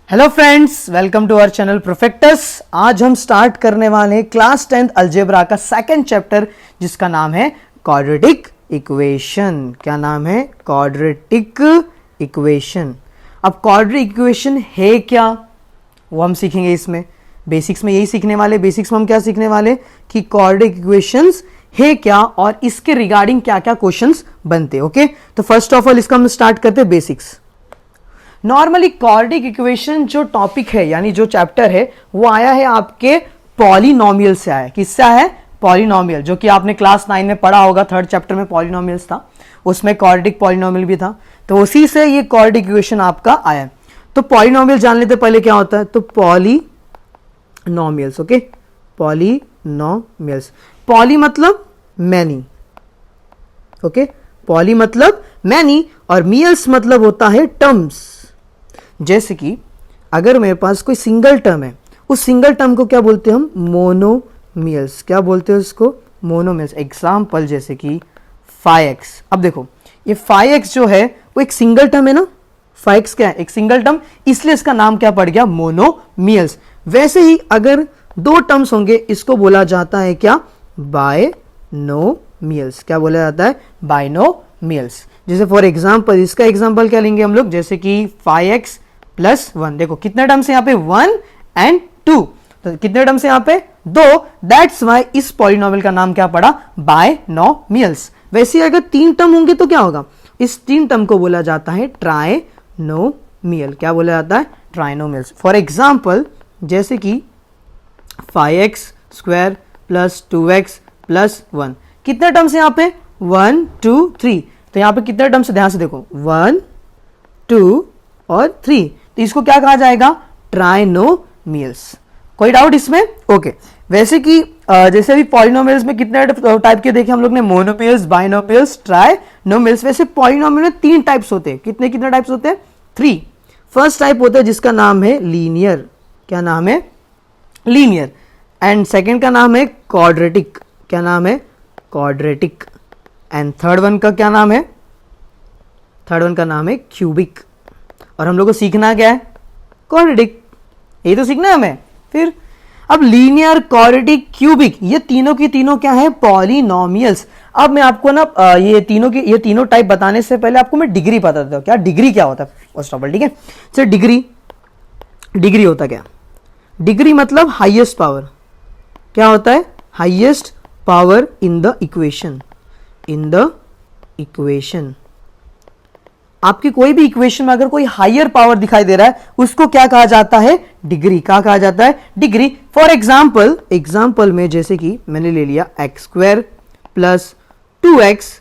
Hello friends, welcome to our channel Perfectus. आज हम start करने वाले हैं क्लास 10th अलजेब्रा का सेकंड चैप्टर जिसका नाम है क्वाड्रेटिक इक्वेशन। क्या नाम है? Quadratic equation. अब क्वाड्रेटिक इक्वेशन है क्या, वो हम सीखेंगे। इसमें बेसिक्स में यही सीखने वाले। बेसिक्स में हम क्या सीखने वाले कि क्वाड्रेटिक इक्वेशंस है क्या और इसके रिगार्डिंग क्या क्या क्वेश्चंस बनते। ओके, तो फर्स्ट ऑफ ऑल इसका हम स्टार्ट करते हैं बेसिक्स। नॉर्मली क्वाड्रेटिक इक्वेशन जो टॉपिक है यानी जो चैप्टर है वो आया है आपके पॉलिनोमियल से आया है। किससे आया है? पॉलिनोमियल, जो कि आपने क्लास 9 में पढ़ा होगा। थर्ड चैप्टर में पॉलिनोमियल्स था, उसमें क्वाड्रेटिक पॉलिनोमियल भी था, तो उसी से ये क्वाड्रेटिक इक्वेशन आपका आया है। तो पॉलिनोमियल जान लेते पहले क्या होता है। तो पॉलिनोमियल्स, ओके, पॉलिनोमियल्स। पॉली मतलब मैनी, ओके, पॉली मतलब मैनी और मियल्स मतलब होता है टर्म्स। जैसे कि अगर मेरे पास कोई सिंगल टर्म है, उस सिंगल टर्म को क्या बोलते हैं हम? मोनोमियल्स। क्या बोलते हैं उसको? मोनोमियल्स। एग्जाम्पल जैसे कि 5x। अब देखो ये 5x जो है वो एक सिंगल टर्म है ना। 5x क्या है? एक सिंगल टर्म, इसलिए इसका नाम क्या पड़ गया? मोनोमियल्स। वैसे ही अगर दो टर्म्स होंगे इसको बोला जाता है क्या? बायनोमियल्स। क्या बोला जाता है? बायनोमियल्स। जैसे फॉर एग्जाम्पल, इसका एग्जाम्पल क्या लेंगे हम लोग? जैसे कि 5x प्लस 1। देखो कितने टर्म्स है यहाँ पे? 1 एंड 2। तो कितने टर्म्स है यहाँ पे? 2। दैट्स वाई इस पॉलिनोमियल का नाम क्या पड़ा? बायनोमियल्स। वैसे अगर 3 टर्म होंगे तो क्या होगा? इस 3 टर्म को बोला जाता है ट्राइनोमियल। क्या बोला जाता है? ट्राइनोमियल्स। फॉर एग्जाम्पल जैसे कि 5x square plus 2x plus 1। कितने टर्म्स है यहाँ पे? 1 2 3। तो यहाँ पे कितने टर्म्स? ध्यान से देखो, 1 2 और 3। तो इसको क्या कहा जाएगा? ट्राइनोमियल्स। कोई डाउट इसमें? ओके। वैसे कि जैसे भी पॉलिनोमियल्स में कितने टाइप के देखे हम लोग ने? Monomials, binomials, trinomials. वैसे पॉलिनोमियल में 3 टाइप्स होते हैं। कितने कितने टाइप्स होते हैं? 3। फर्स्ट टाइप होता है जिसका नाम है लीनियर। क्या नाम है? लीनियर। एंड सेकेंड का नाम है क्वाड्रेटिक। क्या नाम है? क्वाड्रेटिक। एंड थर्ड वन का क्या नाम है? थर्ड वन का नाम है क्यूबिक। और हम लोग को सीखना क्या है? क्वाड्रेटिक। ये तो सीखना है हमें। फिर अब लीनियर, क्वाड्रेटिक, क्यूबिक, ये तीनों की तीनों क्या है? पॉलिनोमियल्स। अब मैं आपको ना ये तीनों टाइप बताने से पहले आपको मैं डिग्री बता देता हूं। क्या डिग्री क्या होता है फर्स्ट ऑफ ऑल, ठीक है? सर डिग्री होता क्या? डिग्री मतलब हाईएस्ट पावर। क्या होता है? Highest power in the equation. In the equation आपकी कोई भी इक्वेशन में अगर कोई हायर पावर दिखाई दे रहा है उसको क्या कहा जाता है? डिग्री। क्या कहा जाता है? डिग्री। फॉर एग्जाम्पल में जैसे कि मैंने ले लिया x square plus 2x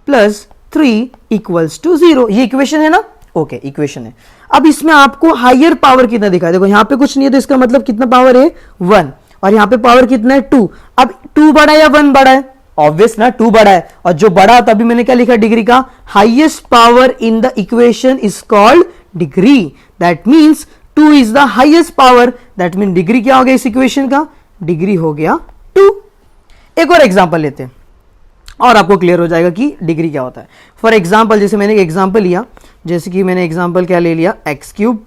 plus 3 equals to 0। ये इक्वेशन है ना? ओके, इक्वेशन है। अब इसमें आपको हायर पावर कितना दिखाई? देखो यहां पे कुछ नहीं है तो इसका मतलब कितना पावर है? 1। और यहां पे पावर कितना है? 2। अब 2 बड़ा है या 1 बड़ा है? ऑब्वियस ना, 2 बड़ा है। और जो बड़ा तभी मैंने क्या लिखा? डिग्री का। Highest power in the equation is called degree. That means 2 is the highest power. That mean degree क्या हो गया इस इक्वेशन का? डिग्री हो गया 2। एक और एग्जांपल लेते हैं और आपको क्लियर हो जाएगा कि डिग्री क्या होता है। फॉर एग्जांपल जैसे मैंने एक एग्जांपल लिया, जैसे कि मैंने एग्जांपल क्या ले लिया? X cube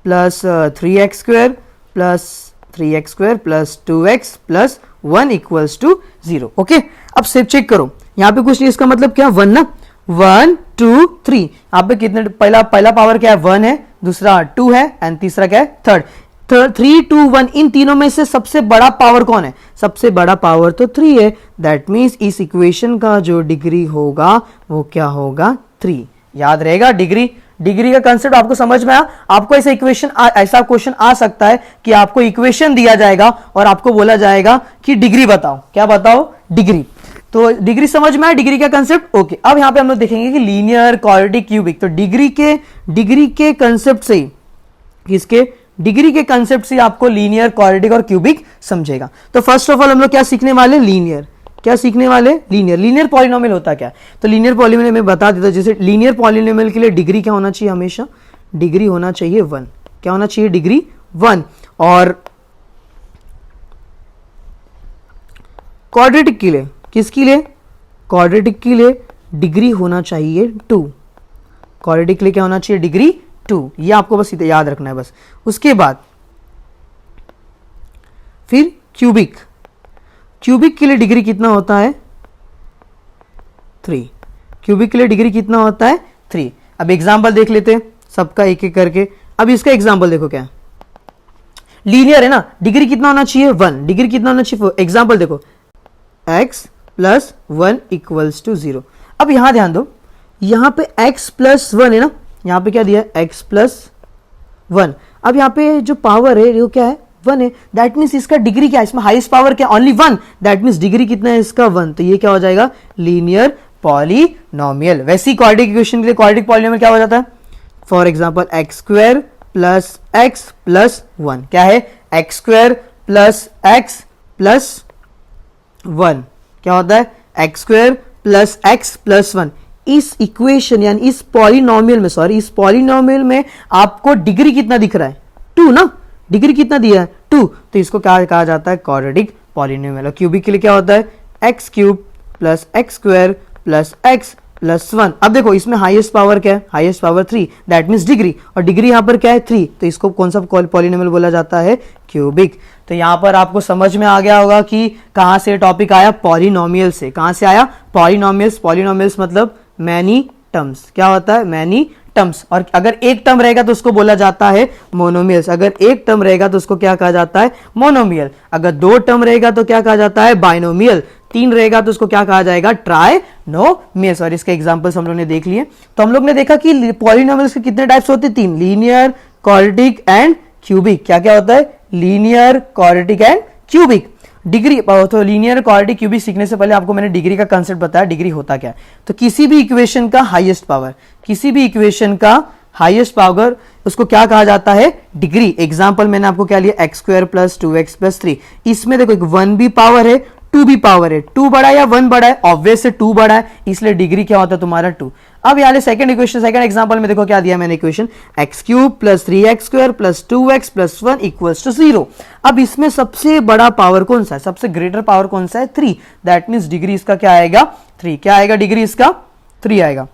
plus 3x square plus 3x square plus 2x plus 1 equals to 0। Okay, अब सिर्फ चेक करो, यहां पे कुछ नहीं, इसका मतलब क्या? 1 ना। 1 2 3। यहां पे कितने? पहला पावर क्या है? 1 है, दूसरा 2 है एंड तीसरा क्या है? थर्ड। 3 2 1, इन तीनों में से सबसे बड़ा पावर कौन है? सबसे बड़ा पावर तो 3 है। दैट मीन्स इस इक्वेशन का जो डिग्री होगा वो क्या होगा? 3। याद रहेगा डिग्री का कंसेप्ट आपको समझ में आया? आपको ऐसा क्वेश्चन आ सकता है कि आपको इक्वेशन दिया जाएगा और आपको बोला जाएगा कि डिग्री बताओ। क्या बताओ? डिग्री। तो डिग्री समझ में आया? डिग्री का कंसेप्ट। ओके, अब यहां पे हम लोग देखेंगे कि लीनियर, क्वाड्रेटिक, क्यूबिक। तो डिग्री के कंसेप्ट से ही, किसके? डिग्री के कंसेप्ट से आपको लीनियर, क्वाड्रेटिक और क्यूबिक समझेगा। तो फर्स्ट ऑफ ऑल हम लोग क्या सीखने वाले? लीनियर। क्या सीखने वाले? लीनियर पॉलिनोमियल होता क्या? तो लीनियर पॉलिनोमियल मैं बता देता हूं। जैसे लीनियर पॉलिनोमियल के लिए डिग्री क्या होना चाहिए? हमेशा डिग्री होना चाहिए 1। क्या होना चाहिए? डिग्री 1। और क्वाड्रेटिक के लिए, किसके लिए? क्वाड्रेटिक के लिए डिग्री होना चाहिए 2। क्वाड्रेटिक के लिए क्या होना चाहिए? डिग्री 2, ये आपको बस याद रखना है बस। उसके बाद फिर क्यूबिक, क्यूबिक के लिए डिग्री कितना होता है 3, क्यूबिक के लिए डिग्री कितना होता है 3। अब एग्जाम्पल देख लेते हैं सबका एक एक करके। अब इसका एग्जाम्पल देखो क्या है, लीनियर है ना, डिग्री कितना होना चाहिए 1, डिग्री कितना होना चाहिए। एग्जाम्पल देखो x प्लस 1 इक्वल्स टू 0। अब यहां ध्यान दो, यहां पे x प्लस 1 है ना, यहां पे क्या दिया है x प्लस 1। अब यहां पे जो पावर है वो क्या है 1 है, दैट मीन्स इसका डिग्री क्या है, इसमें हाईएस्ट पावर क्या ओनली 1, दैट मीन्स डिग्री कितना है इसका 1। तो ये क्या हो जाएगा लीनियर पॉलिनोमियल। वैसे ही क्वाड्रेटिक इक्वेशन के लिए क्वाड्रेटिक पॉलिनोमियल क्या हो जाता है, for example x square plus x plus 1, क्या है X square plus x plus 1, क्या होता है X square plus x plus 1। इस इक्वेशन यानी इस पॉलिनोमियल में, सॉरी इस पॉलिनोमियल में आपको डिग्री कितना दिख रहा है 2 ना, डिग्री कितना दिया है 2, तो इसको क्या कहा जाता है क्वाड्रेटिक पॉलिनोमियल। और क्यूबिक के लिए क्या होता है x cube plus x square plus x plus 1। अब देखो इसमें हाईएस्ट पावर क्या है, highest power 3, that means degree, और डिग्री यहां पर क्या है 3, तो इसको कौन सा पॉलिनोमियल बोला जाता है क्यूबिक। तो यहां पर आपको समझ में आ गया होगा कि कहां से टॉपिक आया, पॉलिनोमियल से। कहां से आया पॉलिनोमियल्स, पॉलिनोमियल्स मतलब मैनी टर्म्स, क्या होता है मैनी टर्म्स। और अगर एक टर्म रहेगा तो उसको बोला जाता है मोनोमियल्स, अगर एक टर्म रहेगा तो उसको क्या कहा जाता है मोनोमियल, अगर 2 टर्म रहेगा तो क्या कहा जाता है बाइनोमियल, 3 रहेगा तो उसको क्या कहा जाएगा ट्राइनोमियल्स। और इसके एग्जांपल्स हम लोग ने देख लिए। तो हम लोग ने देखा कि पॉलिनोमियल्स के कितने टाइप्स होते हैं, 3, लीनियर, क्वाड्रेटिक एंड क्यूबिक। क्या क्या होता है linear, quadratic and cubic. Degree तो लीनियर, क्वाड्रेटिक, क्यूबिक सीखने से पहले आपको मैंने डिग्री का कांसेप्ट बताया, डिग्री होता क्या है। तो किसी भी इक्वेशन का हाईएस्ट पावर, किसी भी इक्वेशन का हाईएस्ट पावर उसको क्या कहा जाता है डिग्री। एग्जांपल मैंने आपको क्या लिया x square plus 2x plus 3, इसमें देखो एक 1 भी पावर है 2 भी पावर है, 2 बड़ा है या 1 बड़ा है, ऑब्वियस से 2 बड़ा है, इसलिए डिग्री क्या होता है तुम्हारा 2। अब यहाँ सेकंड इक्वेशन, सेकंड एग्जांपल में देखो क्या दिया मैंने equation x cube plus 3x square plus 2x plus 1 equals to 0। अब इसमें सबसे बड़ा पावर कौन सा है, सबसे ग्रेटर पावर कौन सा है 3, दैट मीन्स डिग्री इसका क्या आएगा 3, क्या आएगा डिग्री इसका 3 आएगा।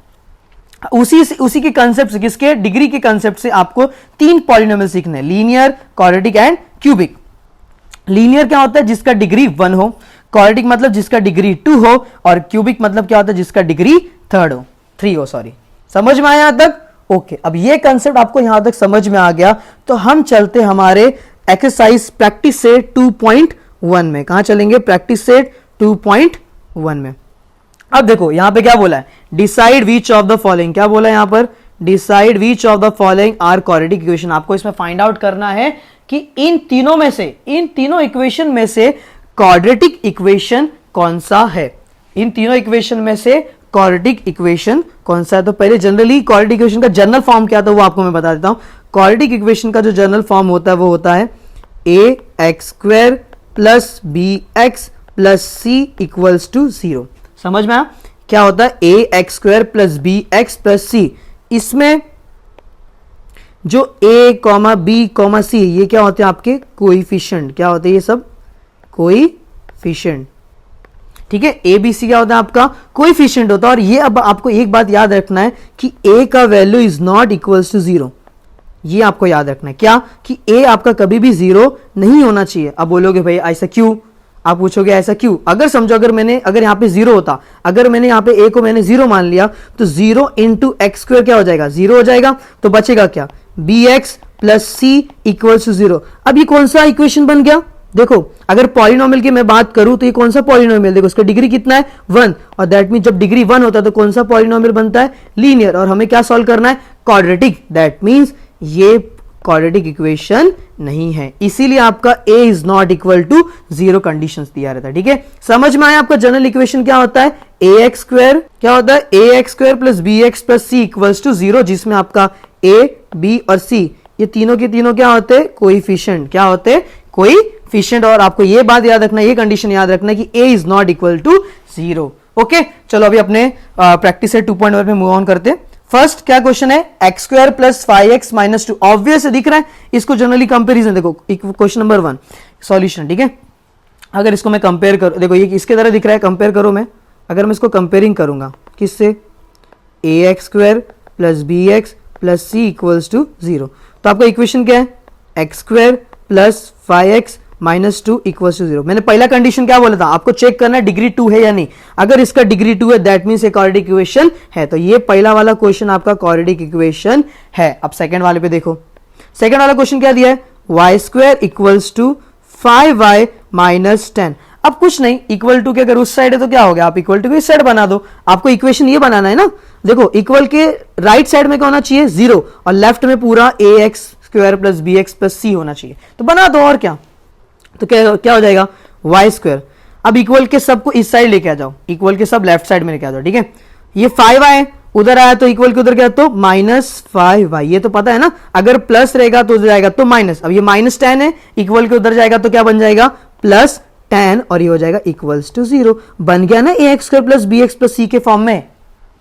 उसी के कंसेप्ट से, किसके डिग्री के कंसेप्ट से आपको 3 पॉलिनोमियल सीखने, linear, quadratic and cubic. Linear क्या होता है जिसका डिग्री 1 हो, क्वाड्रेटिक मतलब जिसका डिग्री 2 हो, और क्यूबिक मतलब क्या होता है जिसका डिग्री 3 हो सॉरी। समझ में आया यहां तक? ओके, अब ये कंसेप्ट आपको यहां तक समझ में आ गया तो हम चलते हमारे एक्सरसाइज प्रैक्टिस सेट 2.1 में। कहां चलेंगे प्रैक्टिस सेट 2.1 में। अब देखो यहां पे क्या बोला है, decide which of the following, क्या बोला है यहां पर decide which of the following are quadratic equation. आपको इसमें फाइंड आउट करना है कि इन तीनों में से, इन तीनों इक्वेशन में से क्वाड्रेटिक इक्वेशन कौन सा है, इन तीनों इक्वेशन में से क्वाड्रेटिक इक्वेशन कौन सा है। तो पहले जनरली क्वाड्रेटिक इक्वेशन का जनरल फॉर्म क्या था वो आपको मैं बता देता हूं। क्वाड्रेटिक इक्वेशन का जो जनरल फॉर्म होता है वो होता है A X square plus B x plus C equals to 0। समझ में आया क्या होता है A X square plus B x plus C. इसमें जो A comma B comma C ये क्या होते हैं आपके कोएफिशिएंट, क्या होते हैं ये सब कोएफिशिएंट, ठीक है। ए बी सी क्या होता है आपका कोएफिशिएंट होता है। और ये अब आपको एक बात याद रखना है कि ए का value is not equals to 0, ये आपको याद रखना है क्या कि ए आपका कभी भी 0 नहीं होना चाहिए। अब बोलोगे भाई ऐसा क्यों, आप पूछोगे ऐसा क्यों। अगर समझो अगर यहाँ पे 0 होता, अगर मैंने यहाँ पे ए को मैंने 0 मान लिया तो 0 इंटू एक्स स्क्वायर क्या हो जाएगा 0 हो जाएगा, तो बचेगा क्या b x plus C equals to 0। अब ये कौन सा इक्वेशन बन गया, देखो अगर पॉलिनोमियल की मैं बात करूं तो ये कौन सा पॉलिनोमियल, देखो उसका डिग्री कितना है 1, और दैट मीन जब डिग्री 1 होता है तो कौन सा पॉलिनोमियल बनता है लीनियर, और हमें क्या सॉल्व करना है क्वाड्रेटिक, दैट मीन्स ये क्वाड्रेटिक इक्वेशन नहीं है, इसीलिए आपका a is not equal to 0 conditions दिया रहता है। ठीक है, समझ में आया आपका जनरल इक्वेशन क्या होता है ए एक्स स्क्वायर, क्या होता है A X square plus B x plus C equals to 0, जिसमें आपका a b और c ये तीनों के तीनों क्या होते हैं कोएफिशिएंट, क्या होते हैं कोएफिशिएंट। और आपको ये बात याद रखना, ये कंडीशन याद रखना कि a is not equal to 0। Okay, चलो अभी अपने प्रैक्टिस से 2.1 पे मूव ऑन करते हैं। फर्स्ट क्या क्वेश्चन है X square plus 5x minus 2, obvious दिख रहा है, इसको जनरली कंपेरिजन देखो क्वेश्चन नंबर 1 सॉल्यूशन। ठीक है, अगर इसको मैं कंपेयर करूं, देखो ये इसके तरह दिख रहा है, कंपेयर करो मैं, अगर मैं इसको कंपेयरिंग करूंगा किससे A X square plus B x plus C equals to 0। तो आपका इक्वेशन क्या है, X square plus 5x minus 2 equals to 0। मैंने पहला कंडीशन क्या बोला था, आपको चेक करना है डिग्री 2 है या नहीं। अगर इसका डिग्री 2 है दैट मीन्स ये क्वाड्रेटिक इक्वेशन है। तो ये पहला वाला क्वेश्चन आपका क्वाड्रेटिक इक्वेशन है। अब सेकंड वाले पे देखो, सेकंड वाला क्वेश्चन क्या दिया है, y square equals to 5y minus 10। अब कुछ नहीं, इक्वल टू के अगर उस साइड है तो क्या हो गया, आप इक्वल टू के इस साइड बना दो। आपको इक्वेशन ये बनाना है ना, देखो इक्वल के राइट साइड में क्या होना चाहिए, 0, और लेफ्ट में पूरा ax square plus bx plus c होना चाहिए। तो बना दो, और क्या, तो क्या हो जाएगा, वाई स्क्वायर। अब इक्वल के सब को इस साइड लेके आ जाओ, इक्वल के सब लेफ्ट साइड में लेके आ जाओ, ठीक है। ये 5y उधर आया तो इक्वल के उधर क्या, तो -5y, ये तो पता है ना। अगर प्लस रहेगा तो उधर जाएगा तो माइनस। अब ये -10 है, इक्वल के उधर जाएगा तो क्या बन जाएगा, +10, और ये हो जाएगा इक्वल्स टू 0। बन गया ना ax square plus bx plus c के फॉर्म में।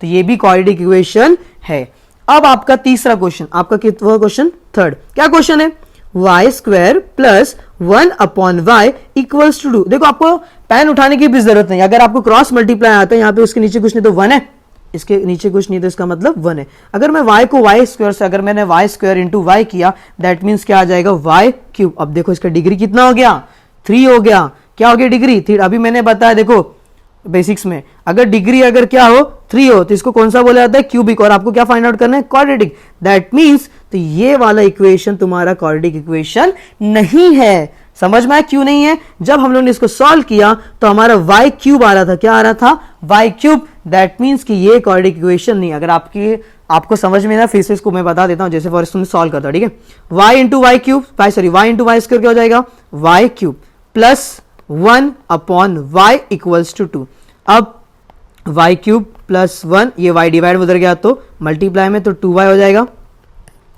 तो ये भी क्वाड्रेटिक इक्वेशन है। अब आपका तीसरा क्वेश्चन, आपका कितना क्वेश्चन, थर्ड, क्या क्वेश्चन है, y square plus 1 upon y equals to 2। देखो आपको पेन उठाने की भी जरूरत नहीं, अगर आपको क्रॉस मल्टीप्लाई आता है, यहाँ पे उसके नीचे कुछ नहीं तो 1 है, इसके नीचे कुछ नहीं तो इसका मतलब 1 है। अगर मैं y को y स्क्वायर से, अगर मैंने y स्क्वायर इंटू y किया दैट मीन्स क्या आ जाएगा, y क्यूब। अब देखो इसका डिग्री कितना हो गया, 3 हो गया। क्या हो गया डिग्री 3, अभी मैंने बताया देखो बेसिक्स में, अगर डिग्री अगर क्या हो 3 हो तो इसको कौन सा बोला जाता है, क्यूबिक। और आपको क्या फाइंड आउट करना है, क्वाड्रेटिक। दैट मीन्स तो ये वाला इक्वेशन तुम्हारा क्वाड्रेटिक इक्वेशन नहीं है। समझ में आया क्यों नहीं है, जब हम लोगों ने इसको सॉल्व किया तो हमारा y क्यूब आ रहा था, क्या आ रहा था, y क्यूब। दैट मीन्स कि ये क्वाड्रेटिक इक्वेशन नहीं। अगर आपको समझ में ना, फिर से इसको मैं बता देता हूं, जैसे फॉर तुमने सॉल्व करता, ठीक है। y into y cube, sorry y into y square क्या हो जाएगा, y cube plus 1 upon y equals to 2। अब y क्यूब प्लस 1, ये y डिवाइड उधर गया तो मल्टीप्लाई में, तो 2y हो जाएगा।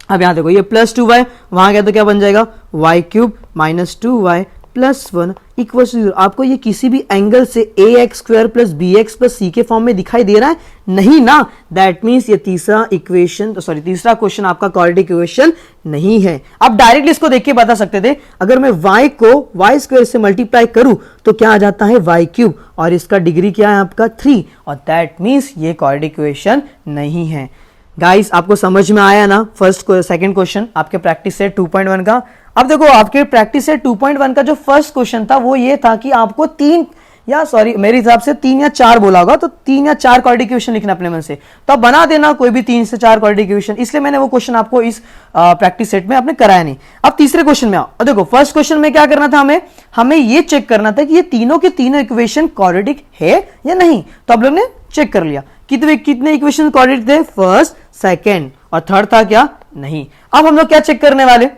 अब यहां देखो ये प्लस 2y, वहां गया तो क्या बन जाएगा, y cube minus 2y plus 1 equal to 0। आपको ये किसी भी एंगल से ax square plus bx plus c के फॉर्म में दिखाई दे रहा है, नहीं ना। दैट मीन्स ये तीसरा इक्वेशन, सॉरी तीसरा क्वेश्चन आपका क्वाड्रेटिक इक्वेशन नहीं है। आप डायरेक्टली इसको देख के बता सकते थे, अगर मैं y को y स्क्वायर से मल्टीप्लाई करूं तो क्या आ जाता है, y क्यूब, और इसका डिग्री क्या है आपका 3, और दैट मीन्स ये क्वाड्रेटिक इक्वेशन नहीं है। गाइस आपको समझ में आया ना, फर्स्ट सेकंड क्वेश्चन आपके प्रैक्टिस सेट 2.1 का। अब देखो आपके प्रैक्टिस सेट 2.1 का जो फर्स्ट क्वेश्चन था वो ये था कि आपको 3 या सॉरी मेरे हिसाब से 3 या 4 बोला होगा, तो 3 या 4 क्वाड्रेटिक इक्वेशन लिखना अपने मन से, तो आप बना देना कोई भी 3 से 4 क्वाड्रेटिक इक्वेशन। इसलिए मैंने वो क्वेश्चन आपको इस प्रैक्टिस सेट में आपने कराया नहीं। अब तीसरे क्वेश्चन में आओ, और देखो फर्स्ट क्वेश्चन में क्या करना था, हमें ये चेक करना था कि ये तीनों के तीनों इक्वेशन क्वाड्रेटिक है या नहीं। तो आप लोग ने चेक कर लिया कितने इक्वेशन क्वाड्रेटिक थे, फर्स्ट, सेकेंड, और थर्ड था क्या, नहीं। अब हम लोग क्या चेक करने वाले,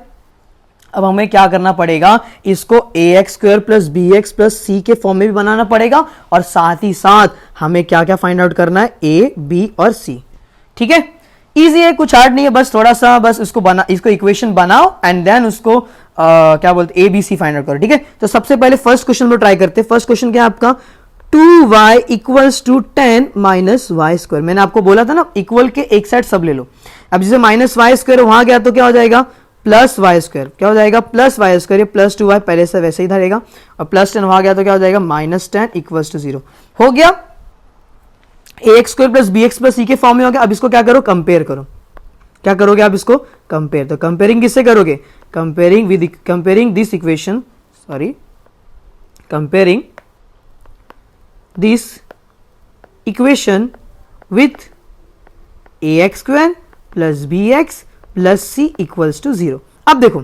अब हमें क्या करना पड़ेगा, इसको ax square plus bx plus c के फॉर्म में भी बनाना पड़ेगा, और साथ ही साथ हमें क्या क्या फाइंड आउट करना है, a, b और c। ठीक है, इजी है, कुछ हार्ड नहीं है, बस थोड़ा सा बस इसको इक्वेशन बनाओ एंड देन उसको क्या बोलते a b c find out करो। ठीक है, तो सबसे पहले फर्स्ट क्वेश्चन में ट्राई करते हैं। फर्स्ट क्वेश्चन क्या है आपका, 2y equals to 10 minus y square. मैंने आपको बोला था ना, इक्वल के एक साइड सब ले लो। अब जैसे माइनस वाई स्क्वायर वहां गया तो क्या हो जाएगा, प्लस वाई स्क्वायर। क्या हो जाएगा, plus Y square, plus 2y पहले से वैसे ही धरेगा, और प्लस 10 वहां गया तो क्या हो जाएगा, माइनस 10 इक्वल्स टू 0 हो गया। ax square plus bx plus c के फॉर्म में हो गया। अब इसको क्या करो, कंपेयर करो। क्या करोगे आप इसको, कंपेयर। तो कंपेयरिंग किससे करोगे, comparing this equation, sorry comparing this equation with ax square plus bx plus c equals to 0। अब देखो,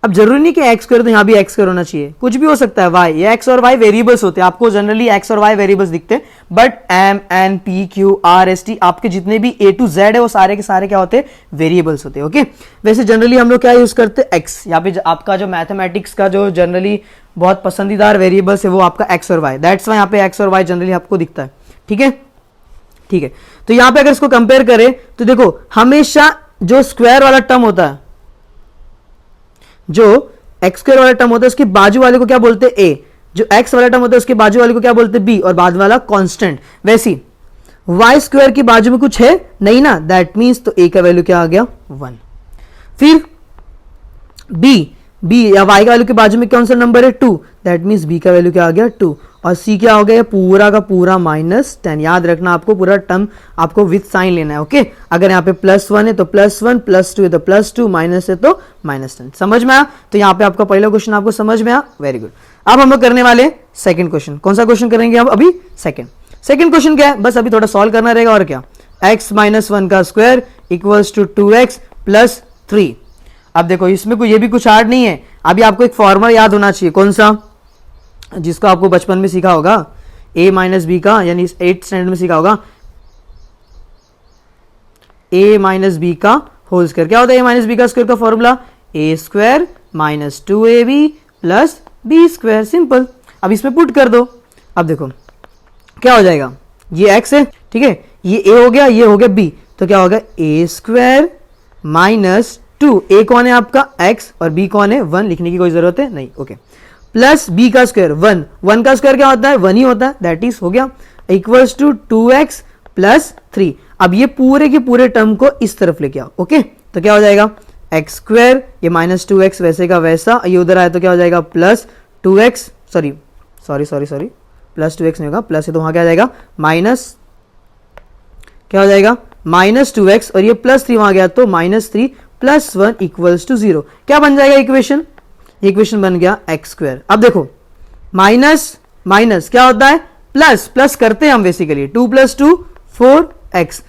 अब जरूरी नहीं कि x स्क्वायर तो यहां भी x स्क्वायर होना चाहिए, कुछ भी हो सकता है y। ये x और y वेरिएबल्स होते हैं, आपको जनरली x और y वेरिएबल्स दिखते हैं, but m n p q r s t आपके जितने भी a to z है वो सारे के सारे क्या होते हैं, वेरिएबल्स होते हैं। ओके, वैसे जनरली हम लोग क्या यूज करते हैं, x। यहाँ पे आपका जो मैथमेटिक्स का जो जनरली बहुत पसंदीदार वेरिएबल्स है वो आपका x और y, दैट्स वाई यहाँ पे x और y जनरली आपको दिखता है। ठीक है, ठीक है, तो यहाँ पे अगर इसको कंपेयर करें तो देखो हमेशा जो स्क्वायर वाला टर्म होता है, जो x स्क्वायर वाला टर्म होता है उसके बाजू वाले को क्या बोलते हैं, a। जो x वाला टर्म होता है उसके बाजू वाले को क्या बोलते हैं, b, और बाद वाला कांस्टेंट। वैसी y स्क्वायर की बाजू में कुछ है नहीं ना, दैट मींस तो a का वैल्यू क्या आ गया, 1। फिर b या y का वैल्यू के बाजू में कौन सा नंबर है, 2, दैट मींस b का वैल्यू क्या आ गया, 2। और c क्या हो गया, पूरा का पूरा -10। याद रखना आपको पूरा टर्म आपको विथ साइन लेना है। ओके, अगर यहाँ पे +1 है तो +1, +2 है तो +2, माइनस है तो -10। समझ में आया? तो यहाँ पे आपका पहला क्वेश्चन आपको समझ में आया, वेरी गुड। अब हम लोग करने वाले सेकंड क्वेश्चन। कौन सा क्वेश्चन करेंगे अब? अभी सेकंड क्वेश्चन क्या है, बस अभी थोड़ा सॉल्व करना रहेगा। और क्या, x - 1 का स्क्वायर इक्वल्स टू 2x + 3। अब देखो इसमें कोई ये भी कुछ हार्ड नहीं है। अभी आपको एक फॉर्मूला याद होना चाहिए, कौन सा, जिसको आपको बचपन में सीखा होगा, a - b का, यानी 8th स्टैंडर्ड में सीखा होगा, a - b का होल स्क्वायर। क्या होता है a - b का स्क्वायर का formula? a² - 2ab + b²। Simple. अब इसमें पुट कर दो। अब देखो क्या हो जाएगा, ये x है, ठीक है, ये a हो गया, ये हो गया b, तो क्या होगा a² - 2, a कौन है आपका x और b कौन है 1, लिखने की कोई जरूरत है नहीं। ओके, प्लस b का स्क्वायर 1 का स्क्वायर क्या होता है 1 ही होता है, दैट इज हो गया इक्वल्स टू 2x + 3। अब ये पूरे के पूरे टर्म को इस तरफ लेके आओ। ओके, तो क्या हो जाएगा x², ये -2x वैसे का वैसा, ये उधर आया तो क्या हो जाएगा +2x, सॉरी +2x नहीं होगा, प्लस है तो वहां क्या आ जाएगा माइनस, क्या हो जाएगा -2x, और ये +3 वहां गया तो -3 + 1 इक्वल्स टू 0। क्या बन जाएगा इक्वेशन? इक्वेशन बन गया x²। अब देखो माइनस माइनस क्या होता है प्लस, प्लस करते हैं हम basically, 2 + 2 4x,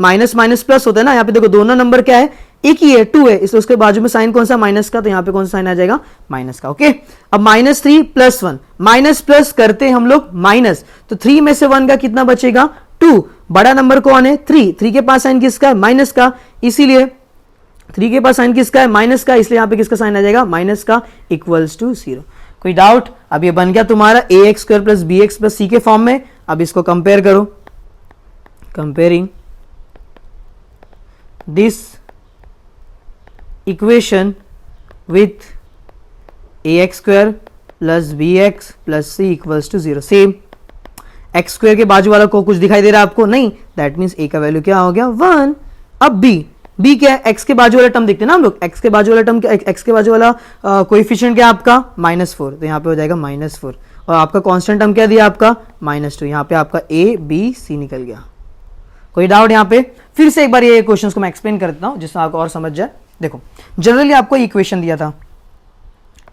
minus minus plus होता है ना। यहाँ पे देखो दोनों नंबर क्या है, एक ही है, 2 है, इसलिए उसके बाजू में साइन कौन सा माइनस का, तो यहाँ पे कौन सा साइन आ जाएगा माइनस का। ओके, अब -3 + 1, माइनस प्लस करते हैं हम लोग माइनस, तो 3 में से 1 का कितना बचेगा 2, बड़ा नंबर कौन है 3 के पास साइन किसका है माइनस का, इसीलिए 3 के पास साइन किसका है माइनस का, इसलिए यहाँ पे किसका साइन आ जाएगा माइनस का, इक्वल्स टू 0। कोई डाउट? अब ये बन गया तुम्हारा ax² + bx + c के फॉर्म में। अब इसको कंपेयर करो, comparing this equation with ax² + bx + c equals to 0। Same, x² के बाजू वाला को कुछ दिखाई दे रहा है आपको? नहीं, दैट मीन्स a का वैल्यू क्या हो गया 1। अब b क्या है, x के बाजू वाला टर्म देखते हैं ना हम लोग, x के बाजू वाला टर्म, x के बाजू वाला कोएफिशिएंट क्या है आपका -4, तो यहाँ पे हो जाएगा -4, और आपका कांस्टेंट टर्म क्या दिया आपका -2, यहाँ पे आपका a b c निकल गया। कोई डाउट यहाँ पे? फिर से एक बार ये क्वेश्चंस को मैं एक्सप्लेन कर देता हूँ जिससे आपको और समझ जाए। देखो जनरली आपको ये इक्वेशन दिया था,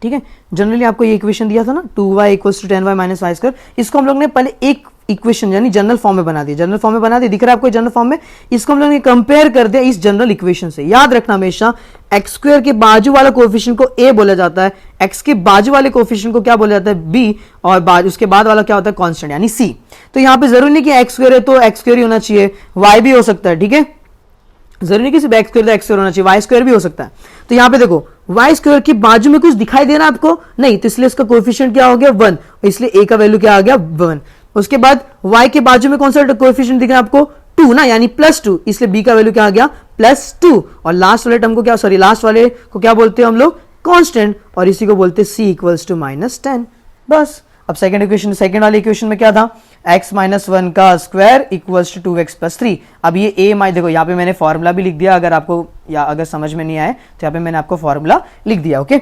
ठीक है, जनरली आपको ये इक्वेशन दिया था ना 2y = 10y - y², इसको हम लोग ने पहले एक इक्वेशन यानी जनरल फॉर्म में बना दिया, जनरल फॉर्म में बना दिया, दिख रहा है आपको जनरल फॉर्म में, इसको हम लोग ने कंपेयर कर दिया इस जनरल इक्वेशन से। याद रखना हमेशा x² के बाजू वाला कोएफिशिएंट को a बोला जाता है, x के बाजू वाले कोएफिशिएंट को क्या बोला जाता है b, और उसके बाद वाला क्या होता है कांस्टेंट यानी c। तो यहाँ पे जरूरी नहीं कि x² है तो x² ही होना चाहिए, y भी हो सकता है, ठीक है, जरूरी नहीं कि सिर्फ x² तो x² होना चाहिए, y² भी हो सकता है। तो यहाँ पे देखो y² के बाजू में कुछ दिखाई दे रहा है आपको? नहीं, तो इसलिए इसका कोएफिशिएंट क्या हो गया 1, इसलिए a का वैल्यू क्या आ गया 1। उसके बाद y के बाजू में कौन सा कोएफिशिएंट दिख रहा है आपको 2 ना, यानी +2, इसलिए b का वैल्यू क्या आ गया +2, और लास्ट वाले टर्म को क्या, सॉरी लास्ट वाले को क्या बोलते हैं हम लोग कांस्टेंट, और इसी को बोलते हैं c इक्वल्स टू -10। बस। अब सेकंड इक्वेशन, सेकंड वाले इक्वेशन में क्या था, x - 1 का स्क्वायर इक्वल्स टू 2x + 3। अब ये a देखो यहाँ पे मैंने फॉर्मूला भी लिख दिया, अगर आपको या अगर समझ में नहीं आए तो यहाँ पे मैंने आपको फॉर्मूला लिख दिया। ओके,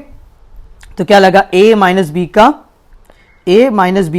तो क्या लगा a - b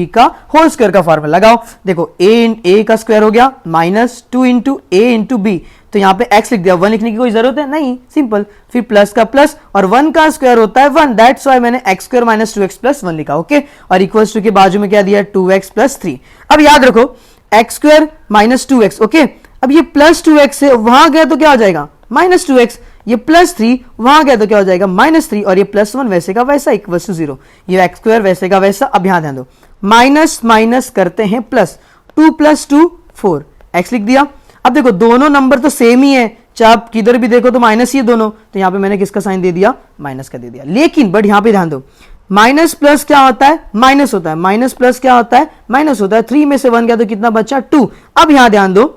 का होल स्क्वायर का फॉर्मूला लगाओ। देखो a का स्क्वायर हो गया -2 × a × b, तो यहाँ पे x लिख दिया, 1 लिखने की कोई जरूरत है नहीं, सिंपल, फिर प्लस का प्लस, और 1 का स्क्वायर होता है 1, दैट्स व्हाई मैंने x² - 2x + 1 लिखा। ओके, और इक्वल्स टू के बाजू में क्या दिया 2x + 3। अब याद रखो x² - 2x, ओके, अब ये +2x है, वहां गया तो क्या हो जाएगा -2x, ये +3 वहां गया तो क्या हो जाएगा -3, और ये +1 वैसे का वैसा इक्वल्स टू 0, ये x² वैसे का वैसा। अब यहां ध्यान दो, माइनस माइनस करते हैं प्लस, 2 + 2 4, x लिख दिया। अब देखो दोनों नंबर तो सेम ही है, चाहे आप किधर भी देखो तो माइनस ही है दोनों, तो यहां पे मैंने किसका साइन दे दिया माइनस का दे दिया। लेकिन बट यहां पे ध्यान दो, माइनस प्लस क्या होता है माइनस होता है, माइनस प्लस क्या होता है माइनस होता है, 3 में से 1 गया तो कितना बचा 2। अब यहां ध्यान दो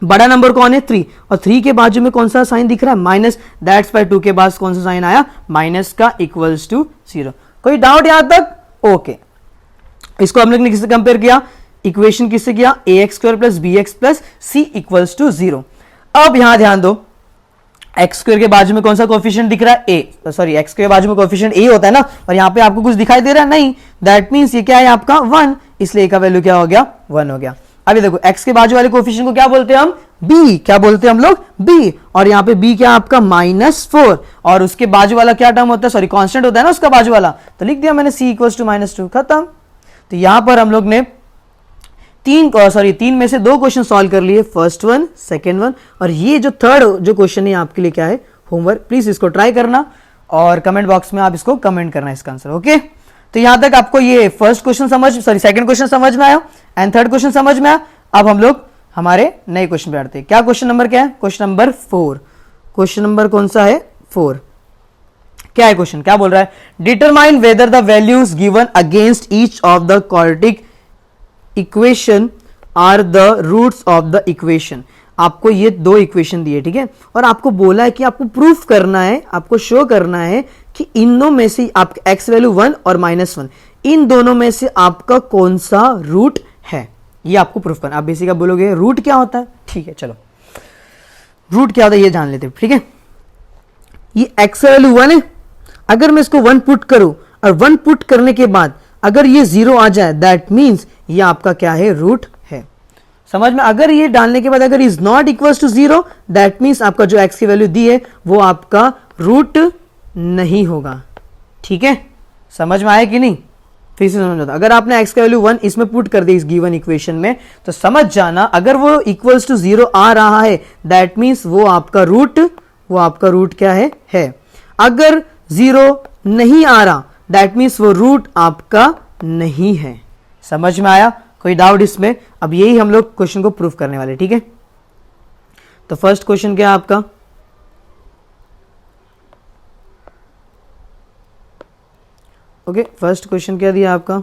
बड़ा नंबर कौन है 3, और 3 के बाजू में कौन सा साइन दिख रहा है माइनस, दैट्स व्हाई 2 के बाद कौन सा साइन आया माइनस का इक्वल्स टू 0। कोई डाउट यहां तक? ओके, इसको हम लोग ने किससे कंपेयर किया, इक्वेशन किससे किया ax² + bx + c equals to 0। अब यहां ध्यान दो एक्स स्क्वायर के बाजू में कौन सा कोफिशिएंट दिख रहा है? ए, सॉरी एक्स के बाजू में कोफिशिएंट ए होता है ना, और यहाँ पे आपको कुछ दिखाई दे रहा है नहीं, दैट मीन्स ये क्या है आपका 1, इसलिए ए का वैल्यू क्या हो गया? 1 हो गया। अभी देखो एक्स के बाजू वाले कोफिशिएंट को क्या बोलते हैं हम? बी। क्या बोलते हैं हम लोग? बी। और यहाँ पे बी क्या आपका? -4, और उसके बाजू वाला क्या टर्म होता है? सॉरी कांस्टेंट होता है ना उसका बाजू वाला, तो लिख दिया मैंने c = -2, खत्म। तो यहां पर हम लोग ने तीन में से 2 क्वेश्चन सॉल्व कर लिए, फर्स्ट वन, सेकेंड वन, और ये जो थर्ड जो क्वेश्चन है आपके लिए क्या है? होमवर्क। प्लीज इसको ट्राई करना और कमेंट बॉक्स में आप इसको कमेंट करना इसका आंसर। ओके, तो यहां तक आपको ये फर्स्ट क्वेश्चन सेकंड क्वेश्चन समझ में आया एंड थर्ड क्वेश्चन समझ में आया। अब हम लोग हमारे नए क्वेश्चन पे आते हैं। क्या क्वेश्चन नंबर क्या है? Question number 4। क्वेश्चन नंबर कौन सा है? 4। क्या है क्वेश्चन? क्या बोल रहा है? Determine whether the values given against each of the quadratic equation are the roots of the equation. आपको ये 2 इक्वेशन दिए, ठीक है, और आपको बोला है कि आपको प्रूफ करना है, आपको शो करना है कि इनों में से आप एक्स वैल्यू 1 और -1 इन दोनों में से आपका कौन सा रूट है, ये आपको प्रूफ करना। आप बेसिक बोलोगे रूट क्या होता है, ठीक है, चलो रूट क्या होता है ये जान लेते हैं, ठीक है। ये एक्स वैल्यू 1 है, अगर मैं इसको 1 पुट करूं और 1 पुट करने के बाद अगर ये 0 आ जाए, दैट मीन्स ये आपका क्या है? रूट है। समझ में? अगर ये डालने के बाद अगर is not equal to 0, that means आपका जो एक्स की वैल्यू दी है वो आपका रूट नहीं होगा, ठीक है। समझ में आया कि नहीं? फिर से समझ आता, अगर आपने एक्स का वैल्यू 1 इसमें पुट कर दी इस गिवन इक्वेशन में, तो समझ जाना अगर वो इक्वल्स टू 0 आ रहा है, दैट मीन्स वो आपका रूट क्या है। अगर 0 नहीं आ रहा, दैट मीन्स वो रूट आपका नहीं है। समझ में आया? कोई डाउट इसमें? अब यही हम लोग क्वेश्चन को प्रूफ करने वाले, ठीक है। तो फर्स्ट क्वेश्चन क्या है आपका? ओके, फर्स्ट क्वेश्चन क्या दिया आपका?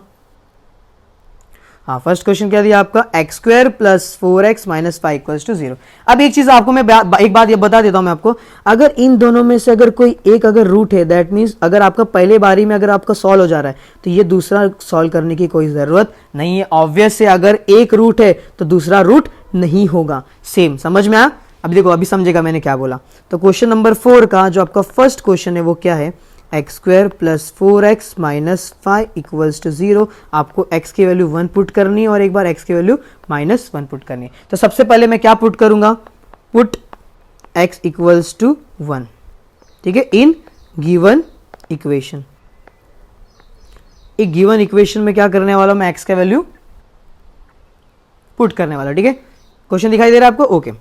हाँ, फर्स्ट क्वेश्चन क्या दिया आपका? x² + 4x - 5 = 0। अब एक चीज आपको मैं एक बात ये बता देता हूं मैं आपको, अगर इन दोनों में से अगर कोई एक अगर रूट है, दैट मीन्स अगर आपका पहले बारी में अगर आपका सॉल्व हो जा रहा है, तो ये दूसरा सॉल्व करने की कोई जरूरत नहीं है। ऑब्वियस है, अगर एक रूट है तो दूसरा रूट नहीं होगा। सेम, समझ में आया? अब देखो, अभी समझेगा मैंने क्या बोला। तो क्वेश्चन नंबर 4 का जो आपका फर्स्ट क्वेश्चन है वो क्या है? x² + 4x - 5 = 0। आपको x की वैल्यू 1 पुट करनी है और एक बार x की वैल्यू -1 पुट करनी है। तो सबसे पहले मैं क्या पुट करूंगा? पुट x = 1, ठीक है, इन गिवन इक्वेशन। एक गिवन इक्वेशन में क्या करने वाला मैं? x का वैल्यू पुट करने वाला, ठीक है। क्वेश्चन दिखाई दे रहा है आपको? ओके,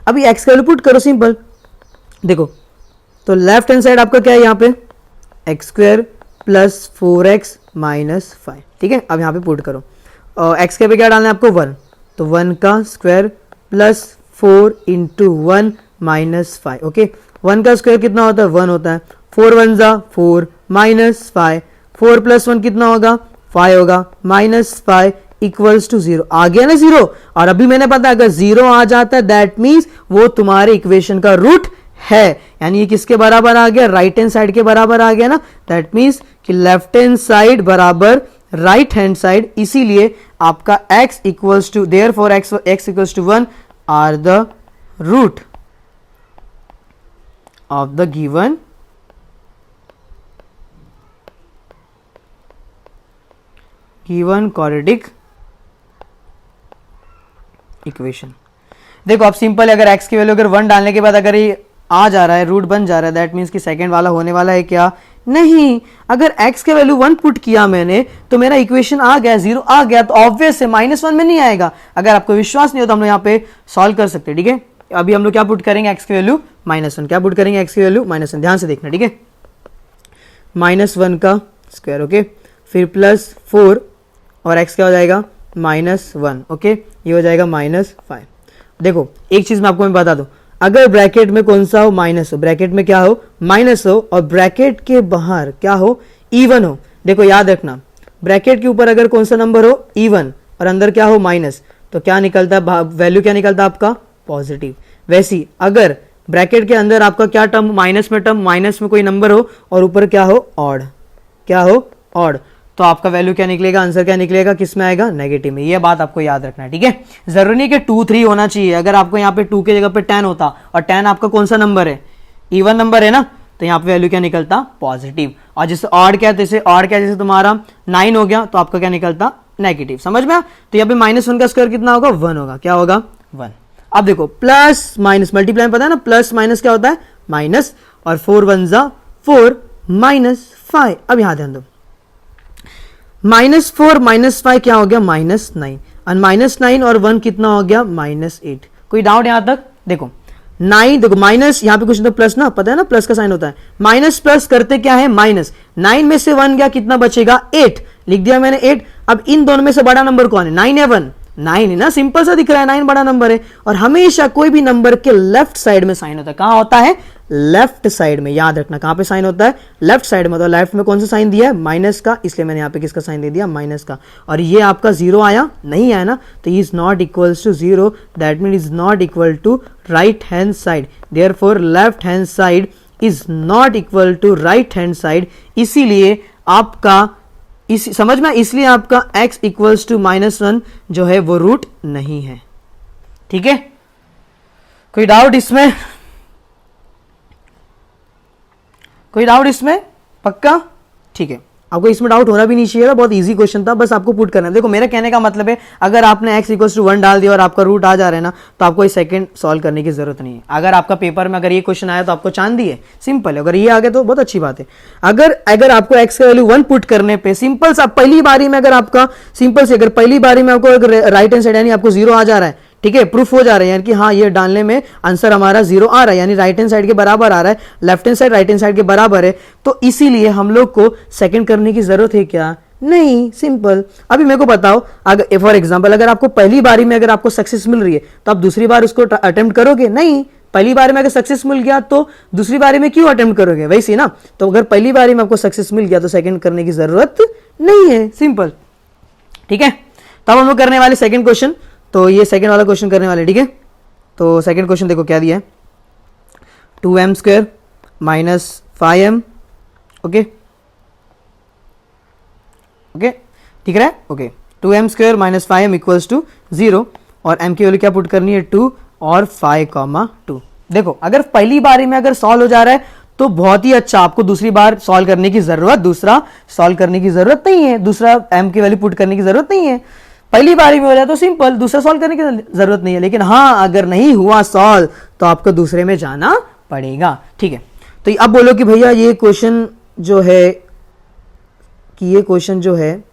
अभी x का वैल्यू पुट करो, सिंपल। देखो, तो लेफ्ट हैंड साइड आपका क्या है? यहाँ पे x² + 4x - 5, ठीक है। अब यहाँ पे पुट करो, x के पे क्या डालना है आपको? 1, तो 1 का स्क्वायर प्लस 4 × 1 - 5। ओके, 1 का स्क्वायर कितना होता है? 1 होता है। 4 × 1 = 4 - 5, 4 + 1 कितना होगा? 5 होगा, -5 = 0। आ गया ना 0? और अभी मैंने पता अगर 0 आ जाता है, दैट मीन्स वो तुम्हारे इक्वेशन का रूट है, यानी ये किसके बराबर आ गया? राइट हैंड साइड के बराबर आ गया ना। दैट मीन्स कि लेफ्ट हैंड साइड बराबर राइट हैंड साइड, इसीलिए आपका x equals to, therefore x equals to 1 are the root of the given quadratic equation. देखो अब सिंपल, अगर x की वैल्यू अगर 1 डालने के बाद अगर ये आ जा रहा है, रूट बन जा रहा है, दैट मीन्स कि सेकंड वाला होने वाला है क्या? नहीं। अगर x के वैल्यू 1 पुट किया मैंने तो मेरा इक्वेशन आ गया, 0 आ गया, तो ऑब्वियस है -1 में नहीं आएगा। अगर आपको विश्वास नहीं हो तो हम लोग यहाँ पे सॉल्व कर सकते हैं, ठीक है। अभी हम लोग क्या पुट करेंगे? x की वैल्यू -1। क्या पुट करेंगे? x की वैल्यू -1। ध्यान से देखना, ठीक है। -1 का स्क्वायर, ओके, फिर +4 और x क्या हो जाएगा? -1। ओके, ये हो जाएगा -5। देखो एक चीज मैं आपको बता दूं, अगर ब्रैकेट में कौन सा हो? माइनस हो, ब्रैकेट में क्या हो? माइनस हो, और ब्रैकेट के बाहर क्या हो? इवन हो। देखो याद रखना, ब्रैकेट के ऊपर अगर कौन सा नंबर हो? इवन, और अंदर क्या हो? माइनस, तो क्या निकलता है? वैल्यू क्या निकलता है आपका? पॉजिटिव। वैसी अगर ब्रैकेट के अंदर आपका क्या टर्म? माइनस में टर्म, माइनस में कोई नंबर हो और ऊपर क्या हो? ऑड। क्या हो? ऑड, तो आपका वैल्यू क्या निकलेगा? आंसर क्या निकलेगा? किस में आएगा? नेगेटिव में। ये बात आपको याद रखना है, ठीक है। जरूरी नहीं कि 2, 3 होना चाहिए। अगर आपको यहाँ पे 2 की जगह पे 10 होता, और 10 आपका कौन सा नंबर है? इवन नंबर है ना, तो यहाँ पे वैल्यू क्या निकलता, पॉजिटिव। और जैसे ऑड क्या, जैसे ऑड क्या, जैसे तुम्हारा 9 हो गया तो आपका क्या निकलता, नेगेटिव। समझ में? तो यहाँ पे -1 का स्क्वायर कितना होगा, 1 होगा। क्या होगा, 1। अब देखो प्लस माइनस मल्टीप्लाई, पता है ना, प्लस माइनस क्या होता है, माइनस, और 4 1 जा 4 -5। अब यहां ध्यान दो, -4 -5 क्या हो गया, -9, और -9 और 1 कितना हो गया, -8। कोई डाउट यहां तक? देखो 9, देखो माइनस, यहां पे कुछ तो प्लस ना, पता है ना प्लस का साइन होता है, माइनस प्लस करते क्या है, माइनस। 9 में से 1 गया, कितना बचेगा, 8, लिख दिया मैंने 8। अब इन दोनों में से बड़ा नंबर कौन है, 9 है 1, 9 है ना, सिंपल सा दिख रहा है, 9 बड़ा नंबर है। और हमेशा कोई भी नंबर के लेफ्ट साइड में साइन होता है, कहां होता है, लेफ्ट साइड में। याद रखना कहां पे साइन होता है, लेफ्ट साइड में। तो लेफ्ट में कौन सा साइन दिया है, माइनस का, इसलिए मैंने यहां पे किसका साइन दे दिया, माइनस का। और ये आपका 0 आया, नहीं आया ना, तो is not equals to 0, that mean is not equal to right hand side. Therefore left hand side is not equal to right hand side. इसीलिए आपका समझ में, इसलिए आपका x इक्वल्स टू -1 जो है वो रूट नहीं है। ठीक है, कोई डाउट इसमें, कोई डाउट इसमें, पक्का? ठीक है, आपको इसमें डाउट होना भी नहीं चाहिए था, बहुत इजी क्वेश्चन था, बस आपको पुट करना है। देखो मेरा कहने का मतलब है, अगर आपने x इक्वल्स टू 1 डाल दिया और आपका रूट आ जा रहा है ना, तो आपको इस सेकंड सॉल्व करने की जरूरत नहीं है। अगर आपका पेपर में अगर ये क्वेश्चन आया तो आपको चांदी है, सिंपल है। अगर ये आ गया तो बहुत अच्छी बात है। अगर आपको x का वैल्यू 1 पुट करने पे सिंपल सा पहली बारी में, अगर आपका सिंपल से, अगर पहली बारी में आपको राइट हैंड साइड यानी आपको 0 आ जा रहा है, ठीक है, प्रूफ हो जा रहा है, यानी कि हाँ ये डालने में आंसर हमारा 0 आ रहा है, यानी राइट हैंड साइड के बराबर आ रहा है, left hand side right hand side के बराबर है, तो इसीलिए हम लोग को सेकंड करने की जरूरत है क्या, नहीं, सिंपल। अभी मेरे को बताओ, अगर फॉर एग्जांपल अगर आपको पहली बारी में अगर आपको सक्सेस मिल रही है, तो आप दूसरी बार उसको अटेम्प्ट करोगे, नहीं। पहली बार में अगर सक्सेस मिल गया तो दूसरी बारी में क्यों अटेम्प्ट करोगे, वैसे ना। तो अगर पहली बारी में आपको सक्सेस मिल गया तो सेकंड करने की जरूरत नहीं है, सिंपल। ठीक है, तब हम लोग करने वाले सेकंड क्वेश्चन। तो ये सेकंड वाला क्वेश्चन करने वाले, ठीक है। तो सेकंड क्वेश्चन देखो क्या दिया है, 2m square -5m, okay okay, ठीक है, okay. 2m square -5m equals to 0, और m की वैल्यू क्या पुट करनी है, 2 और 5,2। देखो अगर पहली बारी में अगर सॉल्व हो जा रहा है तो बहुत ही अच्छा, आपको दूसरी बार सॉल्व करने की जरूरत, दूसरा सॉल्व करने की जरूरत नहीं है, दूसरा m की वैल्यू पुट करने की जरूरत नहीं है। पहली बारी में हो जाए तो सिंपल, दूसरा सॉल्व करने की जरूरत नहीं है। लेकिन हाँ, अगर नहीं हुआ सॉल्व तो आपको दूसरे में जाना पड़ेगा, ठीक है। तो अब बोलो कि भैया ये क्वेश्चन जो है, कि ये क्वेश्चन जो है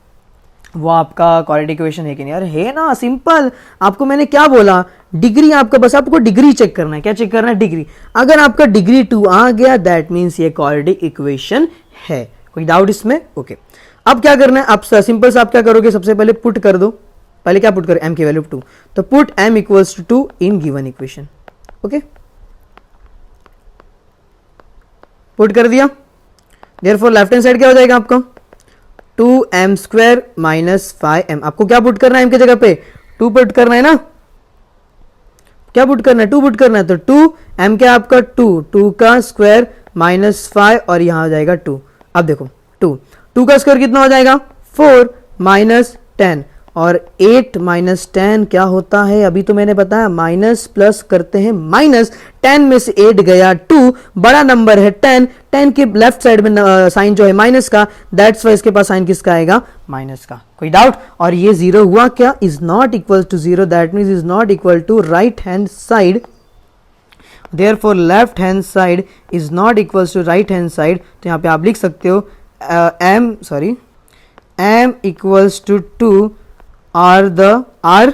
वो आपका क्वाड्रेटिक इक्वेशन है कि नहीं? यार है ना, सिंपल। आपको मैंने क्या बोला, डिग्री आपका, बस आपको डिग्री चेक करना है। क्या चेक करना है, डिग्री। अगर आपका डिग्री 2 आ गया, दैट मीन्स ये क्वाड्रेटिक इक्वेशन है। कोई डाउट इसमें? ओके। अब क्या करना है, आप सिंपल से आप क्या करोगे, सबसे पहले पुट कर दो। पहले क्या पुट करो, m की वैल्यू 2, तो put m equals to 2 in given equation, okay. Put कर दिया, देयरफॉर लेफ्ट हैंड साइड क्या हो जाएगा आपका, 2m स्क्वायर -5m। आपको क्या पुट करना है, m की जगह पे 2 पुट करना है ना, क्या पुट करना है, 2 पुट करना है। तो 2m क्या आपका 2 का स्क्वायर -5, और यहां हो जाएगा 2। अब देखो 2 का स्क्वायर कितना हो जाएगा, 4 -10, और 8 -10 क्या होता है, अभी तो मैंने बताया, माइनस प्लस करते हैं माइनस। 10 में से 8 गया 2, बड़ा नंबर है 10 के लेफ्ट साइड में साइन जो है माइनस का, दैट्स वाई इसके पास साइन किसका आएगा, माइनस का। कोई डाउट? और ये 0 हुआ क्या, is not equal to 0, that means is not equal to right hand side. Therefore left hand side is not equal to right hand side. तो यहां पे आप लिख सकते हो m equals to 2 are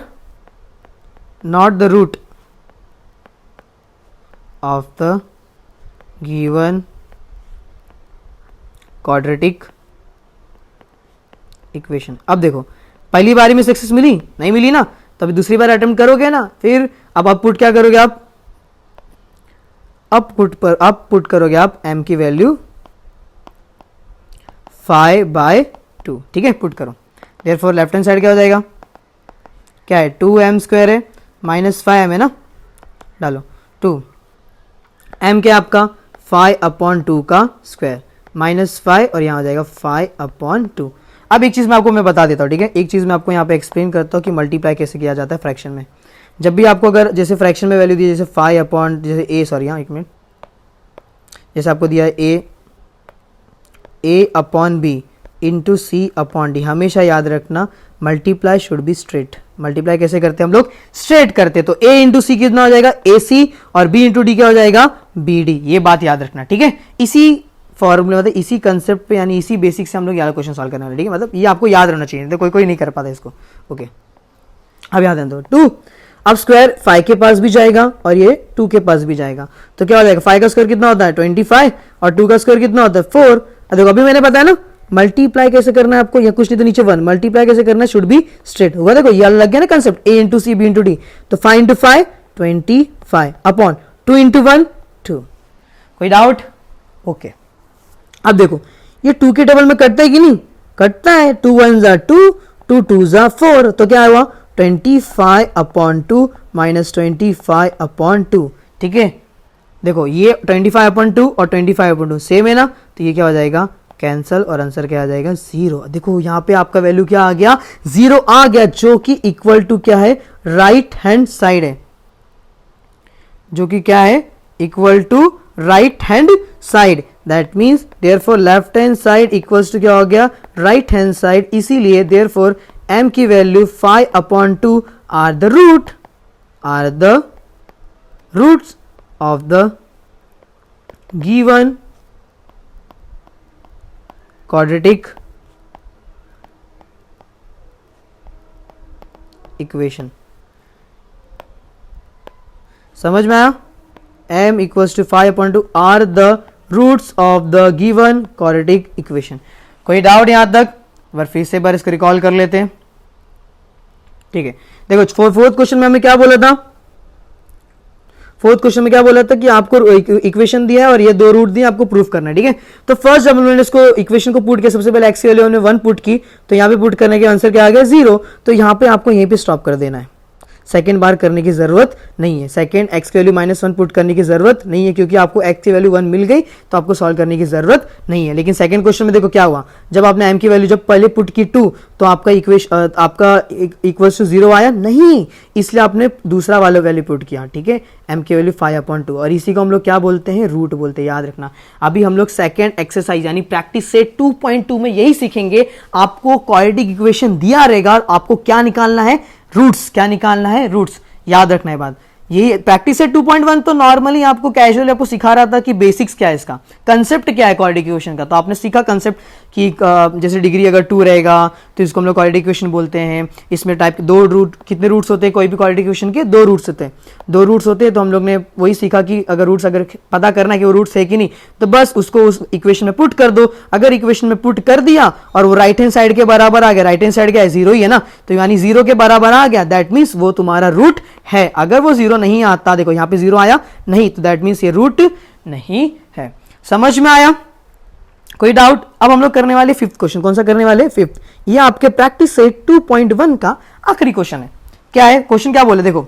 not the root of the given quadratic equation। अब देखो पहली बारी में सक्सेस मिली नहीं, मिली ना, तभी दूसरी बार अटेम्प्ट करोगे ना। फिर अब आप पुट क्या करोगे, आप पुट करोगे आप m की वैल्यू 5/2, ठीक है, पुट करो। देयरफॉर लेफ्ट हैंड साइड क्या हो जाएगा, क्या है, 2m स्क्वायर है -5m है ना, डालो 2, m क्या आपका 5/2 का स्क्वायर -5, और यहाँ हो जाएगा 5/2। अब एक चीज़ मैं आपको बता देता हूँ, ठीक है। एक चीज़ मैं आपको यहाँ पे एक्सप्लेन करता हूँ कि मल्टीप्लाई कैसे किया जाता है फ्रैक्शन में। जब भी आपको अगर जैसे फ्रैक्शन में वैल्यू दी, जैसे 5 अपॉन, जैसे a, सॉरी यहाँ एक मिनट, जैसे आपको दिया है ए अपॉन बी इंटू सी अपॉन डी, हमेशा याद रखना multiply should be straight. Multiply कैसे करते हैं हम लोग? स्ट्रेट करते। तो ए इंटू सी कितना हो जाएगा? ए सी, और बी इंटू डी क्या हो जाएगा? B d. ये बात याद रखना, ठीक है। इसी फॉर्मूले मतलब इसी कंसेप्ट पे यानी इसी बेसिक से हम लोग यार क्वेश्चन सॉल्व करने वाले, ठीक है। मतलब ये आपको याद रहना चाहिए, तो कोई नहीं कर पाता इसको। ओके, अब याद है तो 2, अब स्क्वायर 5 के पास भी जाएगा और ये 2 के पास भी जाएगा, तो क्या हो जाएगा? 5 का स्क्वायर कितना होता है? 25, और 2 का स्क्वायर कितना होता है? 4। देखो अभी मैंने बताया ना मल्टीप्लाई कैसे करना है आपको, या कुछ नहीं तो नीचे 1 मल्टीप्लाई कैसे करना है, शुड बी स्ट्रेट होगा। देखो ये लग गया ना concept, A into C B into D. तो 5 इंटू 5 25 अपॉन 2 इंटू 1 2। कोई डाउट? ओके, अब देखो ये 2 के डबल में कटता है कि नहीं? कटता है। 2 1 जा 2, 2 2 जा 4, तो क्या हुआ? 25 अपॉन 2 माइनस 25 अपॉन 2, ठीक है। देखो ये 25 अपॉन 2 और 25 अपॉन 2 सेम है ना, तो ये क्या हो जाएगा? कैंसल, और आंसर क्या आ जाएगा? 0। देखो यहां पे आपका वैल्यू क्या आ गया? 0 आ गया, जो कि इक्वल टू क्या है? राइट हैंड साइड है, जो कि क्या है? Equal to right hand side. That means therefore left hand side equals to क्या हो गया? Right hand side. इसीलिए देयरफॉर m की value 5 upon 2 are the roots of the given quadratic equation. समझ में आया? m equals to 5 upon 2 are the roots of the given quadratic equation. कोई doubt यहां तक? फिर से बार इसको रिकॉल कर लेते हैं, ठीक है। देखो फोर्थ क्वेश्चन में हमें क्या बोला था? फोर्थ क्वेश्चन में क्या बोला था कि आपको इक्वेशन दिया है और ये 2 रूट दिए, आपको प्रूफ करना है, ठीक है। तो फर्स्ट जब हमने इसको इक्वेशन को पुट किया, सबसे पहले एक्स की वैल्यू हमने 1 पुट की, तो यहां पे पुट करने के आंसर क्या आ गया? 0। तो यहां पे आपको यहीं पे स्टॉप कर देना है, सेकंड बार करने की जरूरत नहीं है। सेकंड एक्स की वैल्यू -1 पुट करने की जरूरत नहीं है, क्योंकि आपको एक्स की वैल्यू 1 मिल गई, तो आपको सॉल्व करने की जरूरत नहीं है। लेकिन सेकंड क्वेश्चन में देखो क्या हुआ, जब आपने एम की वैल्यू जब पहले पुट की 2, तो आपका इक्वेशन आपका इक्वल्स टू 0 आया नहीं, इसलिए आपने दूसरा वाला वैल्यू पुट किया, ठीक है। एम की वैल्यू 5 अपॉन 2, और इसी को हम लोग क्या बोलते हैं? रूट बोलते हैं, याद रखना। अभी हम लोग सेकंड एक्सरसाइज यानी प्रैक्टिस सेट 2.2 में यही सीखेंगे। आपको क्वाड्रेटिक इक्वेशन दिया रहेगा, आपको क्या निकालना है? रूट्स। क्या निकालना है? रूट्स। याद रखना है बात। ये प्रैक्टिस सेट 2.1 तो नॉर्मली आपको कैजुअली आपको सिखा रहा था कि बेसिक्स क्या है, इसका कंसेप्ट क्या है क्वाड्रेटिक इक्वेशन का। तो आपने सीखा कंसेप्ट कि जैसे डिग्री अगर 2 रहेगा तो इसको हम लोग क्वाड्रेटिक इक्वेशन बोलते हैं। इसमें टाइप के 2 रूट, कितने रूट्स होते हैं कोई भी क्वाड्रेटिक इक्वेशन के? 2 रूट्स होते हैं। 2 रूट्स होते हैं, तो हम लोग ने वही सीखा कि अगर रूट्स अगर पता करना है कि वो रूट्स है कि नहीं, तो बस उसको उस इक्वेशन में पुट कर दो। अगर इक्वेशन में पुट कर दिया और वो राइट हैंड साइड के बराबर आ गया, राइट हैंड साइड क्या है? 0 ही है ना, तो यानी 0 के बराबर आ गया, दैट मीन्स वो तुम्हारा रूट है। अगर वो 0 नहीं आता, देखो यहां पे 0 आया नहीं, तो दैट मीन्स ये रूट नहीं है। समझ में आया? कोई डाउट? अब हम लोग करने वाले फिफ्थ क्वेश्चन। कौन सा करने वाले? फिफ्थ। ये आपके प्रैक्टिस सेट 2.1 का आखिरी क्वेश्चन है। क्या है क्वेश्चन? क्या बोले देखो,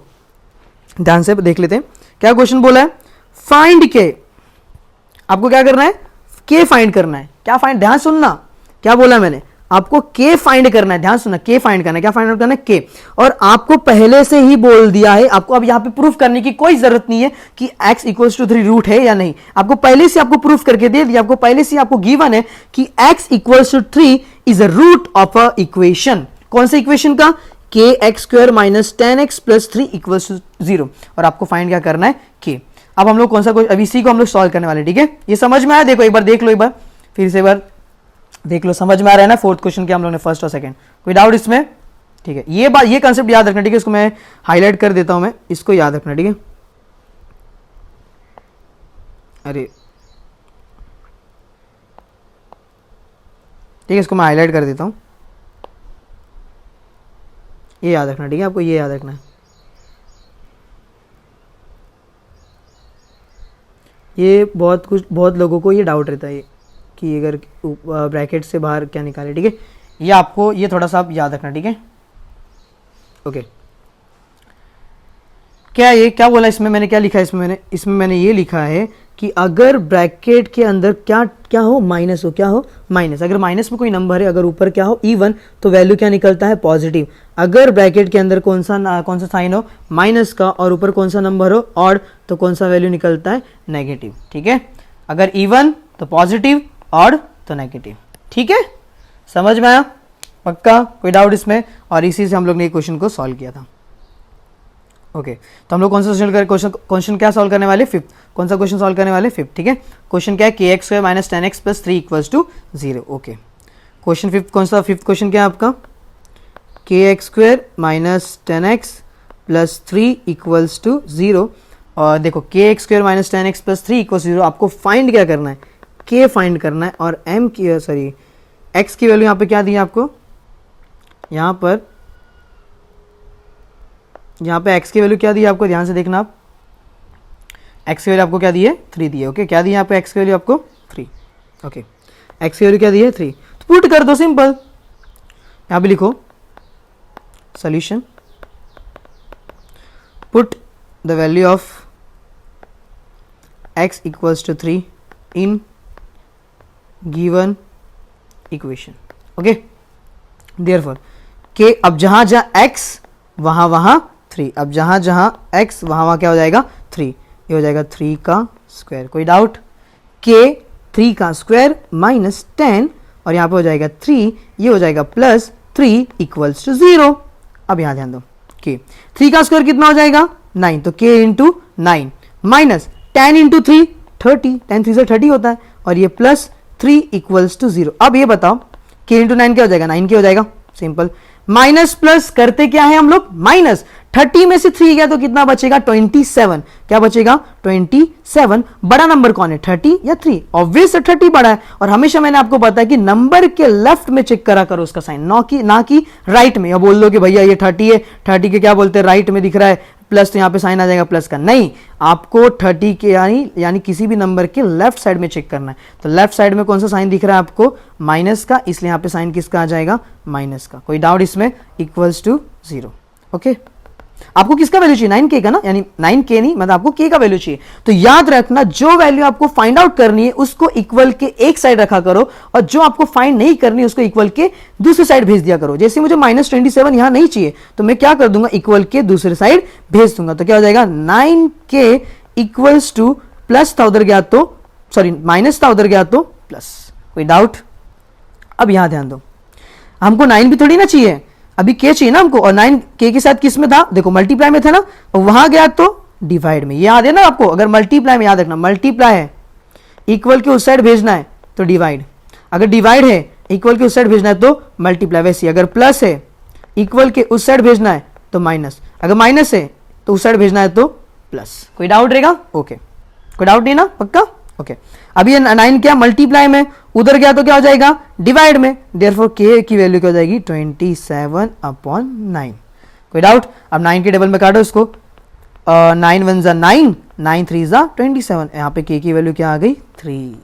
ध्यान से देख लेते हैं। क्या क्वेश्चन बोला है? फाइंड के। आपको क्या करना है? के फाइंड करना है। क्या फाइंड? ध्यान सुनना, क्या बोला मैंने? आपको के फाइंड करना है, ध्यान सुनना। के फाइंड करना है। क्या फाइंड करना है? के। और आपको पहले से ही बोल दिया है, आपको अब यहां पे प्रूफ करने की कोई जरूरत नहीं है कि x इक्वल्स टू 3 रूट है या नहीं। आपको पहले से आपको प्रूफ करके दे दिया, आपको पहले से आपको गिवन है कि x equals to 3 is a root of a equation. कौन सा इक्वेशन का? K x square minus 10x plus 3 equals to 0। और आपको फाइंड क्या करना है? के। अब हम लोग कौन सा अभी इसी को हम लोग सॉल्व करने वाले, ठीक है। ये समझ में आया? देखो एक बार देख लो, एक बार फिर से एक बार देख लो, समझ में आ रहा है ना? फोर्थ क्वेश्चन के हम लोग ने फर्स्ट और सेकंड। कोई डाउट इसमें? ठीक है, ये बात, ये कंसेप्ट याद रखना, ठीक है। इसको मैं हाईलाइट कर देता हूं, मैं इसको याद रखना, ठीक है। अरे ठीक है, इसको मैं हाईलाइट कर देता हूं, ये याद रखना, ठीक है। आपको ये याद रखना है। ये बहुत लोगों को ये डाउट रहता है कि अगर ब्रैकेट से बाहर क्या निकाले, ठीक है। ये आपको ये थोड़ा सा आप याद रखना, ठीक है। ओके, क्या ये क्या बोला इसमें? मैंने क्या लिखा है इसमें मैंने ये लिखा है कि अगर ब्रैकेट के अंदर क्या हो? माइनस हो। क्या हो? माइनस। अगर माइनस में कोई नंबर है, अगर ऊपर क्या हो? इवन, तो वैल्यू क्या निकलता है? पॉजिटिव। अगर ब्रैकेट के अंदर कौन सा साइन हो? माइनस का, और ऊपर कौन सा नंबर हो? ऑड, तो कौन सा वैल्यू निकलता है? नेगेटिव, ठीक है। अगर इवन तो पॉजिटिव, ऑड तो नेगेटिव। ठीक है, समझ में आया? पक्का? कोई डाउट इसमें? और इसी से हम लोग ने क्वेश्चन को सॉल्व किया था। ओके, तो हम लोग कौन सा क्वेश्चन क्या सॉल्व करने वाले? फिफ्थ। कौन सा क्वेश्चन सॉल्व करने वाले? फिफ्थ। ठीक है, क्वेश्चन क्या है? K x square minus 10x plus 3 equals to 0। Okay, question fifth कौन सा? फिफ्थ क्वेश्चन क्या है आपका? K x square minus 10x plus 3 equals to 0। और देखो, k x square minus 10x plus 3 equals 0, आपको फाइंड क्या करना है? के फाइंड करना है। और एम की सॉरी एक्स की वैल्यू यहाँ पे क्या दी है आपको? यहाँ पे एक्स की वैल्यू क्या दी है आपको? ध्यान से देखना आप, एक्स की वैल्यू आपको क्या दी है? 3 दी है। ओके, क्या दी है यहाँ पे? एक्स की वैल्यू आपको 3। ओके, एक्स की वैल्यू क्या दी है? 3। तो पुट कर दो, सिंपल। यहाँ पे लिखो solution, put the value of x equals to 3 in given equation. Okay, therefore k, अब जहां जहां x वहां 3, अब जहां जहां x वहां क्या हो जाएगा? 3। ये हो जाएगा 3 का स्क्वायर। कोई डाउट? के 3 का स्क्वायर माइनस 10 और यहाँ पे हो जाएगा 3, ये हो जाएगा प्लस 3 इक्वल्स टू 0। अब यहाँ ध्यान दो, के 3 का स्क्वायर कितना हो जाएगा? 9, तो के इंटू 9 माइनस 10 इंटू 3 30, 10 3 से 30 होता है, और ये प्लस 3 इक्वल्स टू 0। अब ये बताओ, के इंटू 9 क्या हो जाएगा? 9 क्या हो जाएगा? सिंपल, माइनस प्लस करते क्या है हम लोग? माइनस। 30 में से 3 गया तो कितना बचेगा? 27। क्या बचेगा? 27। बड़ा नंबर कौन है, 30 या 3? ऑब्वियस 30 बड़ा है। और हमेशा मैंने आपको बताया कि नंबर के लेफ्ट में चेक करा करो उसका साइन, ना कि राइट में। या बोल दो कि भैया ये 30 है, 30 के क्या बोलते हैं, राइट में दिख रहा है प्लस, तो यहाँ पे साइन आ जाएगा प्लस का। नहीं, आपको 30 के यानी किसी भी नंबर के लेफ्ट साइड में चेक करना है। तो लेफ्ट साइड में कौन सा साइन दिख रहा है आपको? माइनस का, इसलिए यहाँ पे साइन किसका आ जाएगा? माइनस का। कोई डाउट इसमें? Equals to 0। ओके, आपको किसका वैल्यू चाहिए? 9k का ना, यानी 9k नहीं, मतलब आपको k का वैल्यू चाहिए। तो याद रखना, जो वैल्यू आपको फाइंड आउट करनी है उसको इक्वल के एक साइड रखा करो, और जो आपको फाइंड नहीं करनी है उसको इक्वल के दूसरी साइड भेज दिया करो। जैसे मुझे -27 यहां नहीं चाहिए, तो मैं क्या कर दूंगा? इक्वल के दूसरे साइड भेज दूंगा। तो क्या हो जाएगा? 9k इक्वल्स टू प्लस था उधर गया तो, सॉरी माइनस था उधर गया तो प्लस। कोई डाउट? अब यहां ध्यान दो, हमको 9 भी थोड़ी ना चाहिए, अभी के चाहिए ना हमको। और 9 के के साथ किस में था? देखो मल्टीप्लाई में था ना, और वहां गया तो डिवाइड में। याद है ना आपको? अगर मल्टीप्लाई में, याद रखना मल्टीप्लाई है, इक्वल के उस साइड भेजना है तो डिवाइड, अगर डिवाइड है इक्वल के उस साइड भेजना है तो मल्टीप्लाई। वैसे अगर प्लस है इक्वल के उस साइड भेजना है तो माइनस, अगर माइनस है तो उस साइड भेजना है तो प्लस। कोई डाउट रहेगा? ओके, कोई डाउट नहीं ना? पक्का? ओके, अभी ये 9 क्या मल्टीप्लाई में, उधर गया तो क्या हो जाएगा? डिवाइड में। देयरफॉर के की वैल्यू क्या हो जाएगी? 27/9। कोई डाउट? अब 9 के टेबल में काटो इसको, 9 1 जा 9, 9 3 जा 27। यहाँ पे के की वैल्यू क्या आ गई? 3।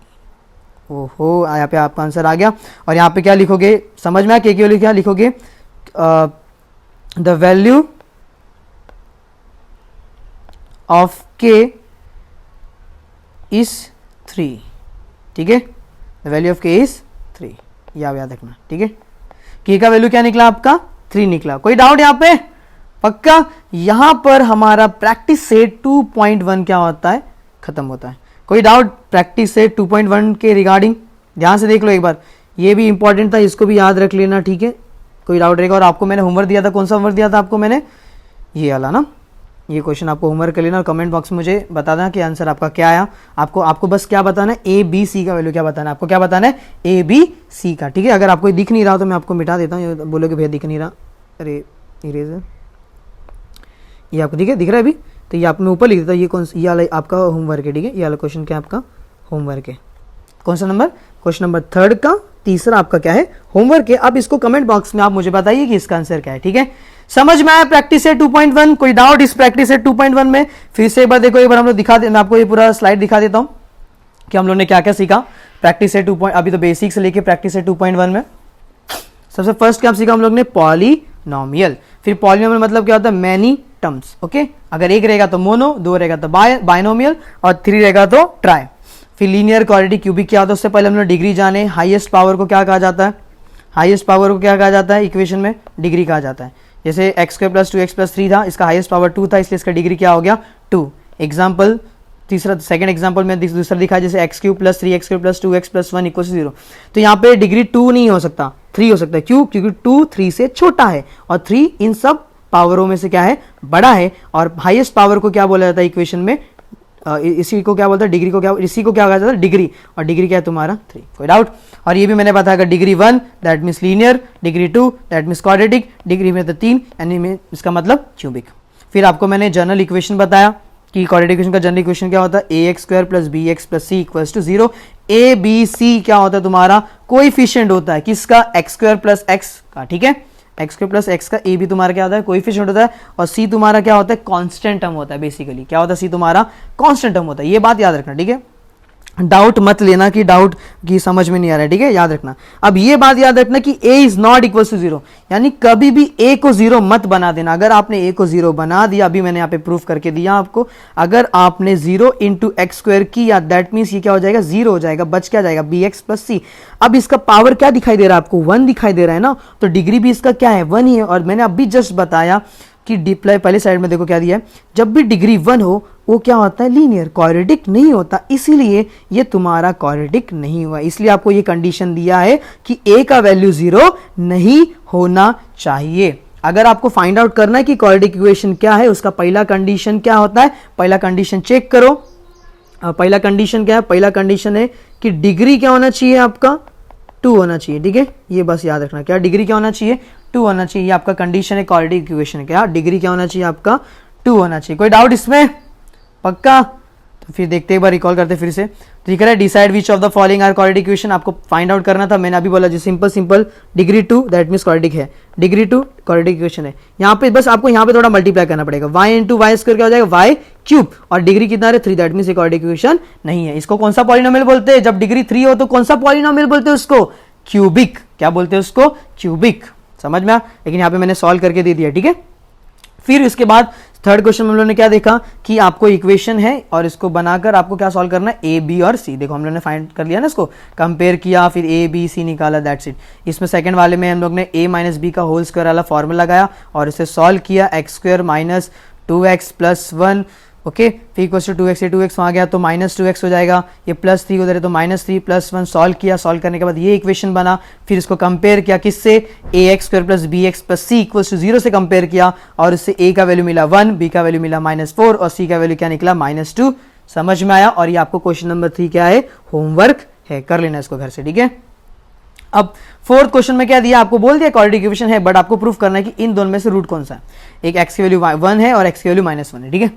ओहो, यहाँ पे आपका आंसर आ गया। और यहाँ पे क्या लिखोगे? समझ में आया? के की वैल्यू क्या लिखोगे? द वैल्यू ऑफ के इज 3। ठीक है, द वैल्यू ऑफ के इज 3, याद रखना। ठीक है, के का वैल्यू क्या निकला आपका? 3 निकला। कोई डाउट यहाँ पे? पक्का? यहां पर हमारा प्रैक्टिस सेट 2.1 क्या होता है? खत्म होता है। कोई डाउट प्रैक्टिस सेट 2.1 के रिगार्डिंग? ध्यान से देख लो एक बार, ये भी इंपॉर्टेंट था, इसको भी याद रख लेना। ठीक है, कोई डाउट रहेगा? और आपको मैंने होमवर्क दिया था, कौन सा होमवर्क दिया था आपको मैंने? ये वाला ना, ये क्वेश्चन आपको होमवर्क कर लेना और कमेंट बॉक्स में मुझे बता देना कि आंसर आपका क्या आया। आपको बस क्या बताना है? ए बी सी का वैल्यू क्या बताना है आपको? क्या बताना है? ए बी सी का। ठीक है, अगर आपको दिख नहीं रहा तो मैं आपको मिटा देता हूँ, बोलोगे भैया दिख नहीं रहा, अरे इरेजर, ये आपको दिख रहा है अभी? तो ये आपने ऊपर लिख देता, ये कौन सा? ये वाला आपका होमवर्क है। ठीक है, ये वाला क्वेश्चन क्या आपका होमवर्क है? कौन सा नंबर? क्वेश्चन नंबर 3 का तीसरा आपका क्या है? होमवर्क है। अब इसको कमेंट बॉक्स में आप मुझे बताइए कि इसका आंसर क्या है। ठीक है, समझ में आया प्रैक्टिस सेट 2.1? कोई डाउट इस प्रैक्टिस सेट 2.1 में? फिर से एक बार देखो, एक बार हम लोग मैं आपको ये पूरा स्लाइड दिखा देता हूं कि हम लोग ने क्या क्या सीखा प्रैक्टिस सेट 2. अभी तो बेसिक से लेके प्रैक्टिस सेट 2.1 में सबसे फर्स्ट क्या सीखा हम लोग ने? पॉलीनोमियल। फिर पॉलीनोमियल मतलब क्या होता है? Many terms. ओके, अगर एक रहेगा तो मोनो, 2 रहेगा तो बायनोमियल, और 3 रहेगा तो ट्राई। फिर लीनियर, क्वाड्रेटिक, क्यूबिक क्या होता है? उससे पहले हम लोग डिग्री जाने। हाईएस्ट पावर को क्या कहा जाता है? हाईएस्ट पावर को क्या कहा जाता है? इक्वेशन में डिग्री कहा जाता है। जैसे x² + 2x + 3 था, इसका हाईएस्ट पावर 2 था, इसलिए इसका डिग्री क्या हो गया? 2। एग्जाम्पल तीसरा सेकंड एग्जांपल में दूसरा दिखा जैसे x cube plus 3x cube plus 2x plus 1 equal 0, तो यहाँ पे डिग्री 2 नहीं हो सकता, 3 हो सकता है। क्यों? क्योंकि 2 3 से छोटा है और 3 इन सब पावरों में से क्या है, बड़ा है। और हाईएस्ट पावर को क्या बोला जाता है इक्वेशन में, इसी को क्या बोलता है, डिग्री को क्या, इसी को क्या कहा जाता है, डिग्री। और डिग्री क्या है तुम्हारा 3, कोई डाउट? और ये भी मैंने बताया अगर degree 1 that means linear, degree 2 that means quadratic, degree में तो 3 यानी में इसका मतलब क्यूबिक। फिर आपको मैंने जनरल इक्वेशन बताया कि क्वाड्रेटिक इक्वेशन का जनरल इक्वेशन क्या होता है, ax square plus bx plus c equals to 0। a b c क्या होता है तुम्हारा, कोएफिशिएंट होता है किसका, x स्क्वायर प्लस x का, ठीक है, x स्क्वायर प्लस x का। a भी तुम्हारा क्या होता है, कोएफिशिएंट होता है। और c तुम्हारा क्या होता है, कांस्टेंट टर्म होता है। बेसिकली क्या होता है, c तुम्हारा कांस्टेंट टर्म होता है। ये बात याद रखना, ठीक है। डाउट मत लेना कि डाउट की समझ में नहीं आ रहा है, ठीक है, याद रखना। अब ये बात याद रखना कि a is not equal to 0, यानी कभी भी a को 0 मत बना देना। अगर आपने a को 0 बना दिया, अभी मैंने यहाँ पे प्रूफ करके दिया आपको, अगर आपने 0 इंटू एक्स स्क्वायर किया दैट मीन्स ये क्या हो जाएगा, 0 हो जाएगा, बच क्या जाएगा, bx प्लस c। अब इसका पावर क्या दिखाई दे रहा है आपको, 1 दिखाई दे रहा है ना, तो डिग्री भी इसका क्या है, 1 ही है। और मैंने अभी जस्ट बताया कि डिप्लाई पहले साइड में देखो क्या दिया है, जब भी डिग्री 1 हो वो क्या होता है, लीनियर, क्वाड्रेटिक नहीं होता, इसीलिए ये तुम्हारा क्वाड्रेटिक नहीं हुआ। इसलिए आपको ये कंडीशन दिया है कि a का वैल्यू 0 नहीं होना चाहिए। अगर आपको फाइंड आउट करना है कि क्वाड्रेटिक इक्वेशन क्या है, उसका पहला कंडीशन क्या होता है, पहला कंडीशन चेक करो। पहला कंडीशन क्या है, पहला कंडीशन है कि डिग्री क्या होना चाहिए आपका, 2 होना चाहिए, ठीक है, ये बस याद रखना। क्या डिग्री क्या होना चाहिए, 2 होना चाहिए। ये आपका कंडीशन है क्वाड्रेटिक इक्वेशन, क्या डिग्री क्या होना चाहिए आपका, 2 होना चाहिए। कोई डाउट इसमें, पक्का? तो फिर देखते एक बार रिकॉल करते फिर से। तो ये कह रहा है decide which of the following are quadratic equation, आपको फाइंड आउट करना था। मैंने अभी बोला जो simple degree 2 that means quadratic है, डिग्री 2 क्वाड्रेटिक इक्वेशन है। यहाँ पे बस आपको यहाँ पे थोड़ा मल्टीप्लाई करना पड़ेगा, y इंटू वाई स्क्वायर क्या हो जाएगा, y क्यूब, और डिग्री कितना है 3 दैट मींस क्वाड्रेटिक इक्वेशन नहीं है। इसको कौन सा पॉलिनोमियल बोलते हैं, जब डिग्री 3 हो तो कौन सा पॉलिनोमियल बोलते हैं उसको, क्यूबिक। क्या बोलते हैं उसको, क्यूबिक। समझ में आ? लेकिन यहाँ पे मैंने सॉल्व करके दे दिया, ठीक है। फिर इसके बाद थर्ड क्वेश्चन में हम लोगों ने क्या देखा कि आपको इक्वेशन है और इसको बनाकर आपको क्या सॉल्व करना है, ए बी और सी। देखो हम लोगों ने फाइंड कर लिया ना, इसको कंपेयर किया, फिर ए बी सी निकाला, दैट्स इट। इसमें सेकंड वाले में हम लोग ने a माइनस बी का होल स्क्वायर वाला फॉर्मूला लगाया और इसे सॉल्व किया, x square minus 2x plus 1, okay, फिर इक्वल टू 2x, ये 2x वहाँ गया तो माइनस 2x हो जाएगा, ये प्लस 3 उधर है तो माइनस 3 प्लस 1, सॉल्व किया, सॉल्व करने के बाद ये इक्वेशन बना। फिर इसको कंपेयर किया किससे, ax square plus bx plus c equal to 0 से कंपेयर किया और इससे a का वैल्यू मिला 1, b का वैल्यू मिला -4 और c का वैल्यू क्या निकला -2। समझ में आया? और ये आपको क्वेश्चन नंबर 3 क्या है, होमवर्क है, कर लेना इसको घर से, ठीक है। अब फोर्थ क्वेश्चन में क्या दिया, आपको बोल दिया क्वाड्रेटिक इक्वेशन है, बट आपको प्रूफ करना है कि इन दोनों में से रूट कौन सा है। एक x की वैल्यू 1 है और x की वैल्यू -1 है, ठीक है।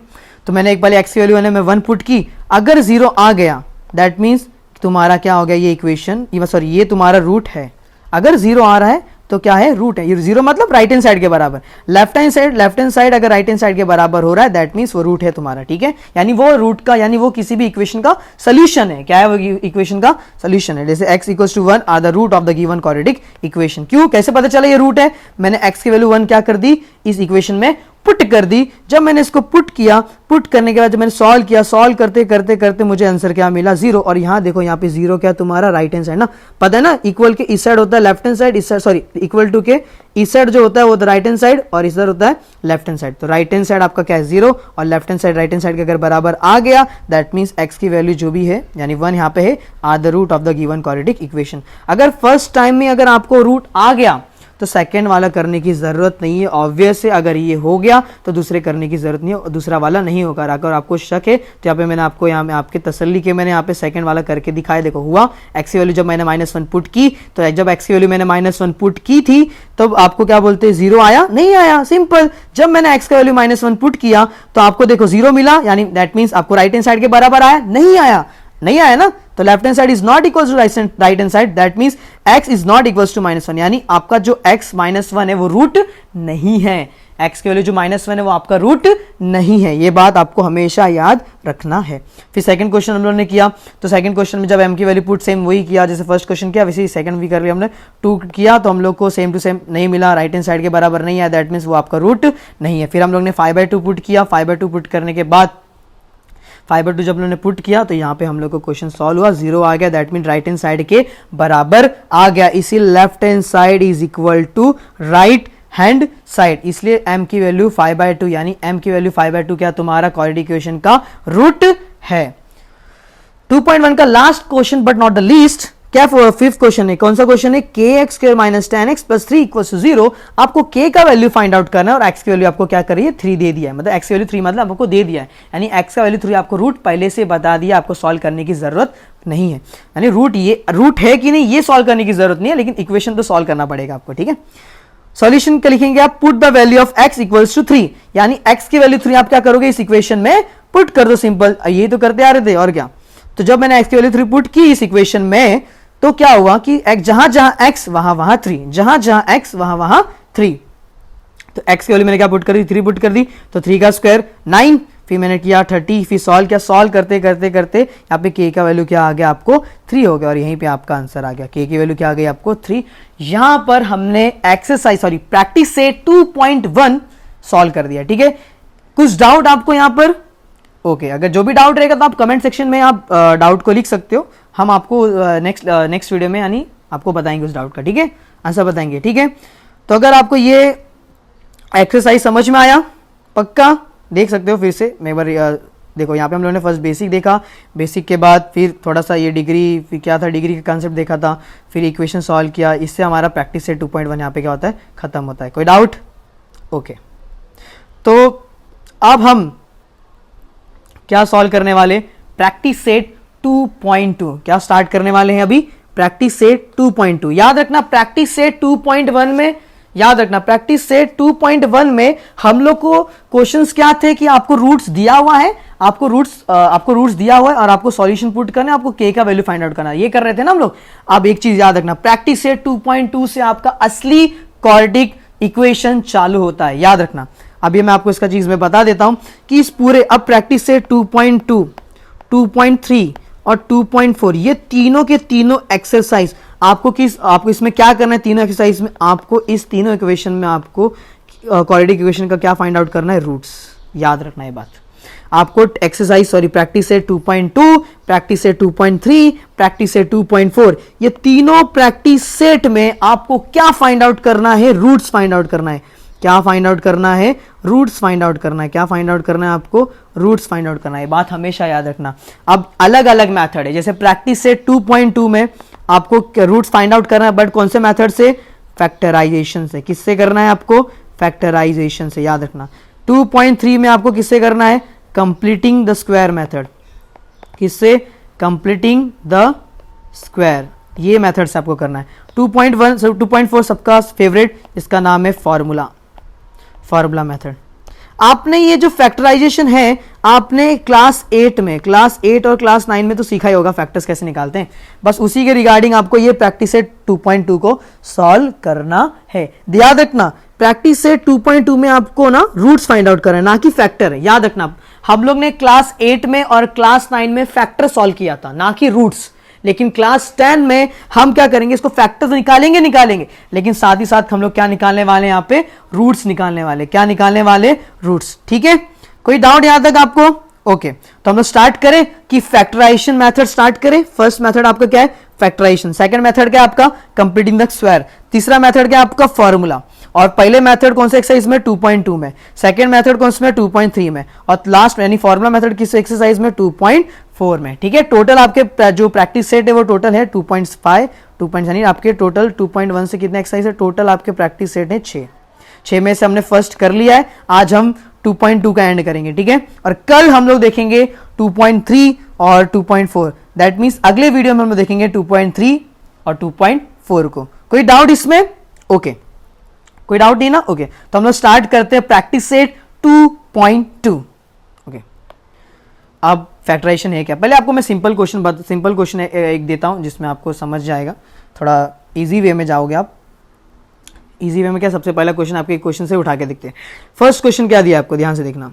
तो मैंने एक पहले x की वैल्यू मैं 1 पुट की, अगर 0 आ गया दैट मीन्स तुम्हारा क्या हो गया, ये इक्वेशन, ये तुम्हारा रूट है। अगर 0 आ रहा है तो क्या है, रूट है। ये 0 मतलब राइट हैंड साइड के बराबर, लेफ्ट हैंड साइड अगर राइट हैंड साइड के बराबर हो रहा है दैट मीन्स वो रूट है तुम्हारा, ठीक है। यानी वो रूट का, यानी वो किसी भी इक्वेशन का सोल्यूशन है। क्या है वो इक्वेशन का सोल्यूशन है। जैसे x equals to 1 are the root of the given quadratic equation. क्यों, कैसे पता चला ये रूट है, मैंने x की वैल्यू 1 क्या कर दी, इस इक्वेशन में पुट कर दी। जब मैंने इसको पुट किया, पुट करने के बाद जब मैंने सॉल्व किया, सॉल्व करते करते करते मुझे आंसर क्या मिला, 0। और यहाँ देखो, यहाँ पे 0 क्या तुम्हारा राइट हैंड साइड ना, पता है ना, इक्वल के इस साइड होता है लेफ्ट हैंड साइड, इस साइड सॉरी इक्वल टू के इस साइड जो होता है वो राइट हैंड साइड और इस साइड होता है लेफ्ट हैंड साइड। तो राइट हैंड साइड आपका क्या है 0 और left hand side right hand side के अगर बराबर आ गया दैट मीन्स x की वैल्यू जो भी है यानी 1 यहाँ पे है, are the root of the given quadratic equation. अगर फर्स्ट टाइम में अगर आपको रूट आ गया तो सेकंड वाला करने की जरूरत नहीं है, ऑब्वियस है। अगर ये हो गया तो दूसरे करने की जरूरत नहीं है, दूसरा वाला नहीं होगा। अगर आपको शक है तो यहाँ पे मैंने आपको यहाँ में आपके तसल्ली के मैंने यहाँ पे सेकंड वाला करके दिखाया। देखो हुआ, x की वैल्यू जब मैंने -1 पुट की, तो जब x की वैल्यू मैंने -1 पुट की थी तब आपको क्या बोलते हैं, 0 आया, नहीं आया, सिंपल। जब मैंने x का वैल्यू -1 पुट किया तो आपको देखो 0 मिला, यानी दैट मीन्स आपको राइट हैंड साइड के बराबर आया, नहीं आया, नहीं आया ना, तो left hand side is not equal to right hand side, that means x is not equal to -1, यानी आपका जो x -1 है वो रूट नहीं है। x की वैल्यू जो -1 है वो आपका रूट नहीं है, ये बात आपको हमेशा याद रखना है। फिर सेकंड क्वेश्चन हम लोगों ने किया, तो सेकंड क्वेश्चन में जब m की वैल्यू पुट सेम वही किया जैसे फर्स्ट क्वेश्चन किया, वैसे ही सेकंड भी कर लिया हमने। 2 किया तो हम लोग को सेम टू सेम नहीं मिला, राइट हैंड साइड के बराबर नहीं आया, दैट मीन्स वो आपका रूट नहीं है। फिर हम लोग ने 5/2 पुट किया, 5/2 पुट करने के बाद 5/2 जब उन्होंने पुट किया तो यहाँ पे हम लोग को क्वेश्चन सॉल्व हुआ, 0 आ गया, that mean right hand side के बराबर आ गया। इसी left hand side is equal to right hand side, इसलिए m की वैल्यू 5/2 यानी m की वैल्यू 5/2 क्या तुम्हारा क्वाड्रेटिक इक्वेशन का रूट है। 2.1 का last question but not the least, क्या फिफ्थ क्वेश्चन है, कौन सा क्वेश्चन है, k x square minus 10x plus 3 equal to 0। आपको k का वैल्यू फाइंड आउट करना है और x की वैल्यू आपको क्या कर रही है, 3 दे दिया है, मतलब x की वैल्यू 3 मतलब आपको दे दिया है, यानी x का वैल्यू 3 आपको रूट पहले से बता दिया, आपको सॉल्व करने की जरूरत नहीं है, यानी रूट है कि नहीं ये सॉल्व करने की जरूरत नहीं है, लेकिन इक्वेशन तो सॉल्व करना पड़ेगा आपको, ठीक है। सॉल्यूशन का लिखेंगे आप, put the value of x equals to 3, यानी x की वैल्यू 3 आप क्या करोगे, इस इक्वेशन में पुट कर दो, सिंपल, ये तो करते आ रहे थे और क्या। तो जब मैंने x की वैल्यू 3 पुट की इस इक्वेशन में, तो क्या हुआ कि x जहां जहां x वहां 3, जहां जहां x वहां 3, तो x की वैल्यू मैंने क्या पुट कर दी, 3 पुट कर दी, तो 3 का स्क्वायर 9, फिर मैंने किया 30, फिर सॉल्व करते करते यहाँ पे k का वैल्यू क्या आ गया आपको 3 हो गया, और यहीं पे आपका आंसर आ गया, k की वैल्यू क्या आ गई आपको 3। यहां पर हमने प्रैक्टिस से 2.1 सॉल्व कर दिया, ठीक है। कुछ डाउट आपको यहां पर, ओके, अगर जो भी डाउट रहेगा तो आप कमेंट सेक्शन में आप डाउट को लिख सकते हो, हम आपको नेक्स्ट वीडियो में यानी आपको बताएंगे उस डाउट का, ठीक है, आंसर बताएंगे, ठीक है। तो अगर आपको ये एक्सरसाइज समझ में आया, पक्का देख सकते हो फिर से, मैं बार देखो यहाँ पे हम लोगों ने फर्स्ट बेसिक देखा, बेसिक के बाद फिर थोड़ा सा ये डिग्री, फिर क्या था डिग्री का कंसेप्ट देखा था, फिर इक्वेशन सॉल्व किया, इससे हमारा प्रैक्टिस सेट 2.1 यहाँ पे क्या होता है, खत्म होता है। कोई डाउट? ओके, तो अब हम क्या सॉल्व करने वाले, प्रैक्टिस सेट 2.2 क्या स्टार्ट करने वाले हैं अभी, प्रैक्टिस सेट 2.2। याद रखना प्रैक्टिस सेट 2.1 में, याद रखना प्रैक्टिस सेट 2.1 में हम लोग को क्वेश्चंस क्या थे कि आपको रूट्स दिया हुआ है, आपको रूट्स दिया हुआ है और आपको सॉल्यूशन पुट करना है, आपको k का वैल्यू फाइंड आउट करना है, ये कर रहे थे ना हम लोग। अब एक चीज याद रखना, प्रैक्टिस सेट 2.2 से आपका असली क्वाड्रेटिक इक्वेशन चालू होता है, याद रखना। अभी मैं आपको इसका चीज में बता देता हूं कि इस पूरे, अब प्रैक्टिस सेट 2.2, 2.3 और 2.4 ये तीनों के तीनों एक्सरसाइज आपको इसमें क्या करना है, तीनों एक्सरसाइज में आपको इस तीनों इक्वेशन में आपको क्वाड्रेटिक इक्वेशन का क्या फाइंड आउट करना है, रूट्स। याद रखना ये बात, आपको practice set 2.2, practice set 2.3, practice set 2.4 ये तीनों प्रैक्टिस सेट में आपको क्या फाइंड आउट करना है, रूट्स फाइंड आउट करना है। क्या फाइंड आउट करना है, रूट्स फाइंड आउट करना है। क्या फाइंड आउट करना है आपको, रूट्स फाइंड आउट करना है, बात हमेशा याद रखना। अब अलग अलग मेथड है, जैसे प्रैक्टिस सेट 2.2 में आपको रूट्स फाइंड आउट करना है, बट कौन से मेथड से, फैक्टराइजेशन से। किससे करना है आपको, फैक्टराइजेशन से, याद रखना। 2.3 में आपको किससे करना है, कंप्लीटिंग द स्क्वायर मेथड। किससे, कंप्लीटिंग द स्क्वायर, ये मेथड से आपको करना है। 2.4 सबका फेवरेट, इसका नाम है फॉर्मूला मेथड। आपने ये जो फैक्टराइजेशन है आपने क्लास 8 और क्लास 9 में तो सीखा ही होगा, फैक्टर्स कैसे निकालते हैं, बस उसी के रिगार्डिंग आपको ये प्रैक्टिस सेट 2.2 को सॉल्व करना है। याद रखना प्रैक्टिस सेट 2.2 में आपको ना रूट्स फाइंड आउट करना है, ना कि फैक्टर है। याद रखना हम लोग ने क्लास 8 में और क्लास 9 में फैक्टर सॉल्व किया था, ना कि रूट्स, लेकिन क्लास 10 में हम क्या करेंगे, इसको फैक्टर तो निकालेंगे, लेकिन साथ ही साथ हम लोग क्या निकालने वाले, यहाँ पे रूट्स निकालने वाले। क्या निकालने वाले, रूट्स, ठीक है। कोई डाउट यहां तक आपको? ओके, तो हम लोग स्टार्ट करें कि फैक्टराइजेशन मेथड स्टार्ट करें। फर्स्ट मेथड आपका क्या है, फैक्टराइजेशन। सेकंड मेथड क्या है आपका, कंप्लीटिंग द स्क्वायर। तीसरा मेथड क्या है आपका, फॉर्मूला। और पहले मेथड कौन से एक्सरसाइज में, 2.2 में। सेकंड मेथड कौन से में, 2.3 में। और लास्ट यानी फॉर्मूला मेथड किस एक्सरसाइज में, 2.4 में, ठीक है। टोटल आपके जो प्रैक्टिस सेट है वो टोटल है 2.5 यानी आपके टोटल 2.1 से कितने एक्सरसाइज है, टोटल आपके प्रैक्टिस सेट है 6 में से हमने फर्स्ट कर लिया है। आज हम 2.2 का एंड करेंगे, ठीक है। और कल हम लोग देखेंगे 2.3 और 2.4, दैट मीन्स अगले वीडियो में हम लोग देखेंगे 2.3 और 2.4 को। कोई डाउट इसमें? ओके, कोई डाउट नहीं ना? ओके, तो हम लोग स्टार्ट करते हैं प्रैक्टिस सेट 2.2। ओके, अब फैक्टराइजेशन है क्या, पहले आपको मैं सिंपल क्वेश्चन एक देता हूं जिसमें आपको समझ जाएगा, थोड़ा इजी वे में जाओगे आप। इजी वे में क्या, सबसे पहला क्वेश्चन आपके क्वेश्चन से उठा के देखते हैं। फर्स्ट क्वेश्चन क्या दिया आपको, ध्यान से देखना,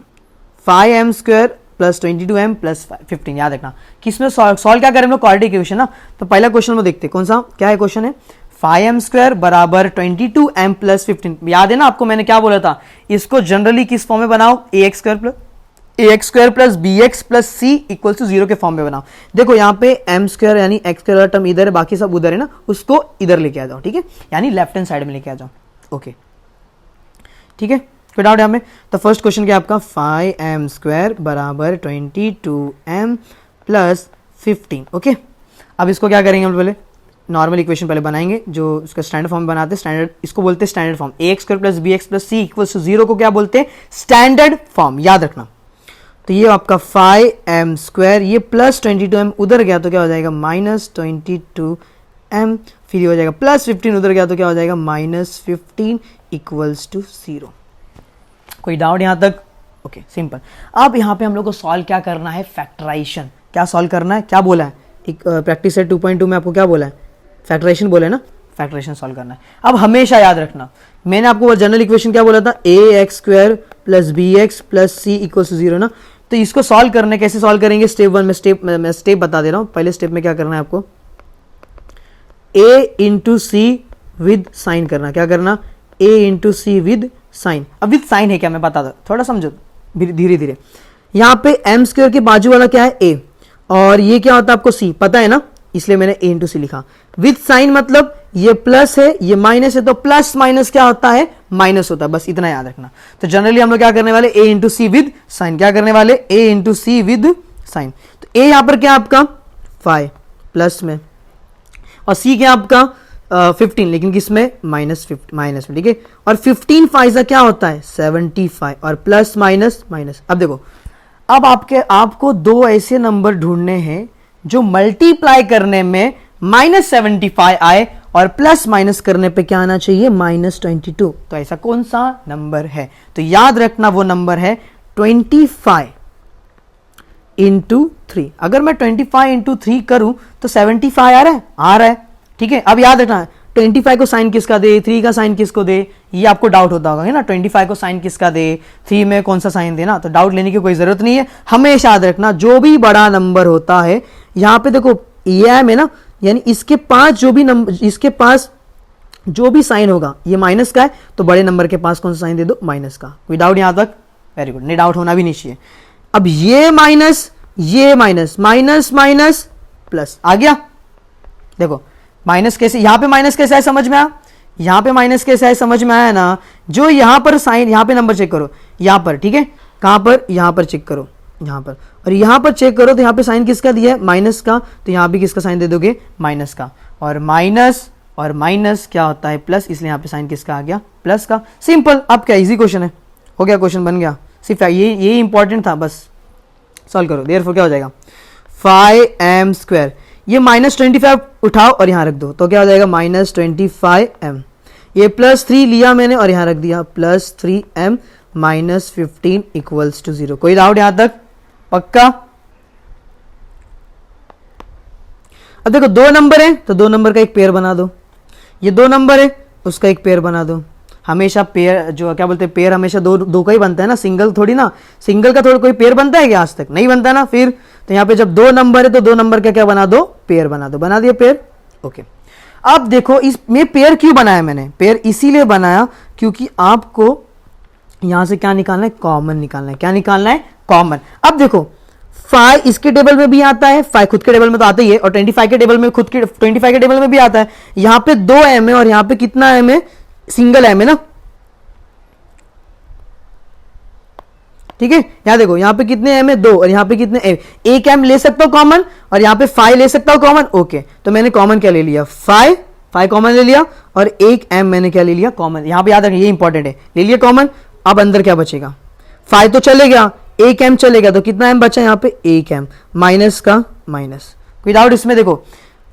5m² प्लस 22m प्लस 15। याद रखना किसमें सॉल्व क्या करें हम लोग, क्वाड्रेटिक इक्वेशन ना। तो पहला क्वेश्चन में देखते हैं कौन सा, क्या है क्वेश्चन है, 5m² बराबर 22m प्लस 15। याद है ना आपको मैंने क्या बोला था, इसको जनरली किस फॉर्म में बनाओ, ax² plus bx plus c equal to 0 के फॉर्म में बनाओ। देखो यहाँ पे m² यानी x² वाला टर्म इधर है, बाकी सब उधर है ना, उसको इधर लेके आ जाओ, ठीक है, यानी लेफ्ट हैंड साइड में लेके आ जाओ। ओके, ठीक है, कोई डाउट यहाँ में? तो फर्स्ट क्वेश्चन क्या आपका 5m² बराबर 22m प्लस 15। ओके, अब इसको क्या करेंगे हम पहले नॉर्मल इक्वेशन पहले बनाएंगे जो इसका स्टैंडर्ड फॉर्म बनाते हैं। स्टैंडर्ड इसको बोलते हैं standard form. ax² plus bx plus c equals to 0 को क्या बोलते हैं? स्टैंडर्ड फॉर्म, याद रखना। तो ये आपका 5m², ये प्लस 22m उधर गया तो क्या हो जाएगा माइनस 22m, फिर ये हो जाएगा प्लस 15 उधर गया तो क्या हो जाएगा माइनस 15 इक्वल्स टू 0। कोई डाउट यहां तक? Okay, simple. अब यहाँ पे हम लोग को सॉल्व क्या करना है? फैक्टराइजेशन। क्या सॉल्व करना है? क्या बोला है? एक प्रैक्टिस सेट 2.2 में आपको क्या बोला है? फैक्टराइजेशन बोले ना, फैक्टराइजेशन सॉल्व करना है। अब हमेशा याद रखना, मैंने आपको जनरल इक्वेशन क्या बोला था? ax² plus bx plus c equals to 0 ना। तो इसको सॉल्व करने कैसे सॉल्व करेंगे? स्टेप 1 में मैं स्टेप बता दे रहा हूं। पहले स्टेप में क्या करना है आपको? a into c with sign करना। क्या करना? a into c with sign. अब विद साइन है क्या मैं बता दो, थोड़ा समझो धीरे धीरे। यहां पे m² के बाजू वाला क्या है? a, और ये क्या होता है आपको? c पता है ना, इसलिए मैंने a इंटू सी लिखा। विद साइन मतलब ये प्लस है ये माइनस है, तो प्लस माइनस क्या होता है? माइनस होता है, बस इतना याद रखना। तो जनरली हम लोग क्या करने वाले? a into c with sign. क्या करने वाले? a into c with sign. तो a यहां पर क्या आपका 5 प्लस में, और c क्या आपका 15, लेकिन किसमें? माइनस में, ठीक है। और 15 फाइजा क्या होता है? 75, और प्लस माइनस माइनस। अब देखो, अब आपको दो ऐसे नंबर ढूंढने हैं जो मल्टीप्लाई करने में -75 आए और प्लस माइनस करने पे क्या आना चाहिए? -22। तो ऐसा कौन सा नंबर है? तो याद रखना वो नंबर है 25 इंटू 3। अगर मैं 25 इंटू 3 करूं तो 75 आ रहा है, ठीक है। अब याद रखना 25 को साइन किसका दे, 3 का साइन किसको दे, ये आपको डाउट होता होगा है ना। 25 को साइन किसका दे, 3 में कौन सा साइन देना, तो डाउट लेने की कोई जरूरत नहीं है। हमेशा याद रखना जो भी बड़ा नंबर होता है, यहाँ पे देखो ये है ना, यानी इसके पास जो भी साइन होगा ये माइनस का है, तो बड़े नंबर के पास कौन सा साइन दे दो? माइनस का। कोई डाउट यहां तक? वेरी गुड, नहीं डाउट होना भी नहीं चाहिए। अब ये माइनस माइनस माइनस प्लस आ गया। देखो माइनस कैसे, यहां पे माइनस कैसे आया समझ में आया? यहां पे माइनस कैसे आया समझ में आया ना। जो यहां पर साइन, यहां पे नंबर चेक करो, यहां पर, ठीक है। कहां पर? यहां पर चेक करो, यहां पर, और यहां पर चेक करो तो यहां पे साइन किसका दिया है? माइनस का। तो यहां भी किसका साइन दे दोगे? माइनस का। और माइनस क्या होता है? प्लस, इसलिए यहां पे साइन किसका आ गया? प्लस का। सिंपल। अब क्या इजी क्वेश्चन है, हो गया, क्वेश्चन बन गया। सिर्फ ये इंपॉर्टेंट था, बस सॉल्व करो। देयरफॉर क्या हो जाएगा 5m², ये -25 उठाओ और यहां रख दो, तो क्या हो जाएगा -25m। ये +3 लिया मैंने और यहां रख दिया +3m -15 इक्वल्स टू 0। कोई डाउट यहां तक? पक्का? अब देखो दो नंबर है तो दो नंबर का एक पेयर बना दो, ये दो नंबर है उसका एक पेयर बना दो। हमेशा पेयर, जो क्या बोलते हैं, पेयर हमेशा दो का ही बनता है ना, सिंगल थोड़ी ना। सिंगल का थोड़ा कोई पेयर बनता है क्या? आज तक नहीं बनता ना। फिर तो यहाँ पे जब दो नंबर है तो दो नंबर का क्या बना दो? पेयर बना दो। बना दिया पेयर, ओके। अब देखो इसमें पेयर क्यों बनाया मैंने? पेयर इसीलिए बनाया क्योंकि आपको यहां से क्या निकालना है? कॉमन निकालना है। क्या निकालना है? कॉमन। अब देखो 5 इसके टेबल में भी आता है, 5 खुद के टेबल में तो आता ही है, और 25 के टेबल में 25 के टेबल में भी आता है। यहां पे 2m है और यहां पे कितना m है? सिंगल m है ना, ठीक है। यहां देखो यहाँ पे कितने m है? 2, और यहाँ पे कितने m? एक m ले सकता हूं कॉमन, और यहाँ पे 5 ले सकता हूं कॉमन, ओके। तो मैंने कॉमन क्या ले लिया? 5 कॉमन ले लिया, और एक m मैंने क्या ले लिया? कॉमन। यहाँ पे याद रखिए ये इंपॉर्टेंट है, ले लिया कॉमन। अब अंदर क्या बचेगा? 5 तो चले गया, एक m चलेगा, तो कितना m बचा यहाँ पे? एक m, माइनस का माइनस। कोई डाउट इसमें? देखो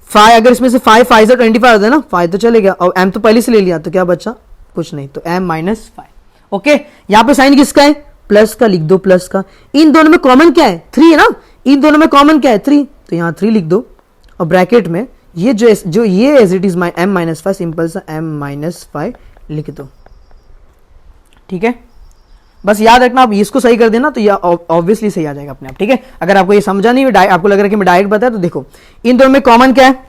5, अगर इसमें से 5 से 25 होता है ना, 5 तो चले गया, और m तो पहले से ले लिया, तो क्या बचा? कुछ नहीं, तो m -5, ओके। यहाँ पे साइन किसका है? प्लस का, लिख दो प्लस का। इन दोनों में कॉमन क्या है? 3 है ना, इन दोनों में कॉमन क्या है? 3, तो यहाँ 3 लिख दो, और ब्रैकेट में ये जो ये as it is m -5, simple सा m -5 लिख दो, ठीक है। बस याद रखना, आप इसको सही कर देना तो ये ऑब्वियसली सही आ जाएगा अपने आप, ठीक है। अगर आपको ये समझा नहीं, आपको लग रहा है कि मैं डायरेक्ट बताया, तो देखो इन दोनों में कॉमन क्या है?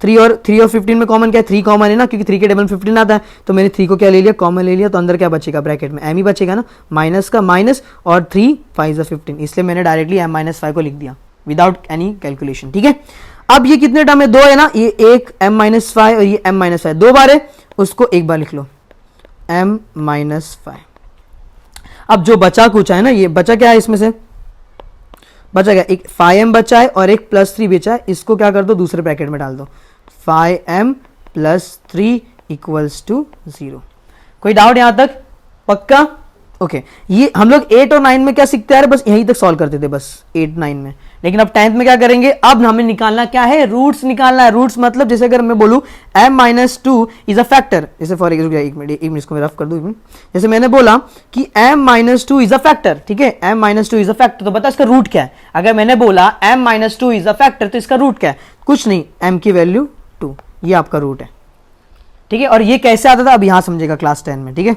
3 और 15 में कॉमन क्या है? 3 कॉमन है ना, क्योंकि 3 के टेबल में 15 आता है, तो मैंने 3 को क्या ले लिया? कॉमन ले लिया। तो अंदर क्या बचेगा? ब्रैकेट में m ही बचेगा ना, माइनस का माइनस, और 3 5 15, इसलिए मैंने डायरेक्टली m -5 को लिख दिया विदाउट एनी कैलकुलेशन, ठीक है। अब ये कितने टर्म है? 2 है ना, ये एक m -5 और ये m -5 दो बार है, उसको एक बार लिख लो m -5, अब जो बचा कुछ है ना, ये बचा क्या है, इसमें से बचा क्या, एक 5m बचा है और एक +3 बचा है, इसको क्या कर दो, दूसरे ब्रैकेट में डाल दो, 5m + 3 = 0। कोई डाउट यहां तक, पक्का? ओके ये हम लोग 8 और 9 में क्या सीखते हैं, बस यहीं तक सॉल्व करते थे बस 8 9 में, लेकिन अब 10th में क्या करेंगे, अब हमें निकालना क्या है, रूट्स निकालना है। रूट्स मतलब जैसे अगर मैं बोलूं m-2 इज अ फैक्टर, जैसे फॉर एग्जाम्पल एक मिनट इसको मैं रफ कर दूं, जैसे मैंने बोला कि m-2 इज अ फैक्टर, ठीक है, m-2 इज अ फैक्टर, तो बता इसका रूट क्या है। अगर मैंने बोला m-2 इज अ फैक्टर तो इसका रूट क्या है, कुछ नहीं, m की वैल्यू 2, ये आपका रूट है, ठीक है। और ये कैसे आता था अब यहां समझेगा क्लास 10 में, ठीक है,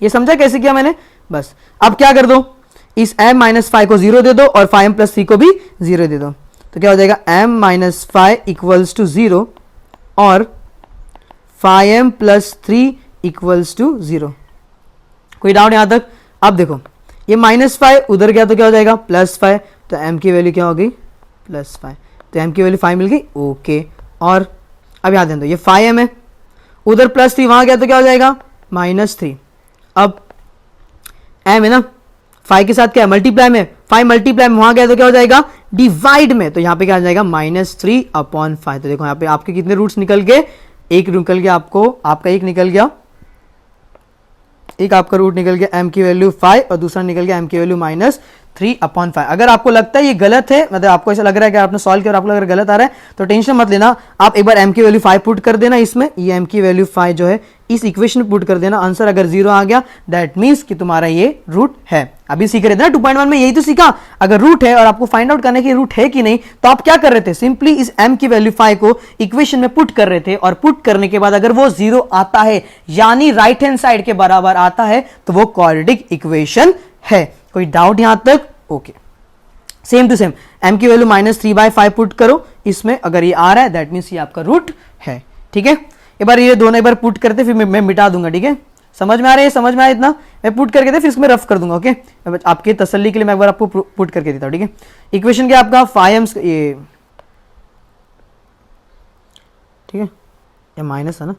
ये समझा कैसे किया मैंने, बस। अब क्या कर दो, इस m-5 को 0 दे दो और 5m + 3 को भी 0 दे दो, तो क्या हो जाएगा, m-5 = 0 और 5m + 3 = 0। कोई डाउट यहां तक? अब देखो ये -5 उधर गया तो क्या हो जाएगा, +5, तो m की वैल्यू क्या हो गई, +5, तो m की वैल्यू 5 मिल गई, ओके। और अब याद दो, ये 5m है, उधर +3 वहां गया तो क्या हो जाएगा, -3। अब m है ना, 5 के साथ क्या है, मल्टीप्लाई में, 5 मल्टीप्लाई में वहां गया तो क्या हो जाएगा, डिवाइड में, तो यहां पे क्या आ जाएगा, -3/5। तो देखो यहां पे आपके कितने रूट्स निकल गए, एक निकल गया आपको, आपका एक निकल गया, एक आपका रूट निकल गया m की वैल्यू 5 और दूसरा निकल गया m की वैल्यू -3/5। अगर आपको लगता है ये गलत है, मतलब आपको ऐसा लग रहा है कि आपने सॉल्व किया और आपको अगर गलत आ रहा है तो टेंशन मत लेना, आप एक बार m की वैल्यू 5 पुट कर देना इसमें, ये m की वैल्यू 5 जो है इस इक्वेशन में पुट कर देना, आंसर अगर 0 आ गया दैट मींस कि तुम्हारा ये रूट है। अभी सीख रहे थे ना 2.1 में, यही तो सीखा, अगर रूट है और आपको फाइंड आउट करना है कि रूट है कि नहीं, तो आप क्या कर रहे थे, सिंपली इस m की वैल्यू 5 को इक्वेशन में पुट कर रहे थे, और पुट करने के बाद अगर वो 0 आता है यानी राइट हैंड साइड के बराबर आता है तो वो क्वाड्रेटिक इक्वेशन है। कोई डाउट यहां तक? Okay, same to same m की वैल्यू -3/5 पुट करो इसमें, अगर ये आ रहा है दैट मींस ये आपका रूट है, ठीक है। एक बार ये दोनों एक बार पुट करते फिर मैं मिटा दूंगा, ठीक है, समझ में आ रहा है, समझ में आया इतना, मैं पुट करके दे फिर इसमें रफ कर दूंगा, ओके। आपके तसल्ली के लिए मैं एक बार आपको पुट करके देता हूं, ठीक है। इक्वेशन क्या आपका 5m, ये ठीक है, ये माइनस है ना,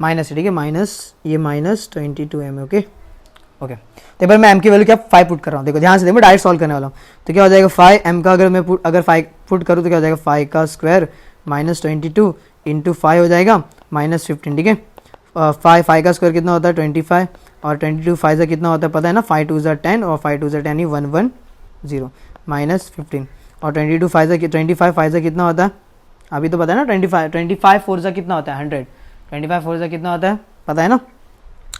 माइनस है, ठीक है, माइनस ये -22m, ओके ओके। तो एक बार मैं m की वैल्यू क्या 5 पुट कर रहा हूँ, देखो ध्यान से, देखो डायरेक्ट सॉल्व करने वाला हूँ, तो क्या हो जाएगा 5m का अगर मैं अगर 5 पुट करूँ तो क्या हो जाएगा, 5 का स्क्वायर -22 इंटू 5 हो जाएगा -15, ठीक है। 5 का स्क्वायर कितना होता है 25, और 22 5 से कितना होता है पता है ना, 5 2 10 और 5 2 10 ही 110 -15, और 22 5 से 25 5 से कितना होता है, अभी तो पता है ना, 25 4 से कितना होता है 100, 25 4 से कितना होता है पता है ना,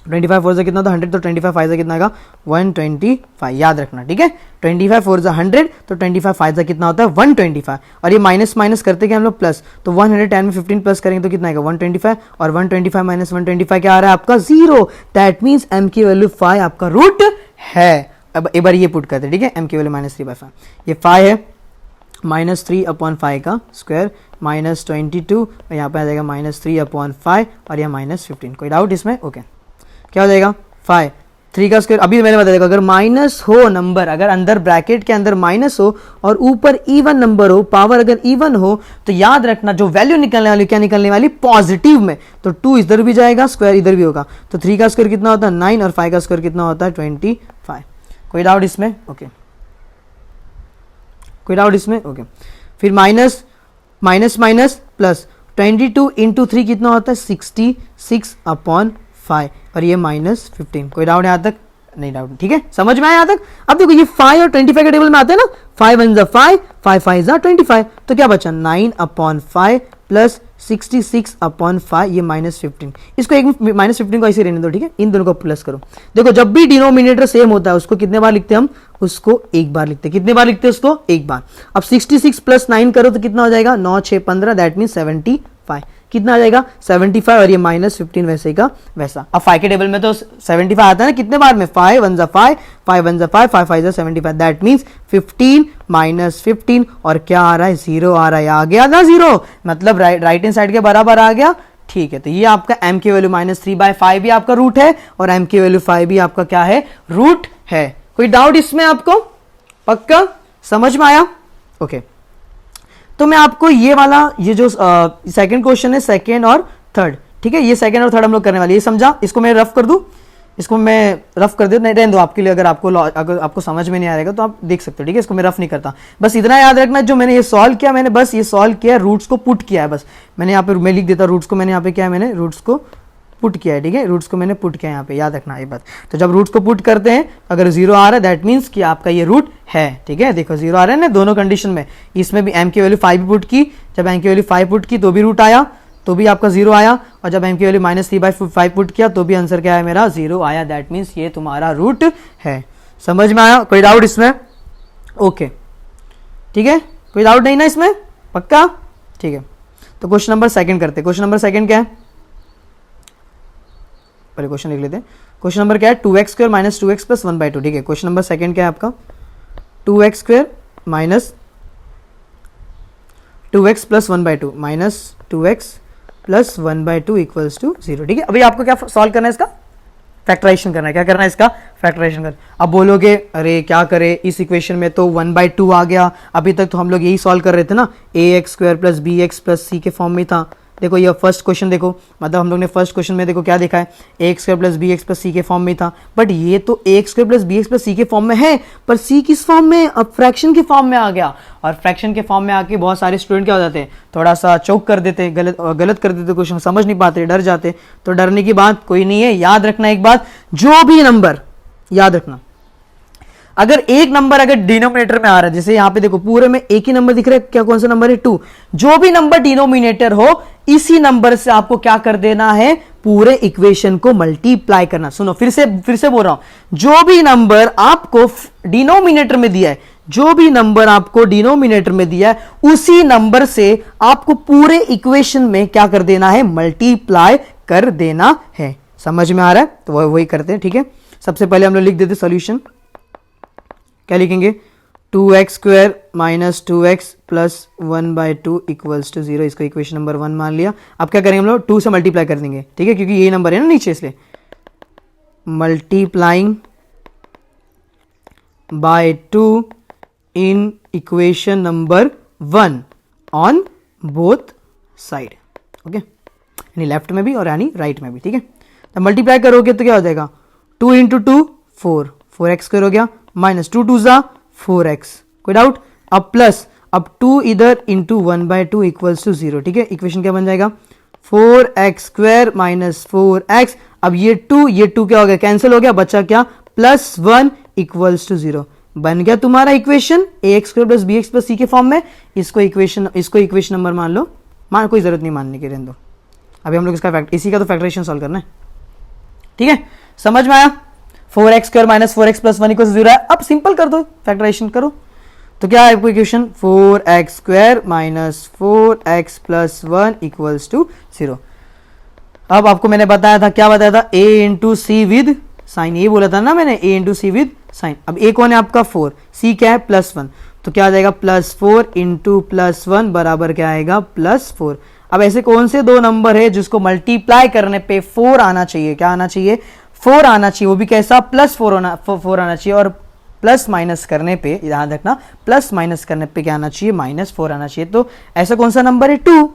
25 4 से कितना होता है 100, तो 25 5 से कितना आएगा 125, याद रखना, ठीक है। 25 4 से 100, तो 25 5 से कितना होता है 125, और ये माइनस माइनस करते क्या हम लोग प्लस, तो 110 में 15 प्लस करेंगे तो कितना आएगा 125, और 125 माइनस 125 क्या आ रहा है आपका 0, दैट मीन्स m की वैल्यू 5 आपका रूट है। अब एक बार ये पुट करते हैं, ठीक है, m की वैल्यू -3/5, ये 5 है, -3/5 का स्क्वायर -22, और यहाँ पे आ जाएगा -3/5 और यह -15। कोई डाउट इसमें? ओके, क्या हो जाएगा 5 3 का स्क्वायर, अभी मैंने बता दिया अगर माइनस हो नंबर, अगर अंदर ब्रैकेट के अंदर माइनस हो और ऊपर इवन नंबर हो, पावर अगर इवन हो, तो याद रखना जो वैल्यू निकलने वाली क्या निकलने वाली पॉजिटिव में, तो 2 इधर भी जाएगा, स्क्वायर इधर भी होगा, तो 3 का स्क्वायर कितना होता है 9 और 5 का स्क्वायर कितना होता है 25। कोई डाउट इसमें? ओके, कोई डाउट इसमें? ओके, फिर minus minus minus plus 22 into 3 कितना होता है 66/5, और ये -15। कोई डाउट यहाँ तक? नहीं डाउट, ठीक है, समझ में आया यहाँ तक? अब देखो ये 5 और 25 के टेबल में आते हैं ना, 5 1 जा 5, 5 5 जा 25, तो क्या बचा 9/5 प्लस 66/5, ये -15। इसको एक -15 को ऐसे रहने दो, ठीक है, इन दोनों को प्लस करो। देखो जब भी डिनोमिनेटर सेम होता है उसको कितने बार लिखते हैं हम, उसको एक बार लिखते हैं, कितने बार लिखते हैं उसको एक बार। अब 66 प्लस 9 करो तो कितना हो जाएगा 9 6 15, दैट मीन 75, कितना आ जाएगा 75, और ये -15 वैसे का वैसा। अब 5 के टेबल में तो 75 आता है ना, कितने बार में 5 1 जा 5, 5 1 जा 5, 5 5 जा 75, दैट मीन्स 15 -15, और क्या आ रहा है 0 आ रहा है, आ गया ना 0, मतलब राइट हैंड साइड के बराबर आ गया, ठीक है। तो ये आपका m की वैल्यू -3/5 भी आपका रूट है, और m की वैल्यू 5 भी आपका क्या है रूट है। कोई डाउट इसमें आपको? पक्का समझ में आया? ओके, तो मैं आपको ये वाला, ये जो सेकंड क्वेश्चन है, सेकंड और थर्ड, ठीक है, ये सेकंड और थर्ड हम लोग करने वाले, ये समझा? इसको मैं रफ कर दूं, इसको मैं रफ कर देता, नहीं रहने दो आपके लिए, अगर आपको समझ में नहीं आ रहेगा तो आप देख सकते हो, ठीक है। इसको मैं रफ नहीं करता, बस इतना याद रखना, जो मैंने ये सॉल्व किया, मैंने बस ये सॉल्व किया, रूट्स को पुट किया है, बस मैंने यहाँ पे मैं लिख देता रूट्स को, मैंने यहाँ पे क्या है, मैंने रूट्स को पुट किया है, ठीक है। रूट्स को मैंने पुट किया है यहाँ पे, याद रखना ये बात। तो जब रूट्स को पुट करते हैं, अगर 0 आ रहा है दैट मीन्स कि आपका ये रूट है, ठीक है। देखो 0 आ रहा है ना दोनों कंडीशन में, इसमें भी m की वैल्यू 5 पुट की, जब m की वैल्यू 5 पुट की तो भी रूट आया, तो भी आपका 0 आया, और जब m की वैल्यू -3/5 पुट किया तो भी आंसर क्या है मेरा 0 आया, दैट मीन्स ये तुम्हारा रूट है। समझ में आया? कोई डाउट इसमें? ओके, ठीक है, कोई डाउट नहीं ना इसमें, पक्का? ठीक है, तो क्वेश्चन नंबर सेकंड करते हैं। क्वेश्चन नंबर सेकंड क्या है, पहले क्वेश्चन लिख लेते हैं। क्वेश्चन नंबर क्या है, 2x square minus 2x plus 1/2, ठीक है। क्वेश्चन नंबर सेकंड क्या है आपका, 2x square minus 2x plus 1/2 minus 2x plus 1/2 equals to 0, ठीक है। अभी आपको क्या सॉल्व करना है, इसका फैक्टराइजेशन करना है। क्या करना है, इसका फैक्टराइजेशन करना। अब बोलोगे अरे क्या करे, इस इक्वेशन में तो 1/2 आ गया, अभी तक तो हम लोग यही सॉल्व कर रहे थे ना, ax square plus bx plus c के फॉर्म में था। देखो ये फर्स्ट क्वेश्चन देखो, मतलब हम लोग ने फर्स्ट क्वेश्चन में देखो क्या देखा है, ax square plus bx plus c के फॉर्म में था, बट ये तो ax square plus bx plus c के फॉर्म में है, पर c किस फॉर्म में, अब फ्रैक्शन के फॉर्म में आ गया। और फ्रैक्शन के फॉर्म में आके बहुत सारे स्टूडेंट क्या हो जाते हैं, थोड़ा सा चौक कर देते, गलत कर देते, क्वेश्चन समझ नहीं पाते, डर जाते। तो डरने की बात कोई नहीं है, याद रखना एक बात, जो भी नंबर, याद रखना, अगर एक नंबर अगर डिनोमिनेटर में आ रहा है, जैसे यहां पे देखो पूरे में एक ही नंबर दिख रहा है, क्या कौन सा नंबर है 2, जो भी नंबर डिनोमिनेटर हो इसी नंबर से आपको क्या कर देना है, पूरे इक्वेशन को मल्टीप्लाई करना। सुनो फिर से बोल रहा हूं, जो भी नंबर आपको डिनोमिनेटर में दिया है, जो भी नंबर आपको डिनोमिनेटर में दिया है उसी नंबर से आपको पूरे इक्वेशन में क्या कर देना है, मल्टीप्लाई कर देना है। समझ में आ रहा है? तो वही करते हैं, ठीक है। सबसे पहले हम लोग लिख देते सॉल्यूशन, क्या लिखेंगे, 2x square minus 2x plus 1/2 equals to 0, इसको इक्वेशन नंबर 1 मान लिया। अब क्या करेंगे हम लोग, 2 से मल्टीप्लाई कर देंगे, ठीक है, क्योंकि यही नंबर है ना नीचे, इसलिए multiplying by 2 in equation number 1 on both side, okay, यानी लेफ्ट में भी और यानी राइट में भी, ठीक है। तो मल्टीप्लाई करोगे तो क्या हो जाएगा, 2 इंटू 2 4x स्क्वायर हो गया, माइनस 2 2 जा 4x, कोई डाउट? अब प्लस, अब 2 इधर इंटू 1/2 इक्वल्स टू 0, ठीक है। इक्वेशन क्या बन जाएगा, 4x स्क्वायर माइनस 4x, अब ये 2 क्या हो गया, कैंसिल हो गया, बचा क्या, प्लस 1 इक्वल्स टू 0, बन गया तुम्हारा equation ax square plus bx plus c के फॉर्म में। इसको इक्वेशन नंबर मान लो, कोई जरूरत नहीं मानने की, रहने दो। अभी हम लोग इसका इसी का तो फैक्टराइजेशन सॉल्व करना है, ठीक है। समझ में आया, 4x square minus 4x plus 1 equals 0 है। अब सिंपल कर दो, फैक्टराइजेशन करो, तो क्या है आपको equation, 4x square minus 4x plus 1 equals to 0। अब आपको मैंने बताया था, क्या बताया था, a into c with sign, ये बोला था ना मैंने, a into c with sign. अब a कौन है आपका 4, c क्या है +1, तो क्या आ जाएगा +4 इंटू +1 बराबर क्या आएगा +4। अब ऐसे कौन से दो नंबर है जिसको मल्टीप्लाई करने पे 4 आना चाहिए, क्या आना चाहिए, 4 आना चाहिए, वो भी कैसा, +4 आना चाहिए, और प्लस माइनस करने पे, याद रखना, प्लस माइनस करने पे क्या आना चाहिए, -4 आना चाहिए। तो ऐसा कौन सा नंबर है, 2,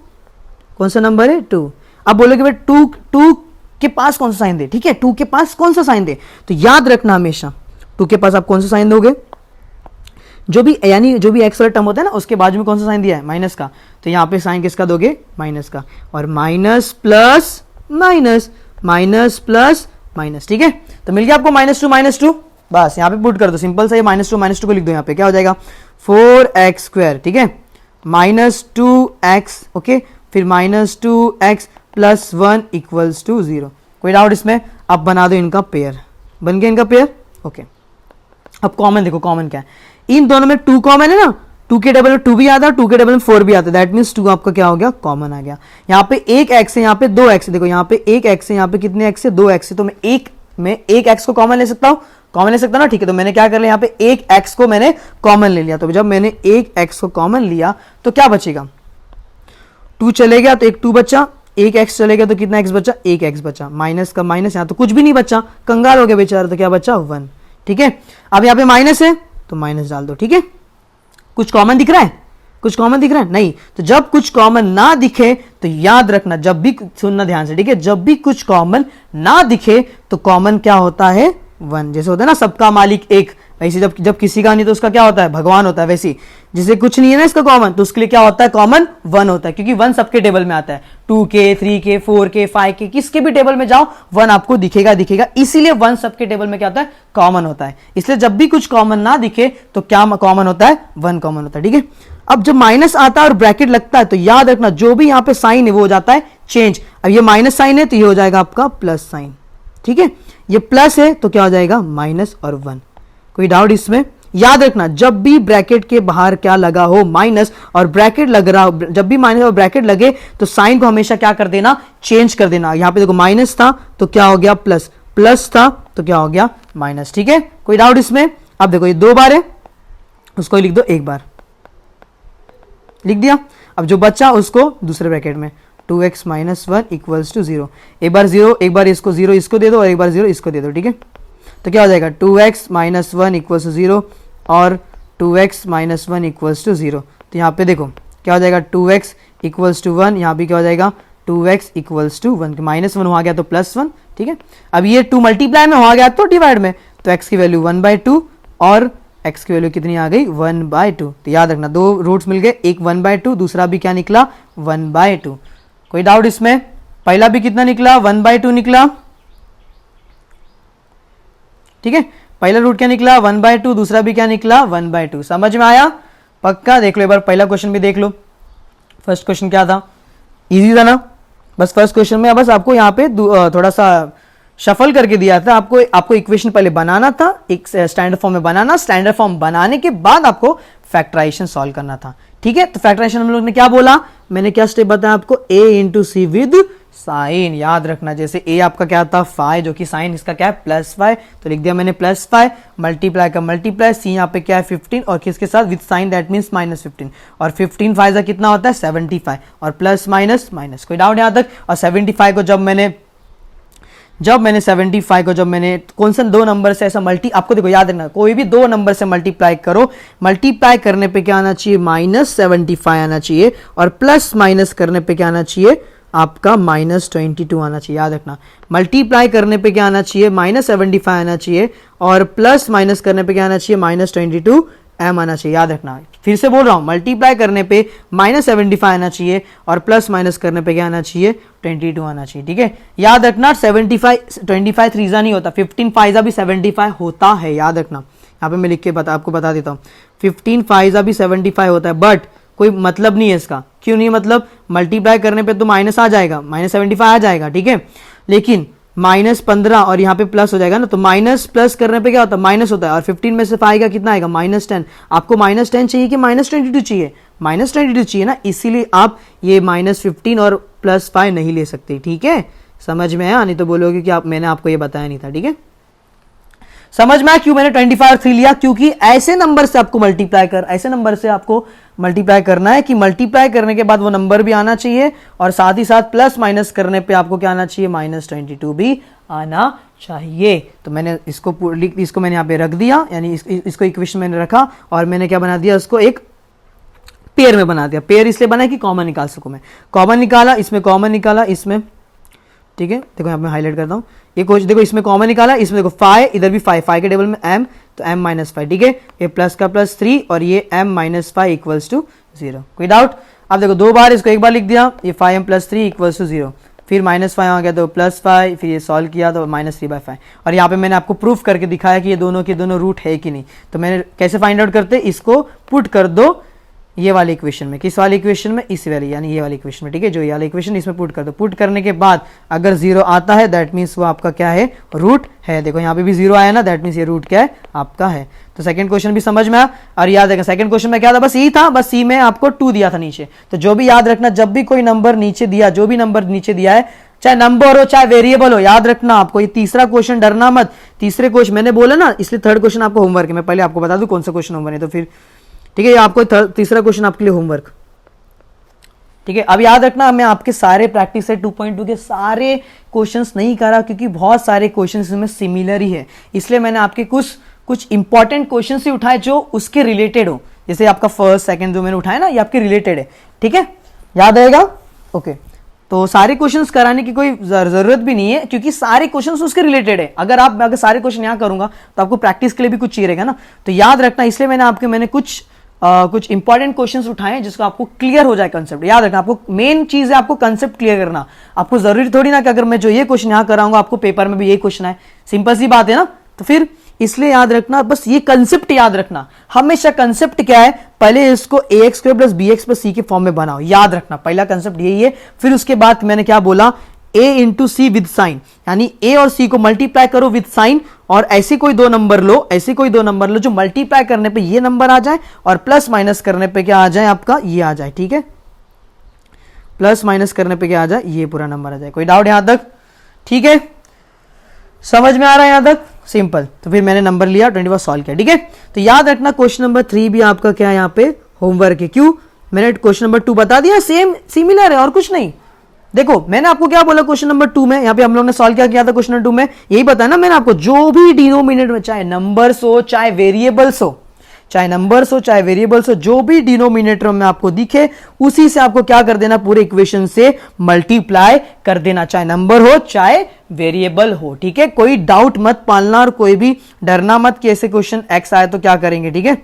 कौन सा नंबर है 2। अब बोलोगे भाई 2 के पास कौन सा साइन दे, ठीक है, 2 के पास कौन सा साइन दे, तो याद रखना हमेशा 2 के पास आप कौन सा साइन दोगे, जो भी एक्स वाला टर्म होता है ना उसके बाजू में कौन सा साइन दिया है, माइनस का, तो यहाँ पे साइन किसका दोगे, माइनस का, और minus plus minus, minus plus minus, ठीक है। तो मिल गया आपको -2 बस यहाँ पे पुट कर दो, सिंपल सा, ये -2 को लिख दो, यहाँ पे क्या हो जाएगा 4x स्क्वायर, ठीक है, -2x, ओके, फिर -2x प्लस 1 इक्वल्स टू 0। कोई डाउट इसमें? अब बना दो इनका पेयर, बन गया इनका पेयर, ओके। अब कॉमन देखो, कॉमन क्या है, इन दोनों में 2 कॉमन है ना, 2 के डबल में 2 भी आता है, 2 के डबल में 4 भी आता है, दैट मीन्स 2 आपका क्या हो गया, कॉमन आ गया। यहाँ पे एक x है, यहाँ पे 2 x है, देखो यहाँ पे एक x है, यहाँ पे कितने x है, 2 x है, तो मैं एक x को कॉमन ले सकता हूँ, कॉमन ले सकता ना, ठीक है। तो मैंने क्या कर लिया, यहाँ पे एक x को मैंने कॉमन ले लिया, तो जब मैंने एक x को कॉमन लिया तो क्या बचेगा, 2 चले गया तो एक 2 बचा, एक x चले गया तो कितना x बचा, एक x बचा, माइनस का माइनस, यहाँ तो कुछ भी नहीं बचा, कंगाल हो गया बेचारा, तो क्या बचा 1, ठीक है। अब यहाँ पे माइनस है तो माइनस डाल दो, ठीक है। कुछ कॉमन दिख रहा है, कुछ कॉमन दिख रहा है? नहीं। तो जब कुछ कॉमन ना दिखे तो याद रखना, जब भी, सुनना ध्यान से, ठीक है, जब भी कुछ कॉमन ना दिखे तो कॉमन क्या होता है? 1। जैसे होता है ना सबका मालिक एक, वैसे जब किसी का नहीं तो उसका क्या होता है? भगवान होता है। वैसे जिसे कुछ नहीं है ना इसका कॉमन, तो उसके लिए क्या होता है? कॉमन 1 होता है, क्योंकि 1 सबके टेबल में आता है। 2k 3k 4k 5k किसके भी टेबल में जाओ 1 आपको दिखेगा, इसीलिए 1 सबके टेबल में क्या होता है? कॉमन होता है। इसलिए जब भी कुछ कॉमन ना दिखे तो क्या कॉमन होता है? 1 कॉमन होता है, ठीक है। अब जब माइनस आता है और ब्रैकेट लगता है तो याद रखना जो भी यहां पे साइन है वो हो जाता है चेंज। अब ये माइनस साइन है तो ये हो जाएगा आपका प्लस साइन, ठीक है। ये प्लस है तो क्या हो जाएगा? माइनस और 1। कोई डाउट इसमें? याद रखना जब भी ब्रैकेट के बाहर क्या लगा हो माइनस और ब्रैकेट लग रहा हो, जब भी माइनस और ब्रैकेट लगे तो साइन को हमेशा क्या कर देना? चेंज कर देना। यहां पे देखो माइनस था तो क्या हो गया? प्लस, प्लस था तो क्या हो गया? माइनस, ठीक है। कोई डाउट इसमें? अब देखो ये 2 बार है, उसको लिख दो 1 बार, लिख दिया। अब जो बच्चा उसको दूसरे ब्रैकेट में 2x माइनस 1 इक्वल्स टू 0, एक बार 0, एक बार इसको 0 इसको दे दो और एक बार 0 इसको दे दो, ठीक है। तो क्या हो जाएगा? 2x माइनस 1 इक्वल्स टू 0 और 2x माइनस 1 इक्वल्स टू 0। तो यहाँ पे देखो क्या हो जाएगा? 2x इक्वल्स टू 1, यहाँ भी क्या हो जाएगा? 2x इक्वल्स टू 1, माइनस 1 हो गया तो प्लस 1, ठीक है। अब ये 2 मल्टीप्लाई में हो गया तो डिवाइड में, तो x की वैल्यू 1/2 और x की वैल्यू कितनी आ गई? 1/2। तो याद रखना 2 रूट्स मिल गए, एक 1/2, दूसरा भी क्या निकला? 1/2। कोई डाउट इसमें? पहला भी कितना निकला? 1/2 निकला, ठीक है। पहला रूट क्या निकला? 1/2, दूसरा भी क्या निकला? 1/2। समझ में आया? पक्का? देख लो एक बार पहला क्वेश्चन भी देख लो। फर्स्ट क्वेश्चन क्या था? इजी था ना? बस फर्स्ट क्वेश्चन में बस आपको यहाँ पे थोड़ा सा शफल करके दिया था। आपको इक्वेशन पहले बनाना था, एक स्टैंडर्ड फॉर्म में बनाना, स्टैंडर्ड फॉर्म बनाने के बाद आपको फैक्टराइजेशन सॉल्व करना था, ठीक है। तो फैक्टराइजेशन हम लोग ने क्या बोला? मैंने क्या स्टेप बताया आपको? a into c with sign. याद रखना जैसे a आपका क्या था? 5, जो कि साइन इसका क्या है? +5, तो लिख दिया मैंने +5, मल्टीप्लाई का मल्टीप्लाई, c यहाँ पे क्या है? 15, और किसके साथ? विद साइन, दैट मीन्स -15, और 15 5 कितना होता है? 75, और प्लस माइनस माइनस। कोई डाउट यहाँ तक? और 75 को जब मैंने 75 को जब मैंने कौन सा 2 नंबर से ऐसा आपको देखो याद रखना, कोई भी 2 नंबर से मल्टीप्लाई करो, मल्टीप्लाई करने पे क्या आना चाहिए? -75 आना चाहिए, और प्लस माइनस करने पे क्या आना चाहिए? आपका -22 आना चाहिए। याद रखना मल्टीप्लाई करने पे क्या आना चाहिए? -75 आना चाहिए, और प्लस माइनस करने पे क्या आना चाहिए? -22 m आना चाहिए। याद रखना, फिर से बोल रहा हूं, मल्टीप्लाई करने पे -75 आना चाहिए और प्लस माइनस करने पे क्या आना चाहिए? 22 आना चाहिए, ठीक है। याद रखना 75 25 3 नहीं होता, 15 5 भी 75 होता है। याद रखना, यहाँ पे मैं लिख के आपको बता देता हूँ, 15 5 भी 75 होता है, बट कोई मतलब नहीं है इसका। क्यों नहीं मतलब? मल्टीप्लाई करने पे तो माइनस आ जाएगा, -75 आ जाएगा, ठीक है, लेकिन -15 और यहाँ पे प्लस हो जाएगा ना, तो माइनस प्लस करने पे क्या होता है? माइनस होता है, और 15 में से आएगा कितना आएगा? -10। आपको -10 चाहिए कि -22 चाहिए? -22 चाहिए ना, इसीलिए आप ये -15 और +5 नहीं ले सकते, ठीक है। समझ में आया? नहीं तो बोलोगे कि मैंने आपको ये बताया नहीं था, ठीक है। समझ में आया क्यों मैंने 25 और 3 लिया? क्योंकि ऐसे नंबर से आपको मल्टीप्लाई करना है कि मल्टीप्लाई करने के बाद वो नंबर भी आना चाहिए, और साथ ही साथ प्लस माइनस करने पे आपको क्या आना चाहिए? -22 भी आना चाहिए। तो मैंने इसको मैंने यहाँ पे रख दिया, यानी इसको इक्वेशन मैंने रखा, और मैंने क्या बना दिया? उसको एक पेयर में बना दिया। पेयर इसलिए बना कि कॉमन निकाल सकूं मैं। कॉमन निकाला, इसमें कॉमन निकाला, इसमें, ठीक है। देखो यहाँ पे हाईलाइट करता हूँ, ये कुछ देखो इसमें कॉमन निकाला, इसमें देखो 5, इधर भी 5 के टेबल में m, तो m -5, ठीक है। ये प्लस का प्लस 3 और ये m -5 इक्वल्स टू 0। कोई डाउट? अब देखो 2 बार इसको एक बार लिख दिया, ये 5m + 3 इक्वल्स टू 0, फिर -5 आ गया तो +5, फिर ये सॉल्व किया तो -3/5, और यहाँ पे मैंने आपको प्रूफ करके दिखाया कि ये दोनों के दोनों रूट है कि नहीं। तो मैंने कैसे फाइंड आउट करते? इसको पुट कर दो ये वाले इक्वेशन में। किस वाले इक्वेशन में? इस वाली, यानी ये वाली इक्वेशन में, ठीक है। जो ये वाला इक्वेशन इसमें पुट कर दो। पुट करने के बाद अगर 0 आता है, दैट मीन्स वो आपका क्या है? रूट है। देखो यहाँ पे भी 0 आया ना, दैट मीन्स ये रूट क्या है? आपका है। तो सेकंड क्वेश्चन भी समझ में आया। और याद रखना सेकंड क्वेश्चन में क्या था? बस यही था, बस सी में आपको 2 दिया था नीचे। तो जो भी याद रखना, जब भी कोई नंबर नीचे दिया, जो भी नंबर नीचे दिया है, चाहे नंबर हो चाहे वेरिएबल हो, याद रखना आपको ये तीसरा क्वेश्चन, डरना मत। तीसरे क्वेश्चन मैंने बोला ना, इसलिए थर्ड क्वेश्चन आपको होमवर्क है। मैं पहले आपको बता दूं कौन सा क्वेश्चन होमवर्क है, तो फिर ठीक है, आपको तीसरा क्वेश्चन आपके लिए होमवर्क, ठीक है। अब याद रखना, मैं आपके सारे प्रैक्टिस सेट 2.2 के सारे क्वेश्चंस नहीं करा, क्योंकि बहुत सारे क्वेश्चंस इसमें सिमिलर ही है, इसलिए मैंने आपके कुछ इंपॉर्टेंट क्वेश्चंस ही उठाए जो उसके रिलेटेड हो। जैसे आपका फर्स्ट सेकंड जो मैंने उठाया ना, ये आपके रिलेटेड है, ठीक है, याद आएगा। ओके, तो सारे क्वेश्चंस कराने की कोई जरूरत भी नहीं है, क्योंकि सारे क्वेश्चंस उसके रिलेटेड है। अगर सारे क्वेश्चन यहाँ करूंगा तो आपको प्रैक्टिस के लिए भी कुछ चाहिए रहेगा ना, तो याद रखना, इसलिए मैंने कुछ इंपॉर्टेंट क्वेश्चंस उठाए हैं जिसको आपको क्लियर हो जाए कंसेप्ट। याद रखना, आपको मेन चीज है आपको कंसेप्ट क्लियर करना। आपको जरूरी थोड़ी ना कि अगर मैं जो ये क्वेश्चन यहाँ कराऊंगा आपको पेपर में भी ये क्वेश्चन आए, सिंपल सी बात है ना। तो फिर इसलिए याद रखना, बस ये कंसेप्ट याद रखना हमेशा। कंसेप्ट क्या है, पहले इसको ax square plus B x plus C के फॉर्म में बनाओ, याद रखना पहला कंसेप्ट यही है। फिर उसके बाद मैंने क्या बोला, a into c with sign, यानी a और c को मल्टीप्लाई करो विद साइन, और ऐसे कोई दो नंबर लो जो मल्टीप्लाई करने पे ये नंबर आ जाए और प्लस माइनस करने पे क्या आ जाए, आपका ये आ जाए, ठीक है, प्लस माइनस करने पे क्या आ जाए, ये पूरा नंबर आ जाए। कोई डाउट यहां तक, ठीक है, समझ में आ रहा है यहां तक, सिंपल। तो फिर मैंने नंबर लिया 21 सॉल्व किया, ठीक है। तो याद रखना क्वेश्चन नंबर 3 भी आपका क्या है, यहाँ पे होमवर्क है। क्यों, मैंने क्वेश्चन नंबर 2 बता दिया, सेम सिमिलर है और कुछ नहीं। देखो मैंने आपको क्या बोला क्वेश्चन नंबर 2 में, यहाँ पे हम लोग ने सॉल्व क्या किया था क्वेश्चन नंबर 2 में, यही बताया ना मैंने आपको, जो भी डिनोमिनेटर में चाहे नंबर्स हो चाहे वेरिएबल्स हो, चाहे वेरिएबल्स हो, जो भी डिनोमिनेटर में आपको दिखे उसी से आपको क्या कर देना, पूरे इक्वेशन से मल्टीप्लाई कर देना, चाहे नंबर हो चाहे वेरिएबल हो, ठीक है। कोई डाउट मत पालना और कोई भी डरना मत कि ऐसे क्वेश्चन एक्स आए तो क्या करेंगे, ठीक है।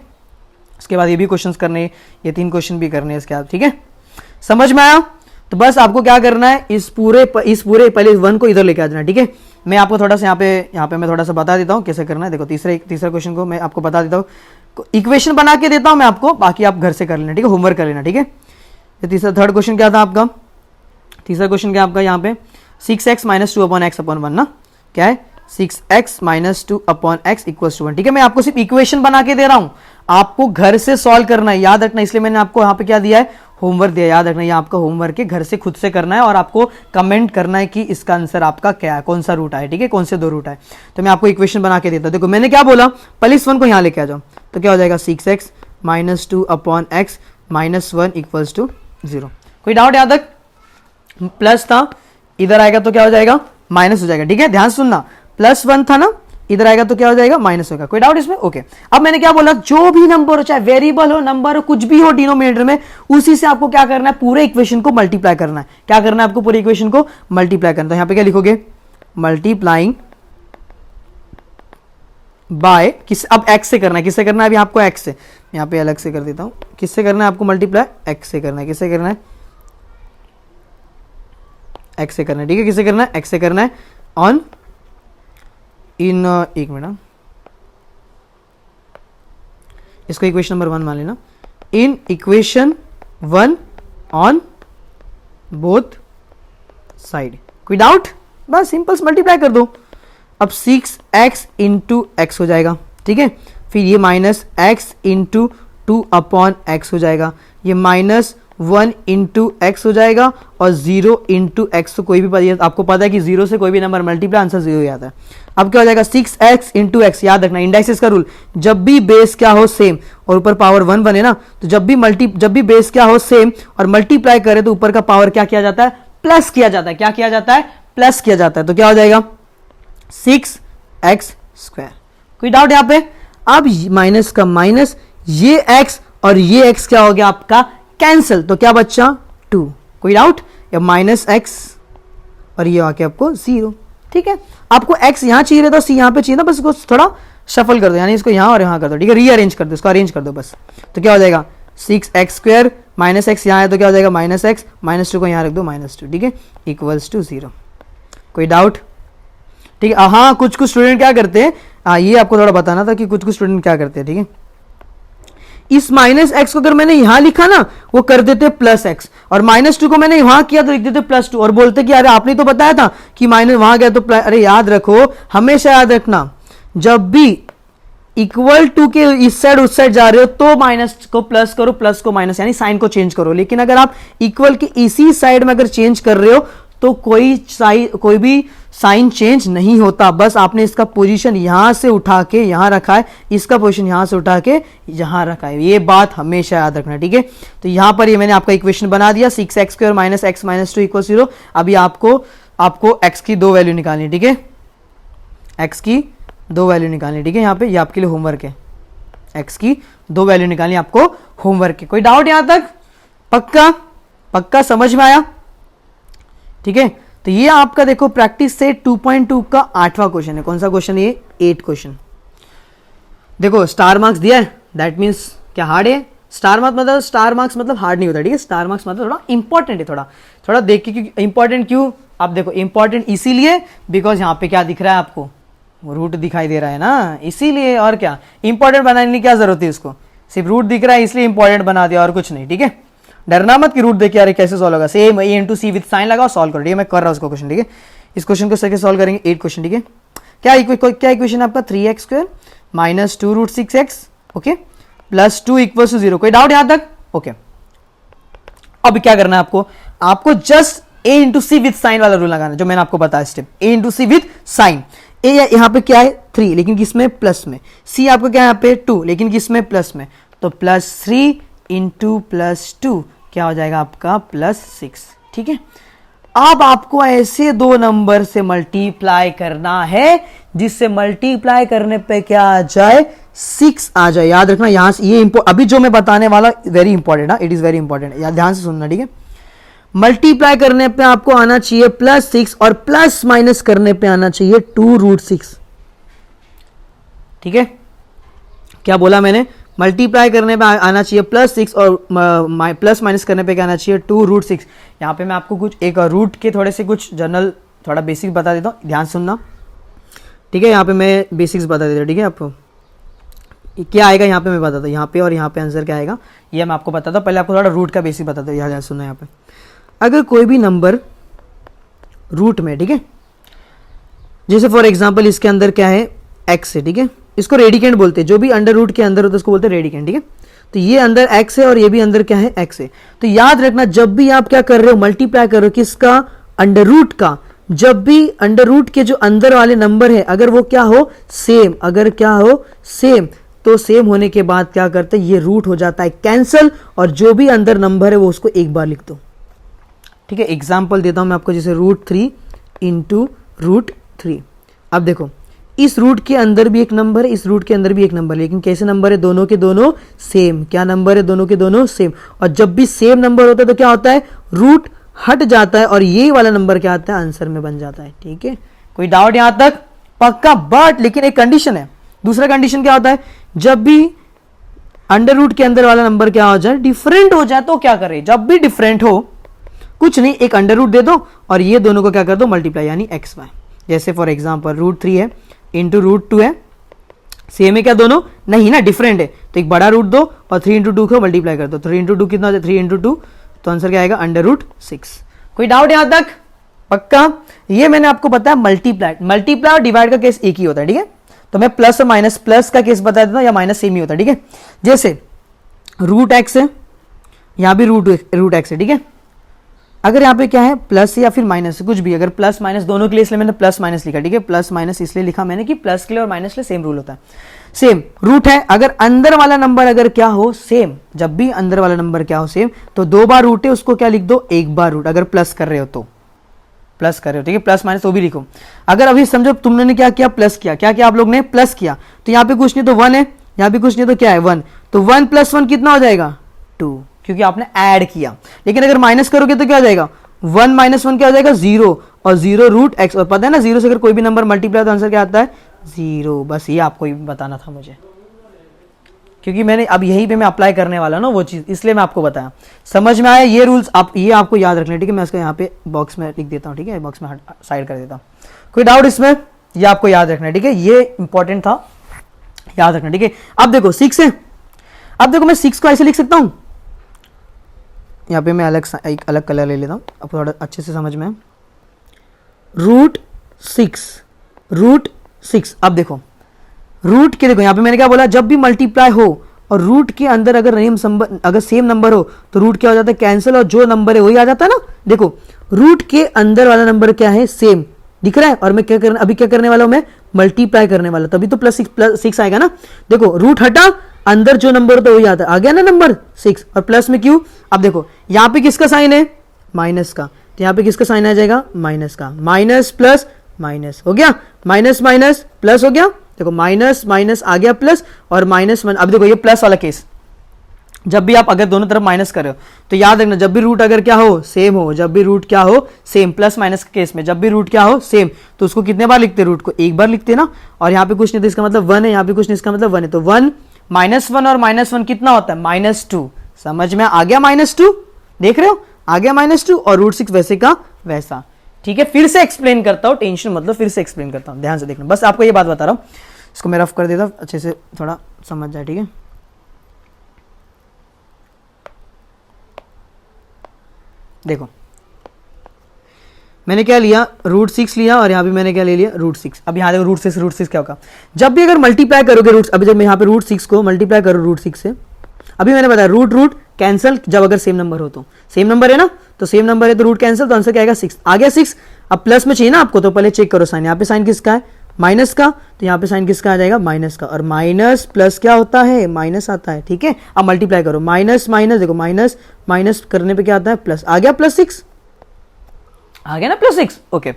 उसके बाद ये भी क्वेश्चन करने, ये 3 क्वेश्चन भी करने इसके बाद, ठीक है, समझ में आया। तो बस आपको क्या करना है, इस पूरे पहले 1 को इधर लेके आ जाना, ठीक है। मैं आपको थोड़ा सा यहाँ पे मैं थोड़ा सा बता देता हूँ कैसे करना है। देखो तीसरा क्वेश्चन को मैं आपको बता देता हूँ, इक्वेशन बना के देता हूं मैं आपको, बाकी आप घर से कर लेना, ठीक है, होमवर्क कर लेना, ठीक है। थर्ड क्वेश्चन क्या था आपका, तीसरा क्वेश्चन क्या आपका यहाँ पे 6x minus 2 upon x upon 1 ना, क्या है 6x minus 2 upon x equal to 1, ठीक है। मैं आपको सिर्फ इक्वेशन बना के दे रहा हूं, आपको घर से सॉल्व करना है, याद रखना। इसलिए मैंने आपको यहाँ पे क्या दिया है, होमवर्क दिया, याद रखना, ये आपका होमवर्क है, घर से खुद से करना है और आपको कमेंट करना है कि इसका आंसर आपका क्या है, कौन सा रूट है, ठीक है, कौन से 2 रूट है। तो मैं आपको इक्वेशन बना के देता हूं। देखो मैंने क्या बोला, पहले इस 1 को यहाँ लेके आ जाओ, तो क्या हो जाएगा 6x minus 2 upon x minus 1 equals to 0। कोई डाउट यहाँ तक, प्लस था, इधर आएगा तो क्या हो जाएगा, माइनस हो जाएगा, ठीक है, ध्यान सुनना, +1 था ना, इधर आएगा तो क्या हो जाएगा, माइनस होगा। कोई डाउट इसमें, ओके। अब मैंने क्या बोला, जो भी नंबर हो, चाहे वेरिएबल हो, नंबर हो, कुछ भी हो डिनोमिनेटर में, उसी से आपको क्या करना है, पूरे इक्वेशन को मल्टीप्लाई करना है। क्या करना है आपको, पूरे इक्वेशन को मल्टीप्लाई करना है। तो यहां पे क्या लिखोगे, मल्टीप्लाइंग बाय किस, अब एक्स से करना है, किससे करना है अभी आपको, एक्स से, यहां पे अलग से कर देता हूं, किससे करना है आपको मल्टीप्लाई, एक्स से करना है, किससे करना है, एक्स से करना है, ठीक है, किससे करना है, एक्स से करना है, ऑन इन, एक मिनट, इसको इक्वेशन नंबर 1 मान लेना, in equation 1 on both side. कोई डाउट, बस सिंपल मल्टीप्लाई कर दो। अब 6x इंटू एक्स हो जाएगा, ठीक है, फिर ये minus x into 2 upon x हो जाएगा, ये माइनस 1 इंटू एक्स हो जाएगा, और 0 इंटू एक्स, तो कोई भी आपको पता है कि 0 से कोई भी नंबर मल्टीप्लाई आंसर 0 ही आता है। अब क्या हो जाएगा 6x इंटू एक्स, याद रखना इंडाइसिस का रूल, जब भी बेस क्या हो सेम और ऊपर पावर 1 बने ना, तो जब भी बेस क्या हो सेम और मल्टीप्लाई करे तो ऊपर का पावर क्या किया जाता है, प्लस किया जाता है। क्या किया जाता है, प्लस किया जाता है। तो क्या हो जाएगा 6x स्क्वायर। कोई डाउट यहाँ पे। अब माइनस का माइनस, ये x और ये x क्या हो गया आपका, कैंसिल, तो क्या बच्चा 2। कोई डाउट, या माइनस एक्स और ये आके आपको 0, ठीक है। आपको x यहां चाहिए रहता, c यहां पे चाहिए ना, बस इसको थोड़ा शफल कर दो, यानी इसको यहां और यहां कर दो, ठीक है, रीअरेंज कर दो, इसको अरेंज कर दो बस। तो क्या हो जाएगा 6x स्क्वायर माइनस एक्स यहां है तो क्या हो जाएगा माइनस एक्स, -2 को यहां रख दो -2, ठीक है, इक्वल्स टू 0। कोई डाउट, ठीक है। हाँ, कुछ स्टूडेंट क्या करते हैं, ये आपको थोड़ा बताना था कि कुछ स्टूडेंट क्या करते हैं, ठीक है, इस माइनस एक्स को अगर मैंने यहां लिखा ना, वो कर देते प्लस एक्स, और -2 को मैंने यहां किया तो लिख देते +2, और बोलते कि अरे आपने तो बताया था कि माइनस वहां गया तो प्लस। अरे याद रखो, हमेशा याद रखना, जब भी इक्वल टू के इस साइड उस साइड जा रहे हो तो माइनस को प्लस करो, प्लस को माइनस, यानी साइन को चेंज करो। लेकिन अगर आप इक्वल के इसी साइड में अगर चेंज कर रहे हो तो कोई भी साइन चेंज नहीं होता। बस आपने इसका पोजीशन यहां से उठा के यहां रखा है, इसका पोजीशन यहां से उठा के यहां रखा है, ये बात हमेशा याद रखना, ठीक है। तो यहां पर ये मैंने आपका इक्वेशन बना दिया, 6x square minus x minus 2 equal 0। अभी आपको x की 2 वैल्यू निकालनी, ठीक है, x की 2 वैल्यू निकालनी, ठीक है। यहाँ पे ये आपके लिए होमवर्क है, x की 2 वैल्यू निकालनी आपको होमवर्क के। कोई डाउट यहां तक? पक्का पक्का समझ में आया? ठीक है, तो ये आपका देखो प्रैक्टिस से 2.2 का 8वां क्वेश्चन है। कौन सा क्वेश्चन है ये? 8 क्वेश्चन। देखो स्टार मार्क्स दिया है, दैट मीन्स क्या हार्ड है? स्टार मार्क्स मतलब हार्ड नहीं होता, ठीक है। स्टार मार्क्स मतलब थोड़ा इंपॉर्टेंट है, थोड़ा देख के। इंपॉर्टेंट क्यों? आप देखो इंपॉर्टेंट इसीलिए बिकॉज यहाँ पे क्या दिख रहा है आपको? रूट दिखाई दे रहा है ना, इसीलिए। और क्या इंपॉर्टेंट बनाने की क्या जरूरत है? इसको सिर्फ रूट दिख रहा है इसलिए इंपॉर्टेंट बना दिया, और कुछ नहीं, ठीक है। डरना मत कि रूट देख के यार कैसे सॉल्व होगा। Same a into c with sign लगाओ, सॉल्व करो, ठीक है। मैं कर रहा हूँ उसको क्वेश्चन, ठीक है। इस क्वेश्चन को सके सॉल्व करेंगे 8 क्वेश्चन, ठीक है। क्या इक्वेशन आपका? 3x² minus 2 root 6x, okay, plus 2 equals to 0। कोई डाउट यहां तक? ओके। अब क्या करना है आपको just a into C with sign वाला रूल लगाना, जो मैंने आपको बताया step. a into C with sign. ए यहां पे क्या है? 3, लेकिन किसमें? प्लस में। सी आपको क्या है यहाँ पे? 2, लेकिन किसमें? प्लस में। तो +3 इंटू +2 क्या हो जाएगा आपका? +6, ठीक है। अब आपको ऐसे 2 नंबर से मल्टीप्लाई करना है जिससे मल्टीप्लाई करने पे क्या आ जाए? 6 आ जाए। याद रखना, यहां से ये अभी जो मैं बताने वाला वेरी इंपॉर्टेंट है, इट इज वेरी इंपॉर्टेंट, ध्यान से सुनना, ठीक है। मल्टीप्लाई करने पे आपको आना चाहिए +6 और प्लस माइनस करने पे आना चाहिए 2 रूट 6, ठीक है। क्या बोला मैंने? मल्टीप्लाई करने पे आना चाहिए +6 और प्लस माइनस करने पे क्या आना चाहिए? 2 रूट 6। यहां पे मैं आपको कुछ एक रूट के थोड़े से कुछ जनरल थोड़ा बेसिक बता देता हूं, ध्यान सुनना, ठीक है। यहाँ पे मैं बेसिक्स बता देता हूँ, ठीक है। आपको क्या आएगा यहाँ पे मैं बताता हूँ, यहाँ पे और यहाँ पे आंसर क्या आएगा ये मैं आपको बताता हूँ। पहले आपको थोड़ा रूट का बेसिक बताता हूँ, यहाँ सुनना। यहाँ पे अगर कोई भी नंबर रूट में, ठीक है, जैसे फॉर एग्जांपल इसके अंदर क्या है? x है, ठीक है। इसको रेडिकेंट बोलते हैं, जो भी अंडर रूट के अंदर होता है उसको बोलते हैं रेडिकेंट, ठीक है। तो ये अंदर x है और ये भी अंदर क्या है? x है। तो याद रखना, जब भी आप क्या कर रहे हो? मल्टीप्लाई कर रहे हो किसका? अंडर रूट का। जब भी अंडर रूट के जो अंदर वाले नंबर है अगर वो क्या हो? सेम। अगर क्या हो? सेम। तो सेम होने के बाद क्या करते हैं? ये रूट हो जाता है कैंसल, और जो भी अंदर नंबर है वो उसको एक बार लिख दो, ठीक है। एग्जाम्पल देता हूं मैं आपको, जैसे √3 इंटू √3। अब देखो इस रूट के अंदर भी एक नंबर है, इस रूट के अंदर भी एक नंबर है, लेकिन कैसे नंबर है? दोनों के दोनों सेम। क्या नंबर है? दोनों के दोनों सेम। और जब भी सेम नंबर होता है तो क्या होता है? रूट हट जाता है और ये वाला नंबर क्या आता है? आंसर में बन जाता है, ठीक है। कोई डाउट यहां तक? पक्का। बट लेकिन एक कंडीशन है। दूसरा कंडीशन क्या होता है? जब भी अंडर रूट के अंदर वाला नंबर क्या हो जाए? डिफरेंट हो जाए। तो क्या करे? जब भी डिफरेंट हो, कुछ नहीं, एक अंडर रूट दे दो और ये दोनों को क्या कर दो? मल्टीप्लाई, यानी XY। जैसे फॉर एग्जांपल √3 है इंटू √2 है, सेम है क्या दोनों? नहीं ना, डिफरेंट है। तो एक बड़ा रूट दो और 3 इंटू 2 को मल्टीप्लाई कर दो। 3 इंटू 2 कितना हो जाए? 3 इंटू 2, तो आंसर क्या आएगा? √6। कोई डाउट यहां तक? पक्का। ये मैंने आपको बताया मल्टीप्लाई और डिवाइड का केस एक ही होता है, ठीक है। तो मैं प्लस और माइनस, प्लस का केस बता देता हूं या माइनस सेम ही होता है, ठीक है। जैसे √x है, यहां भी √x है, ठीक है। अगर यहाँ पे क्या है? प्लस या फिर माइनस, कुछ भी, अगर प्लस माइनस दोनों के लिए, इसलिए मैंने प्लस माइनस लिखा, ठीक है। प्लस माइनस इसलिए लिखा मैंने कि प्लस के लिए और माइनस के लिए सेम रूल होता है। सेम रूट है, अगर अंदर वाला नंबर अगर क्या हो? सेम। जब भी अंदर वाला नंबर क्या हो? सेम। तो 2 बार रूट है, उसको क्या लिख दो? 1 बार रूट। अगर प्लस कर रहे हो तो प्लस कर रहे हो, ठीक है। प्लस माइनस तो भी लिखो। अगर अभी समझो तुमने क्या किया? प्लस किया। क्या किया आप लोग ने? प्लस किया। तो यहाँ पे कुछ नहीं तो 1 है, यहाँ पे कुछ नहीं तो क्या है? 1। तो 1 + 1 कितना हो जाएगा? 2, क्योंकि आपने ऐड किया। लेकिन अगर माइनस करोगे तो क्या हो जाएगा? 1 - 1 क्या हो जाएगा? 0, और 0 √x। और पता है ना 0 से अगर कोई भी नंबर मल्टीप्लाई तो आंसर क्या आता है? 0। बस ये आपको बताना था मुझे, क्योंकि मैंने अब यहीं पे मैं अप्लाई करने वाला ना वो चीज, इसलिए मैं आपको बताया। समझ में आया ये रूल्स? आप ये आपको याद रखना, ठीक है। मैं इसको यहाँ पे बॉक्स में लिख देता हूँ, ठीक है। बॉक्स में साइड कर देता हूँ। कोई डाउट इसमें? ये आपको याद रखना है, ठीक है। ये इंपॉर्टेंट था, याद रखना, ठीक है। अब देखो 6 है। अब देखो मैं 6 को ऐसे लिख सकता हूँ, यहाँ पे मैं एक अलग कलर ले लेता हूँ, आपको थोड़ा अच्छे से समझ में। √6। अब देखो रूट के, देखो यहाँ पे मैंने क्या बोला? जब भी मल्टीप्लाई हो और रूट के अंदर अगर सेम नंबर हो तो रूट क्या हो जाता है? कैंसिल, और जो नंबर है वही आ जाता है ना। देखो रूट के अंदर वाला नंबर क्या है? सेम दिख रहा है। और मैं अभी क्या करने वाला हूं? मैं मल्टीप्लाई करने वाला, तभी तो +6 आएगा ना। देखो रूट हटा, अंदर जो नंबर होता है वही आता है। आ गया ना नंबर 6, और प्लस में क्यों? अब देखो यहाँ पे किसका साइन है? माइनस का। तो यहाँ पे किसका साइन आ जाएगा? माइनस का। माइनस प्लस माइनस हो गया, माइनस माइनस प्लस हो गया। देखो माइनस माइनस आ गया प्लस और माइनस वन। अब देखो ये प्लस वाला केस, जब भी आप अगर दोनों तरफ माइनस कर रहे हो तो याद रखना जब भी रूट अगर क्या हो सेम हो, जब भी रूट क्या हो सेम, प्लस माइनस के केस में जब भी रूट क्या हो सेम, तो उसको कितने बार लिखते हैं, रूट को एक बार लिखते हैं ना। और यहाँ पे कुछ नहीं तो इसका मतलब वन है, यहाँ पे कुछ नहीं इसका मतलब वन है, तो वन माइनस वन और माइनस वन कितना होता है माइनस टू। समझ में आ गया माइनस टू, देख रहे हो आ गया माइनस टू, और रूट सिक्स वैसे का वैसा। ठीक है, फिर से एक्सप्लेन करता हूं, टेंशन मतलब फिर से एक्सप्लेन करता हूं, ध्यान से देखना, बस आपको ये बात बता रहा हूं। इसको मैं रफ कर देता हूं अच्छे से, थोड़ा समझ जाए। ठीक है, देखो मैंने क्या लिया, रूट सिक्स लिया, और यहां भी मैंने क्या ले लिया रूट सिक्स। अब यहां देखो रूट सिक्स क्या होगा, जब भी अगर मल्टीप्लाई करोगे रूट, अभी जब मैं यहां पे रूट सिक्स को मल्टीप्लाई करो रूट सिक्स से, अभी मैंने बताया रूट रूट कैंसिल, जब अगर सेम नंबर हो तो, सेम नंबर है ना, तो सेम नंबर है तो रूट कैंसिल, तो आंसर क्या आएगा सिक्स। आ गया सिक्स। अब प्लस में चाहिए ना आपको, तो पहले चेक करो साइन, यहाँ पे साइन किसका है माइनस का, तो यहाँ पे साइन किसका आ जाएगा माइनस का, और माइनस प्लस क्या होता है माइनस आता है। ठीक है, अब मल्टीप्लाई करो, माइनस माइनस, देखो माइनस माइनस करने पे क्या आता है प्लस, आ गया प्लस सिक्स, आ गया ना प्लस सिक्स। ओके,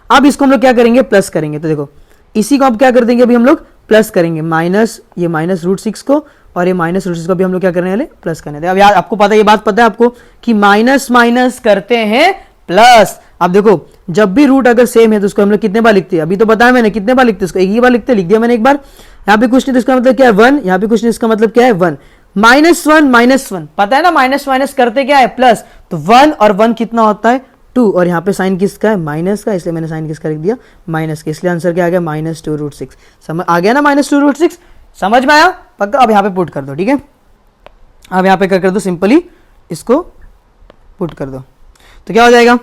अब इसको हम लोग क्या करेंगे प्लस करेंगे, तो देखो इसी को अब क्या कर देंगे अभी हम लोग प्लस करेंगे, माइनस ये माइनस रूट सिक्स को और ये माइनस रूट सिक्स को भी हम लोग क्या करने वाले प्लस करने थे। अब यार आपको पता है, ये बात पता है आपको कि माइनस माइनस करते हैं प्लस। अब देखो जब भी रूट अगर सेम है तो उसको हम लोग कितने बार लिखते हैं, अभी तो बताया मैंने कितने बार लिखते हैं, उसको एक ही बार लिखते हैं, लिख दिया मैंने एक बार। यहाँ पे कुछ नहीं तो इसका मतलब क्या है वन, यहाँ पे कुछ नहीं इसका मतलब क्या है वन, माइनस वन पता है ना, माइनस माइनस करते क्या है प्लस, तो वन और वन कितना होता है टू, और यहाँ पे साइन किसका है माइनस का, इसलिए मैंने साइन किसका लिख दिया माइनस का, इसलिए आंसर क्या आ गया माइनस टू रूट सिक्स। समझ आ गया ना, माइनस टू रूट सिक्स, समझ में आया पक्का। अब यहाँ पे पुट कर दो, ठीक है, अब यहाँ पे कर दो सिंपली, इसको पुट कर दो, तो क्या हो जाएगा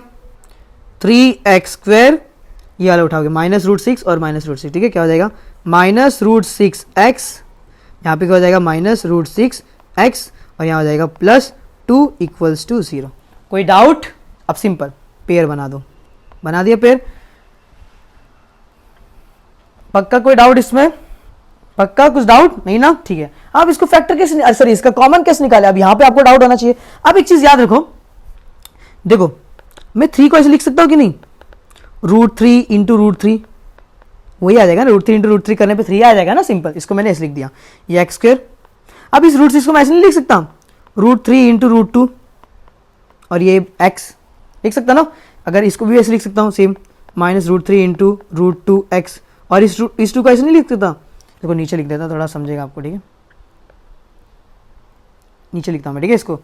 3x², ये वाला उठाओगे माइनस रूट सिक्स और माइनस रूट सिक्स। ठीक है, क्या हो जाएगा माइनस रूट सिक्स एक्स, यहाँ पे क्या हो जाएगा माइनस रूट सिक्स एक्स, और यहाँ हो जाएगा plus two equals to zero. कोई डाउट? अब सिंपल पेयर बना दो, बना दिया पेयर, पक्का कोई डाउट इसमें, पक्का कुछ डाउट नहीं ना, ठीक है। अब इसको फैक्टर कैसे, सॉरी इसका कॉमन कैसे निकाले, अब यहां पे आपको डाउट होना चाहिए। अब एक चीज याद रखो, देखो मैं थ्री को ऐसे लिख सकता हूं कि नहीं, root three into root three, वही आ जाएगा ना, root three into root three करने पे थ्री आ जाएगा ना, सिंपल। इसको मैंने ऐसे लिख दिया ये x²। अब इस रूट सिक्स को मैं ऐसे नहीं लिख सकता, root three into root two, और ये x लिख सकता ना, अगर इसको भी ऐसे लिख सकता हूँ same, minus root three into root two x, और इस टू को ऐसे नहीं लिख सकता, देखो नीचे लिख देता, थोड़ा समझेगा आपको, ठीक है, नीचे लिखता हूं मैं, ठीक है, इसको,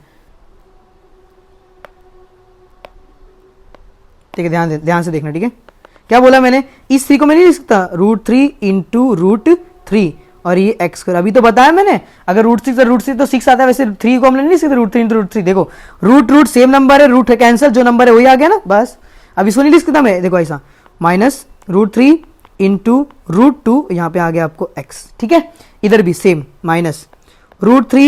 ठीक है, ध्यान से देखना, ठीक है। क्या बोला मैंने, इस थ्री को मैं नहीं लिख सकता, root three into root three, और ये x², अभी तो बताया मैंने, अगर रूट सिक्स तो सिक्स आता है, वैसे थ्री को हम नहीं लिख सकते, root three into root three, देखो रूट सेम नंबर है, रूट है कैंसिल, जो नंबर है वही आ गया ना, बस। अब इसको नहीं लिख सकता मैं, देखो ऐसा, minus root three into root two, यहाँ पे आ गया आपको x, ठीक है, इधर भी same minus root three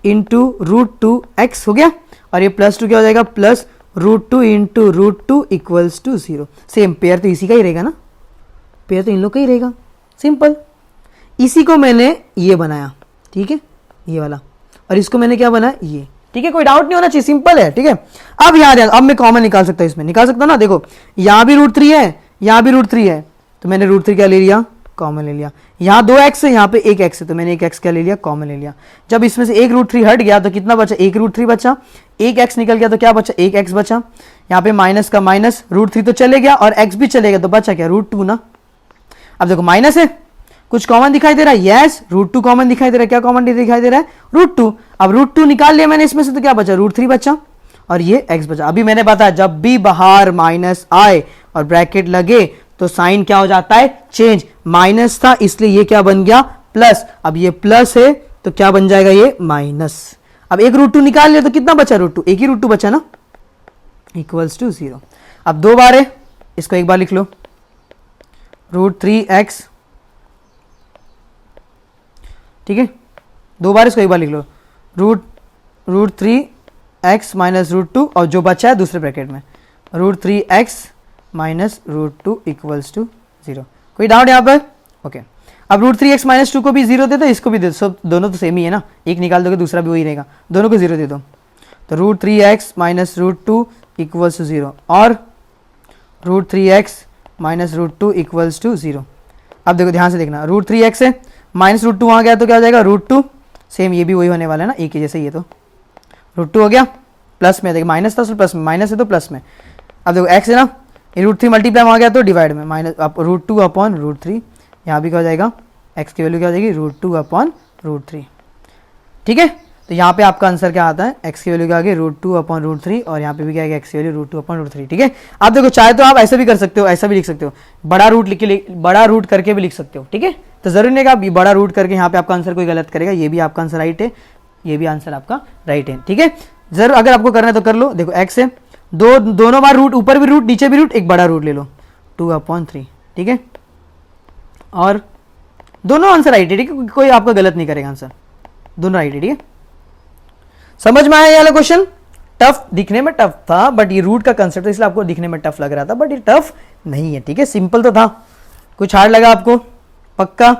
into root two x हो गया, और ये प्लस टू क्या हो जाएगा, plus root two into root two equals to zero. Same pair तो इसी का ही रहेगा ना, पेयर तो इन लोग का ही रहेगा, सिंपल। इसी को मैंने ये बनाया, ठीक है, ये वाला, और इसको मैंने क्या बनाया ये, ठीक है, कोई डाउट नहीं होना चाहिए, सिंपल है, ठीक है। अब याद है, अब मैं कॉमन निकाल सकता हूं, इसमें निकाल सकता हूं ना, देखो यहां भी रूट थ्री है, यहां भी रूट थ्री है, तो मैंने रूट थ्री क्या ले लिया कॉमन ले लिया, यहाँ दो एक्स है, यहाँ पे एक एक्स है, तो मैंने एक एक्स क्या ले लिया कॉमन ले लिया। जब इसमें से एक रूट थ्री हट गया तो कितना बचा, एक रूट थ्री बचा, एक एक्स निकल गया तो क्या बचा, एक एक्स बचा, यहाँ पे माइनस का माइनस, रूट थ्री तो चले गया और एक्स भी चले गया, तो बचा क्या रूट टू ना। अब देखो माइनस है, कुछ कॉमन दिखाई दे रहा है, यस रूट टू कॉमन दिखाई दे रहा है, क्या कॉमन दिखाई दे रहा है रूट टू। अब रूट टू निकाल लिया मैंने इसमें से, तो क्या बचा रूट थ्री बचा, और ये एक्स बचा। अभी मैंने बताया जब भी बाहर माइनस आए और ब्रैकेट लगे तो साइन क्या हो जाता है चेंज, माइनस था इसलिए ये क्या बन गया प्लस, अब ये प्लस है तो क्या बन जाएगा ये माइनस। अब एक रूट टू निकाल लिया तो कितना बचा रूट टू, एक ही रूट टू बचा ना, इक्वल्स टू जीरो। अब दो बार है, इसको एक बार लिख लो, रूट थ्री एक्स, ठीक है, दो बार इसको एक बार लिख लो, root three X minus root two, और जो बचा है दूसरे ब्रैकेट में root three X minus root two equals to zero. कोई डाउट यहाँ पर? ओके। अब root three X minus two को भी जीरो दे दो, इसको भी दे दो, सब दोनों तो सेम ही है ना, एक निकाल दोगे दूसरा भी वही रहेगा, दोनों को जीरो दे दो, तो root three X minus root two equals to zero, और root three X minus root two equals to zero. अब देखो ध्यान से देखना, √3x है, -√2 वहाँ गया तो क्या हो जाएगा √2, सेम ये भी वही होने वाला है ना, एक ही जैसे ये तो √2 हो गया, प्लस में देखो माइनस था तो प्लस में, माइनस है तो प्लस में। अब देखो x है ना, ये √3 मल्टीप्लाई वहाँ गया तो डिवाइड में, माइनस √2 अपॉन √3, यहाँ भी क्या हो जाएगा x की वैल्यू क्या हो जाएगी √2 अपॉन √3, ठीक है। तो यहाँ पे आपका आंसर क्या आता है, x की वैल्यू क्या आ गई √2 अपॉन √3, और यहाँ पे भी क्या आएगा x की वैल्यू √2 अपॉन √3, ठीक है। आप देखो चाहे तो आप ऐसा भी कर सकते हो, ऐसा भी लिख सकते हो, बड़ा रूट करके भी लिख सकते हो, ठीक है। तो जरूरी नहीं कि आप बड़ा रूट करके यहाँ पे आपका आंसर कोई गलत करेगा, ये भी आपका आंसर राइट है, ये भी आंसर आपका राइट है, ठीक है। जरूर अगर आपको करना है तो कर लो। देखो x है, दोनों बार रूट, ऊपर भी रूट नीचे भी रूट, एक बड़ा रूट ले लो 2/3, ठीक है। और दोनों आंसर राइट है, ठीक है, कोई आपका गलत नहीं करेगा, आंसर दोनों राइट है, ठीक है। समझ में आया ये वाला क्वेश्चन? टफ दिखने में टफ था, बट ये रूट का कंसेप्ट इसलिए आपको दिखने में टफ लग रहा था, बट ये टफ नहीं है, ठीक है, सिंपल तो था। कुछ हार्ड लगा आपको? पक्का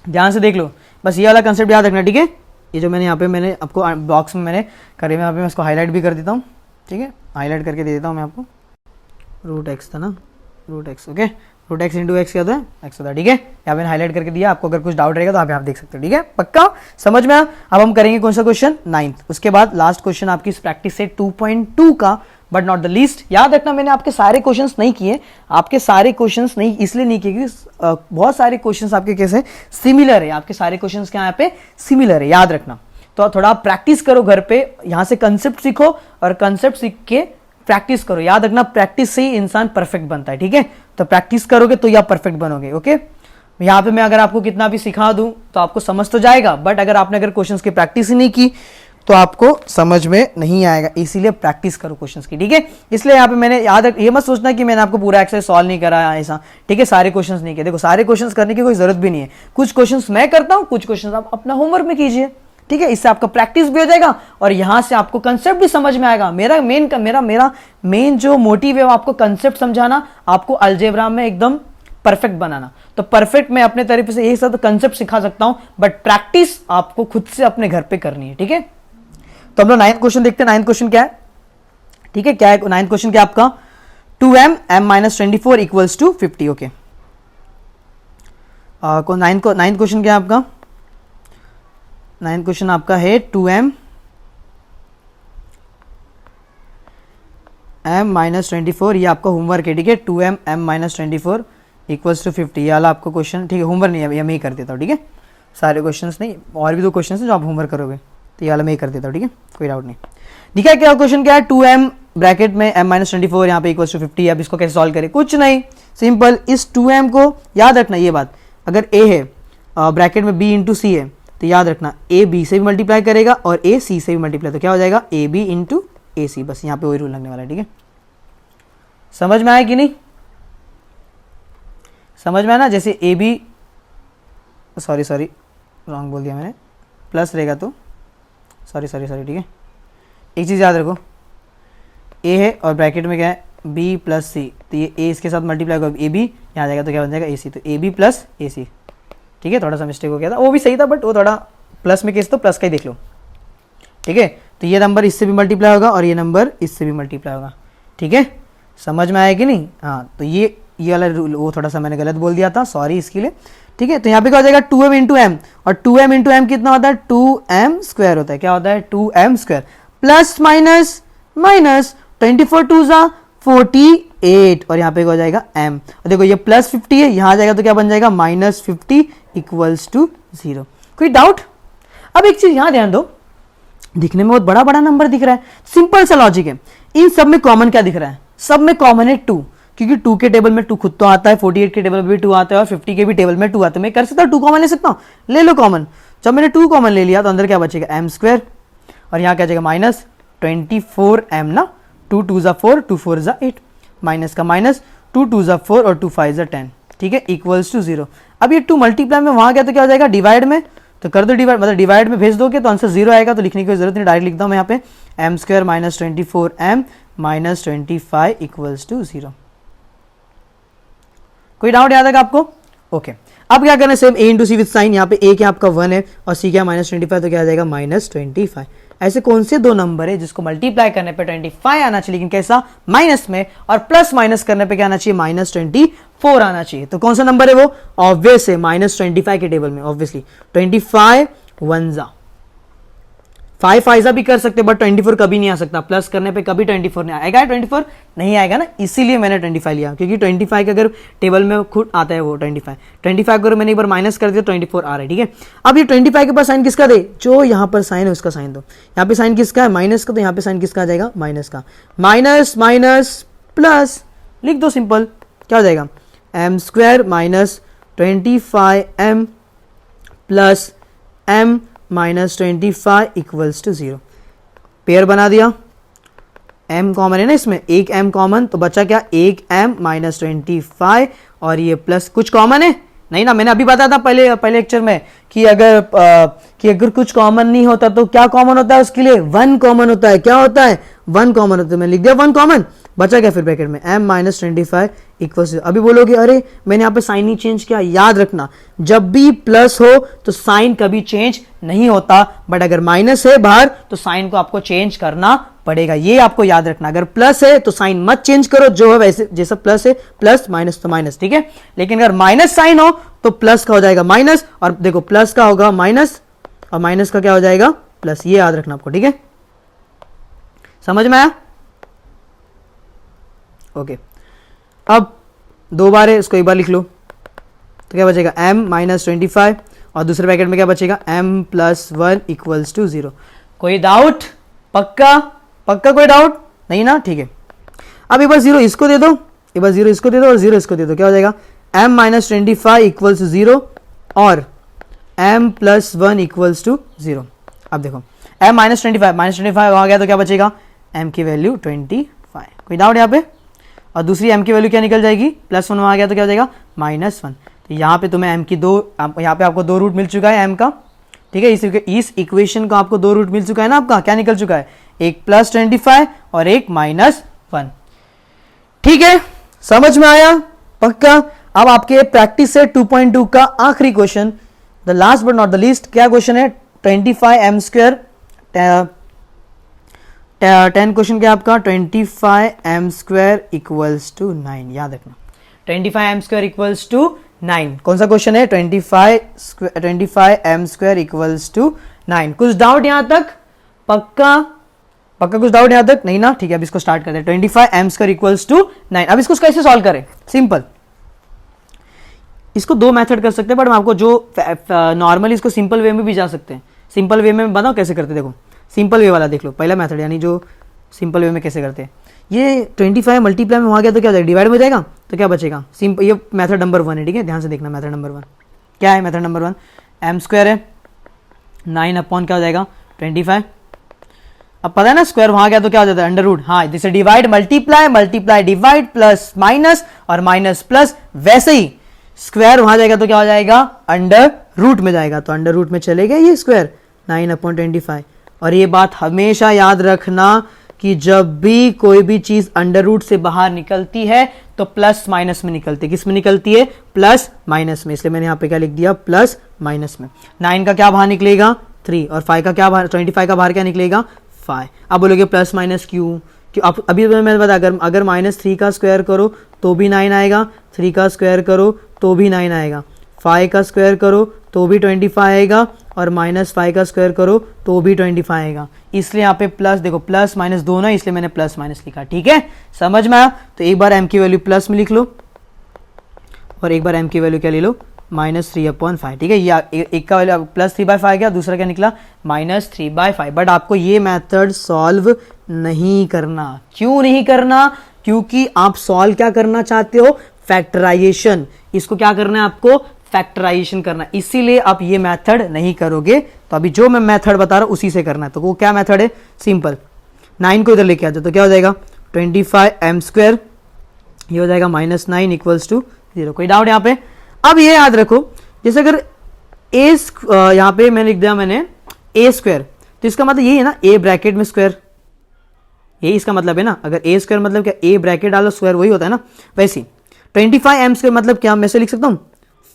ध्यान से देख लो, बस ये वाला कंसेप्ट याद रखना, ठीक है। ये जो मैंने यहाँ पे मैंने आपको बॉक्स में मैंने करे में यहाँ पे मैं इसको हाईलाइट भी कर देता हूँ, ठीक है, हाईलाइट करके दे देता हूँ मैं आपको। √x था ना, √x, okay, √x into x क्या होता है x होता है, ठीक है। यहाँ पे हाईलाइट करके दिया, आपको अगर कुछ डाउट रहेगा तो आप यहाँ देख सकते हो, ठीक है, पक्का समझ में आया। अब हम करेंगे कौन सा क्वेश्चन, 9th, उसके बाद लास्ट क्वेश्चन आपकी इस प्रैक्टिस सेट 2.2 का, बट नॉट द लीस्ट। याद रखना मैंने आपके सारे क्वेश्चंस नहीं किए, आपके सारे क्वेश्चंस नहीं इसलिए नहीं किए क्योंकि बहुत सारे क्वेश्चंस आपके कैसे सिमिलर है, आपके सारे क्वेश्चंस क्या यहाँ पे सिमिलर है, याद रखना। तो थोड़ा प्रैक्टिस करो घर पे, यहाँ से कंसेप्ट सीखो और कंसेप्ट सीख के प्रैक्टिस करो। याद रखना प्रैक्टिस से ही इंसान परफेक्ट बनता है, ठीक है। तो प्रैक्टिस करोगे तो आप परफेक्ट बनोगे, ओके। यहाँ पे मैं अगर आपको कितना भी सिखा दूं तो आपको समझ तो जाएगा, बट अगर आपने अगर क्वेश्चंस की प्रैक्टिस ही नहीं की तो आपको समझ में नहीं आएगा, इसीलिए प्रैक्टिस करो क्वेश्चंस की, ठीक है। इसलिए यहाँ पे मैंने याद ये मत सोचना कि मैंने आपको पूरा एक्सरसाइज सॉल्व नहीं करा ऐसा, ठीक है, सारे क्वेश्चंस नहीं किए। देखो सारे क्वेश्चंस करने की कोई जरूरत भी नहीं है, कुछ क्वेश्चंस मैं करता हूँ, कुछ क्वेश्चंस आप अपना होमवर्क में कीजिए, ठीक है। इससे आपका प्रैक्टिस भी हो जाएगा और यहां से आपको कंसेप्ट भी समझ में आएगा। मेरा मेन जो मोटिव है वो आपको कंसेप्ट समझाना, आपको अलजेब्रा में एकदम परफेक्ट बनाना। तो परफेक्ट मैं अपने तरीके से यही सब कंसेप्ट सिखा सकता हूं, बट प्रैक्टिस आपको खुद से अपने घर पे करनी है, ठीक है। तो हम लोग 9th क्वेश्चन देखते हैं। 9th क्वेश्चन क्या है, ठीक है, क्या है 9th क्वेश्चन, क्या आपका 2m m-24 equals to 50, okay. 9th question क्या है आपका, 9th क्वेश्चन आपका है 2m m-24, ये आपका होमवर्क है, ठीक है। 2m m-24 इक्वल्स टू 50, ये वाला आपको क्वेश्चन, ठीक है, होमवर्क नहीं है, ये मैं ही कर देता हूँ, ठीक है। सारे क्वेश्चंस नहीं, और भी 2 क्वेश्चन है जो आप होमवर्क करोगे, तो ये वाला मैं ही कर देता हूँ, ठीक है, कोई डाउट नहीं। ठीक है, क्या क्वेश्चन क्या है, 2m ब्रैकेट में m-24 यहाँ पे इक्वल्स टू 50, अब इसको कैसे सॉल्व करें, कुछ नहीं, सिंपल, इस 2m को याद रखना, ये बात, अगर a है ब्रैकेट में b इंटू सी है, तो याद रखना a b से भी मल्टीप्लाई करेगा और a c से भी मल्टीप्लाई, तो क्या हो जाएगा a b इंटू ए सी, बस यहाँ पे वही रूल लगने वाला है, ठीक है। समझ में आया कि नहीं, समझ में आया ना, जैसे ए बी, सॉरी रॉन्ग बोल दिया मैंने, प्लस रहेगा तो सॉरी, ठीक है। एक चीज़ याद रखो, ए है और ब्रैकेट में क्या है बी प्लस सी, तो ये ए इसके साथ मल्टीप्लाई होगा ए बी, यहाँ जाएगा तो क्या बन जाएगा ए सी, तो ए बी प्लस ए सी, ठीक है। थोड़ा सा मिस्टेक हो गया था, वो भी सही था, बट वो थोड़ा प्लस में केस, तो प्लस का ही देख लो, ठीक है। तो ये नंबर इससे भी मल्टीप्लाई होगा और ये नंबर इससे भी मल्टीप्लाई होगा, ठीक है। समझ में आया कि नहीं, हाँ, तो ये वाला रूल वो थोड़ा सा मैंने गलत बोल दिया था, सॉरी इसके लिए, ठीक है। तो यहाँ पे क्या हो जाएगा 2m इंटू एम, और 2m इंटू एम कितना होता है 2m स्क्वायर होता है, क्या होता है 2m square, plus minus minus 24 2 जा 48, और यहाँ पे हो जाएगा m, और देखो ये प्लस 50 है, यहाँ जाएगा तो क्या बन जाएगा -50 इक्वल्स टू 0। कोई डाउट? अब एक चीज यहाँ ध्यान दो, दिखने में बहुत बड़ा बड़ा नंबर दिख रहा है, सिंपल सा लॉजिक है, इन सब में कॉमन क्या दिख रहा है, सब में कॉमन है 2, क्योंकि 2 के टेबल में 2 खुद तो आता है, 48 के टेबल में भी 2 आता है और 50 के भी टेबल में 2 आता है। मैं कर सकता हूँ 2 कॉमन ले सकता हूँ, ले लो कॉमन। जब मैंने 2 कॉमन ले लिया तो अंदर क्या बचेगा m स्क्वायर, और यहाँ क्या जाएगा -24m ना, 2 2 जा 4, 2 4 जा 8, माइनस का माइनस, 2 2 जा 4 और 2 5 जा 10, ठीक है, इक्वल्स टू 0। अब ये 2 मल्टीप्लाई में वहां गया तो क्या हो जाएगा डिवाइड में, तो कर दो डिवाइड, मतलब डिवाइड में भेज दोगे तो आंसर 0 आएगा, तो लिखने की जरूरत नहीं, डायरेक्ट लिखता हूँ मैं यहाँ पे m square -24m -25 equals to 0। कोई डाउट याद है आपको? ओके, अब क्या करना है, same a into c with sign, यहाँ पे a क्या आपका 1 है और c क्या -25, तो क्या आ जाएगा -25, ऐसे कौन से दो नंबर है जिसको मल्टीप्लाई करने पे 25 आना चाहिए, लेकिन कैसा, माइनस में, और प्लस माइनस करने पे क्या आना चाहिए, -24 आना चाहिए। तो कौन सा नंबर है वो, ऑब्वियस है -25 के टेबल में, ऑब्वियसली 25 वंजा, 5 फाइजा भी कर सकते, बट 24 कभी नहीं आ सकता, प्लस करने पे कभी 24 नहीं आएगा, 24 नहीं आएगा ना, इसीलिए मैंने 25 लिया, क्योंकि 25 का अगर टेबल में खुद आता है वो 25 को अगर मैंने एक बार माइनस कर दिया 24 आ रहा है, ठीक है। अब ये 25 के पास साइन किसका दे, जो यहाँ पर साइन है उसका साइन दो, यहाँ पे साइन किसका है, माइनस का, तो यहाँ पे साइन किसका आ जाएगा, माइनस का, माइनस माइनस प्लस, लिख दो सिंपल, क्या हो जाएगा, m² minus 25m plus m -25 equals to 0। Pair बना दिया, m कॉमन है ना इसमें, एक m कॉमन, तो बचा क्या, एक m -25, और ये प्लस कुछ कॉमन है नहीं ना, मैंने अभी बताया था पहले लेक्चर में कि अगर कुछ कॉमन नहीं होता तो क्या कॉमन होता है उसके लिए, 1 कॉमन होता है, क्या होता है, 1 कॉमन होता है, मैंने लिख दिया 1 कॉमन, बचा क्या फिर ब्रैकेट में m -25 इक्वल्स। अभी बोलोगे अरे मैंने यहाँ पे साइन ही चेंज किया, याद रखना जब भी प्लस हो तो साइन कभी चेंज नहीं होता, बट अगर माइनस है बाहर तो साइन को आपको चेंज करना पड़ेगा, ये आपको याद रखना। अगर प्लस है तो साइन मत चेंज करो, जो है वैसे, जैसा प्लस है प्लस, माइनस तो माइनस, ठीक है। लेकिन अगर माइनस साइन हो तो प्लस का हो जाएगा माइनस, और देखो प्लस का होगा माइनस, और माइनस का क्या हो जाएगा, प्लस, ये याद रखना आपको, ठीक है, समझ में आया, ओके। अब 2 बार है, इसको एक बार लिख लो, तो क्या बचेगा, m -25, और दूसरे ब्रैकेट में क्या बचेगा, m + 1 इक्वल्स टू 0। कोई डाउट, पक्का कोई डाउट नहीं ना, ठीक है। अब एक बार 0 इसको दे दो, एक बार 0 इसको दे दो, और 0 इसको दे दो, क्या हो जाएगा, m -25 इक्वल्स 0 और m + 1 इक्वल्स टू 0। अब देखो m -25 आ गया तो क्या बचेगा, m की वैल्यू 25, कोई डाउट यहाँ पे, और दूसरी m की वैल्यू क्या निकल जाएगी, +1 आ गया तो क्या हो जाएगा, -1। तो यहाँ पे तुम्हें m की यहाँ पे आपको 2 रूट मिल चुका है m का, ठीक है। इस इक्वेशन का आपको 2 रूट मिल चुका है ना, आपका क्या निकल चुका है, एक +25 और एक -1, ठीक है, समझ में आया, पक्का। अब आपके प्रैक्टिस से 2.2 का आखिरी question, the last but not the least, क्या क्वेश्चन है, 25m², 10 क्वेश्चन क्या आपका, 25m² इक्वल्स टू 9, याद रखना 25m² इक्वल्स टू 9, कौन सा क्वेश्चन है, 25m² इक्वल्स टू 9। कुछ डाउट यहां तक, पक्का कुछ डाउट यहां तक नहीं ना, ठीक है। अब इसको स्टार्ट करते हैं, 25m² इक्वल्स टू 9। अब इसको कैसे सॉल्व करें, सिंपल, इसको 2 मेथड कर सकते हैं, बट मैं आपको जो नॉर्मली इसको सिंपल वे में भी जा सकते हैं, सिंपल वे में बताओ कैसे करते, देखो सिंपल वे वाला देख लो, पहला मेथड, यानी जो सिंपल वे में कैसे करते हैं, ये 25 मल्टीप्लाई में वहाँ गया तो क्या हो जाएगा, डिवाइड में जाएगा, तो क्या बचेगा, सिंपल, ये मेथड नंबर 1 है, ठीक है, ध्यान से देखना, मेथड नंबर 1 क्या है, मेथड नंबर 1 m² है, 9 अपॉन क्या हो जाएगा, 25। अब पता है ना, स्क्वायर वहां गया तो क्या हो जाता है, अंडर रूट, हाँ, जैसे divide multiply divide, plus minus और माइनस प्लस, वैसे ही स्क्वायर वहां जाएगा तो क्या हो जाएगा, अंडर रूट में जाएगा, तो अंडर रूट में चलेगा ये स्क्वायर, 9/25। और ये बात हमेशा याद रखना कि जब भी कोई भी चीज अंडर रूट से बाहर निकलती है तो प्लस माइनस में निकलती है, किस में निकलती है, प्लस माइनस में, इसलिए मैंने यहाँ पे क्या लिख दिया, प्लस माइनस में। 9 का क्या बाहर निकलेगा, 3, और 5 का क्या बाहर, 25 का बाहर क्या निकलेगा, 5। अब बोलोगे प्लस माइनस क्यों, अभी मैं बता, अगर -3 का स्क्वायर करो तो भी 9 आएगा, 3 का स्क्वायर करो तो भी 9 आएगा, 5 का स्क्वायर करो तो भी 25 आएगा, और -5 का स्क्वायर करो तो भी 25 आएगा। इसलिए यहाँ पे प्लस, देखो प्लस माइनस दोनों, इसलिए मैंने प्लस माइनस लिखा, ठीक है, समझ में आया। तो एक बार m की वैल्यू प्लस में लिख लो, और एक बार m की वैल्यू क्या ले लो, -3/5, ठीक है। ये एक का वैल्यू +3/5 गया, दूसरा क्या निकला, -3/5। बट आपको ये मेथड सॉल्व नहीं करना, क्यों नहीं करना, क्योंकि आप सॉल्व क्या करना चाहते हो, फैक्टराइजेशन, इसको क्या करना है आपको, फैक्टराइजेशन करना, इसीलिए आप ये मेथड नहीं करोगे। तो अभी जो मैं मेथड बता रहा हूं उसी से करना है। तो वो क्या मेथड है, सिंपल, 9 को इधर लेके आ जाओ तो क्या हो जाएगा, 25m², ये हो जाएगा -9 इक्वल्स टू 0। कोई डाउट यहाँ पे। अब ये याद रखो, जैसे अगर यहाँ पे मैंने लिख दिया मैंने a², तो इसका मतलब यही है ना, a ब्रैकेट में स्क्वायर, यही इसका मतलब है ना। अगर a² मतलब क्या, a ब्रैकेट डालो स्क्वायर, वही होता है ना। वैसे 25m² मतलब क्या, मैं से लिख सकता हूं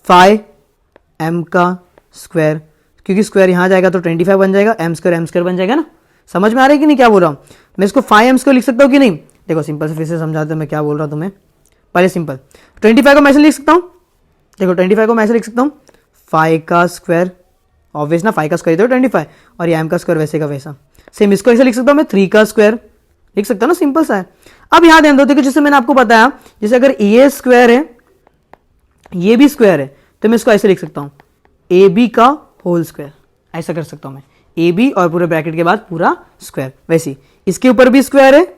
5m का स्क्वायर, क्योंकि स्क्वायर यहां जाएगा तो 25 बन जाएगा, m² बन जाएगा ना, समझ में आ रहा है कि नहीं क्या बोल रहा हूँ मैं? इसको 5m स्क्वायर लिख सकता हूँ कि नहीं? देखो सिंपल से फिर से समझाते मैं क्या बोल रहा हूँ तुम्हें। पहले सिंपल 25 को मैं ऐसे लिख सकता हूँ, देखो 25 को मैं ऐसे लिख सकता हूँ 5 का स्क्वायर, ऑब्वियस ना 5 का स्क्वायर तो 25 और ये m का स्क्वायर वैसे का वैसा। सेम इसको ऐसे लिख सकता हूँ मैं 3 का स्क्वायर लिख सकता हूँ ना, सिंपल सा है। अब यहाँ ध्यान दो, देखो जैसे मैंने आपको बताया जैसे अगर ये स्क्वायर है ये भी स्क्वायर है तो मैं इसको ऐसे लिख सकता हूँ ए बी का होल स्क्वायर, ऐसा कर सकता हूँ मैं ए बी और पूरे ब्रैकेट के बाद पूरा स्क्वायर। वैसे इसके ऊपर भी स्क्वायर है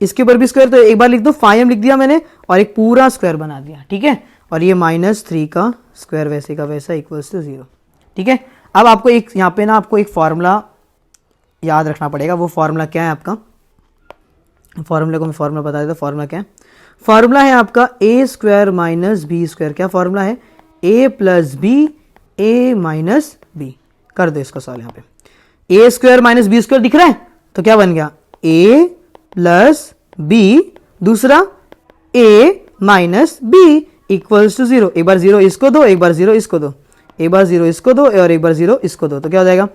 इसके ऊपर भी स्क्वायर, तो एक बार लिख दो 5m लिख दिया मैंने और एक पूरा स्क्वायर बना दिया, ठीक है। और ये -3 का स्क्वायर वैसे का वैसा इक्वल्स टू 0, ठीक है। अब आपको एक यहाँ पे ना आपको एक फॉर्मूला याद रखना पड़ेगा। वो फॉर्मूला क्या है आपका? फॉर्मूले को मैं फॉर्मूला बता देता हूँ। फॉर्मूला क्या है? फॉर्मूला है आपका a square minus b square. क्या फॉर्मूला है? a plus b a minus b. कर दो इसको सॉल्व। यहाँ पे a square minus b square दिख रहा है तो क्या बन गया? a प्लस बी दूसरा a minus b equals to 0। एक बार 0 इसको दो, एक बार 0 इसको दो, एक बार 0 इसको दो और एक बार 0 इसको दो, तो क्या हो जाएगा?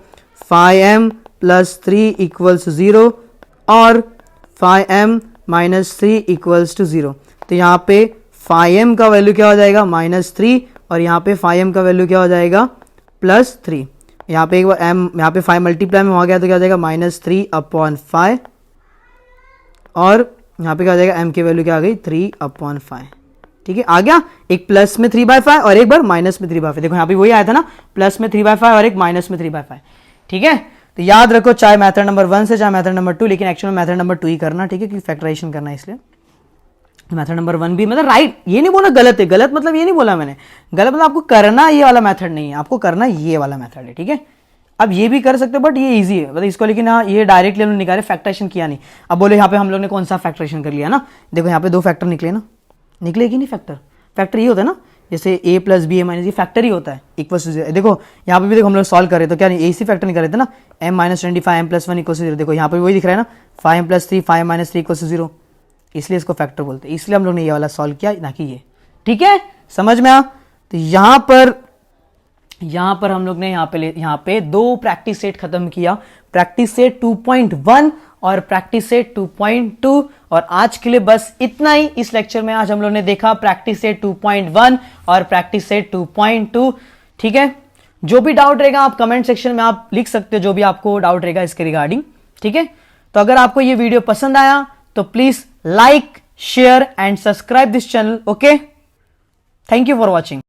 5m प्लस 3 इक्वल्स 0 और 5m माइनस 3 इक्वल्स टू 0। तो यहाँ पे 5m का वैल्यू क्या हो जाएगा? -3 और यहाँ पे 5m का वैल्यू क्या हो जाएगा? +3। यहाँ पे एक बार m यहाँ पे 5 मल्टीप्लाई में हो गया तो क्या हो जाएगा? -3/5 और यहाँ पे क्या हो जाएगा? m की वैल्यू क्या आ गई? 3/5, ठीक है। आ गया एक प्लस में 3/5 और एक बार माइनस में 3/5। देखो यहाँ पे वही आया था ना, प्लस में 3/5 और एक माइनस में 3/5, ठीक है। तो याद रखो चाहे मेथड नंबर 1 से चाहे मेथड नंबर 2, लेकिन एक्चुअल में मेथड नंबर 2 ही करना, ठीक है, क्योंकि फैक्टराइजेशन करना है इसलिए। मेथड नंबर 1 भी मतलब राइट, ये नहीं बोला गलत है, गलत मतलब ये नहीं बोला मैंने, गलत मतलब आपको करना ये वाला मेथड नहीं है, आपको करना ये वाला मेथड है, ठीक है। अब ये भी कर सकते हो बट ये इजी है, मतलब इसको, लेकिन हाँ ये डायरेक्टली हम लोग निकाले, फैक्टराइजेशन किया नहीं। अब बोले यहाँ पे हम लोग ने कौन सा फैक्टराइजेशन कर लिया ना, देखो यहाँ पे 2 फैक्टर निकले ना, निकले कि नहीं? फैक्टर ये होता है ना, जैसे a plus b a minus, ये फैक्टर ही होता है इक्वल टू 0। देखो यहाँ पे भी देखो हम लोग सॉल्व कर रहे तो क्या नहीं, इसी फैक्टर निकाल रहे थे ना, m minus 25 m plus 1 equal to 0। देखो यहाँ पे वही दिख रहा है ना, 5m plus 3 5m minus 3 equal to 0, इसलिए इसको फैक्टर बोलते हैं, इसलिए हम लोग ने ये वाला सॉल्व किया ना कि ये, ठीक है, समझ में आ? तो यहाँ पर हम लोग ने यहाँ पे 2 प्रैक्टिस सेट खत्म किया, प्रैक्टिस सेट 2.1 और प्रैक्टिस सेट 2.2। और आज के लिए बस इतना ही। इस लेक्चर में आज हम लोग ने देखा प्रैक्टिस सेट 2.1 और प्रैक्टिस सेट 2.2, ठीक है। जो भी डाउट रहेगा आप कमेंट सेक्शन में आप लिख सकते हो, जो भी आपको डाउट रहेगा इसके रिगार्डिंग, ठीक है। तो अगर आपको ये वीडियो पसंद आया तो please like, share and subscribe this channel, okay. Thank you for watching.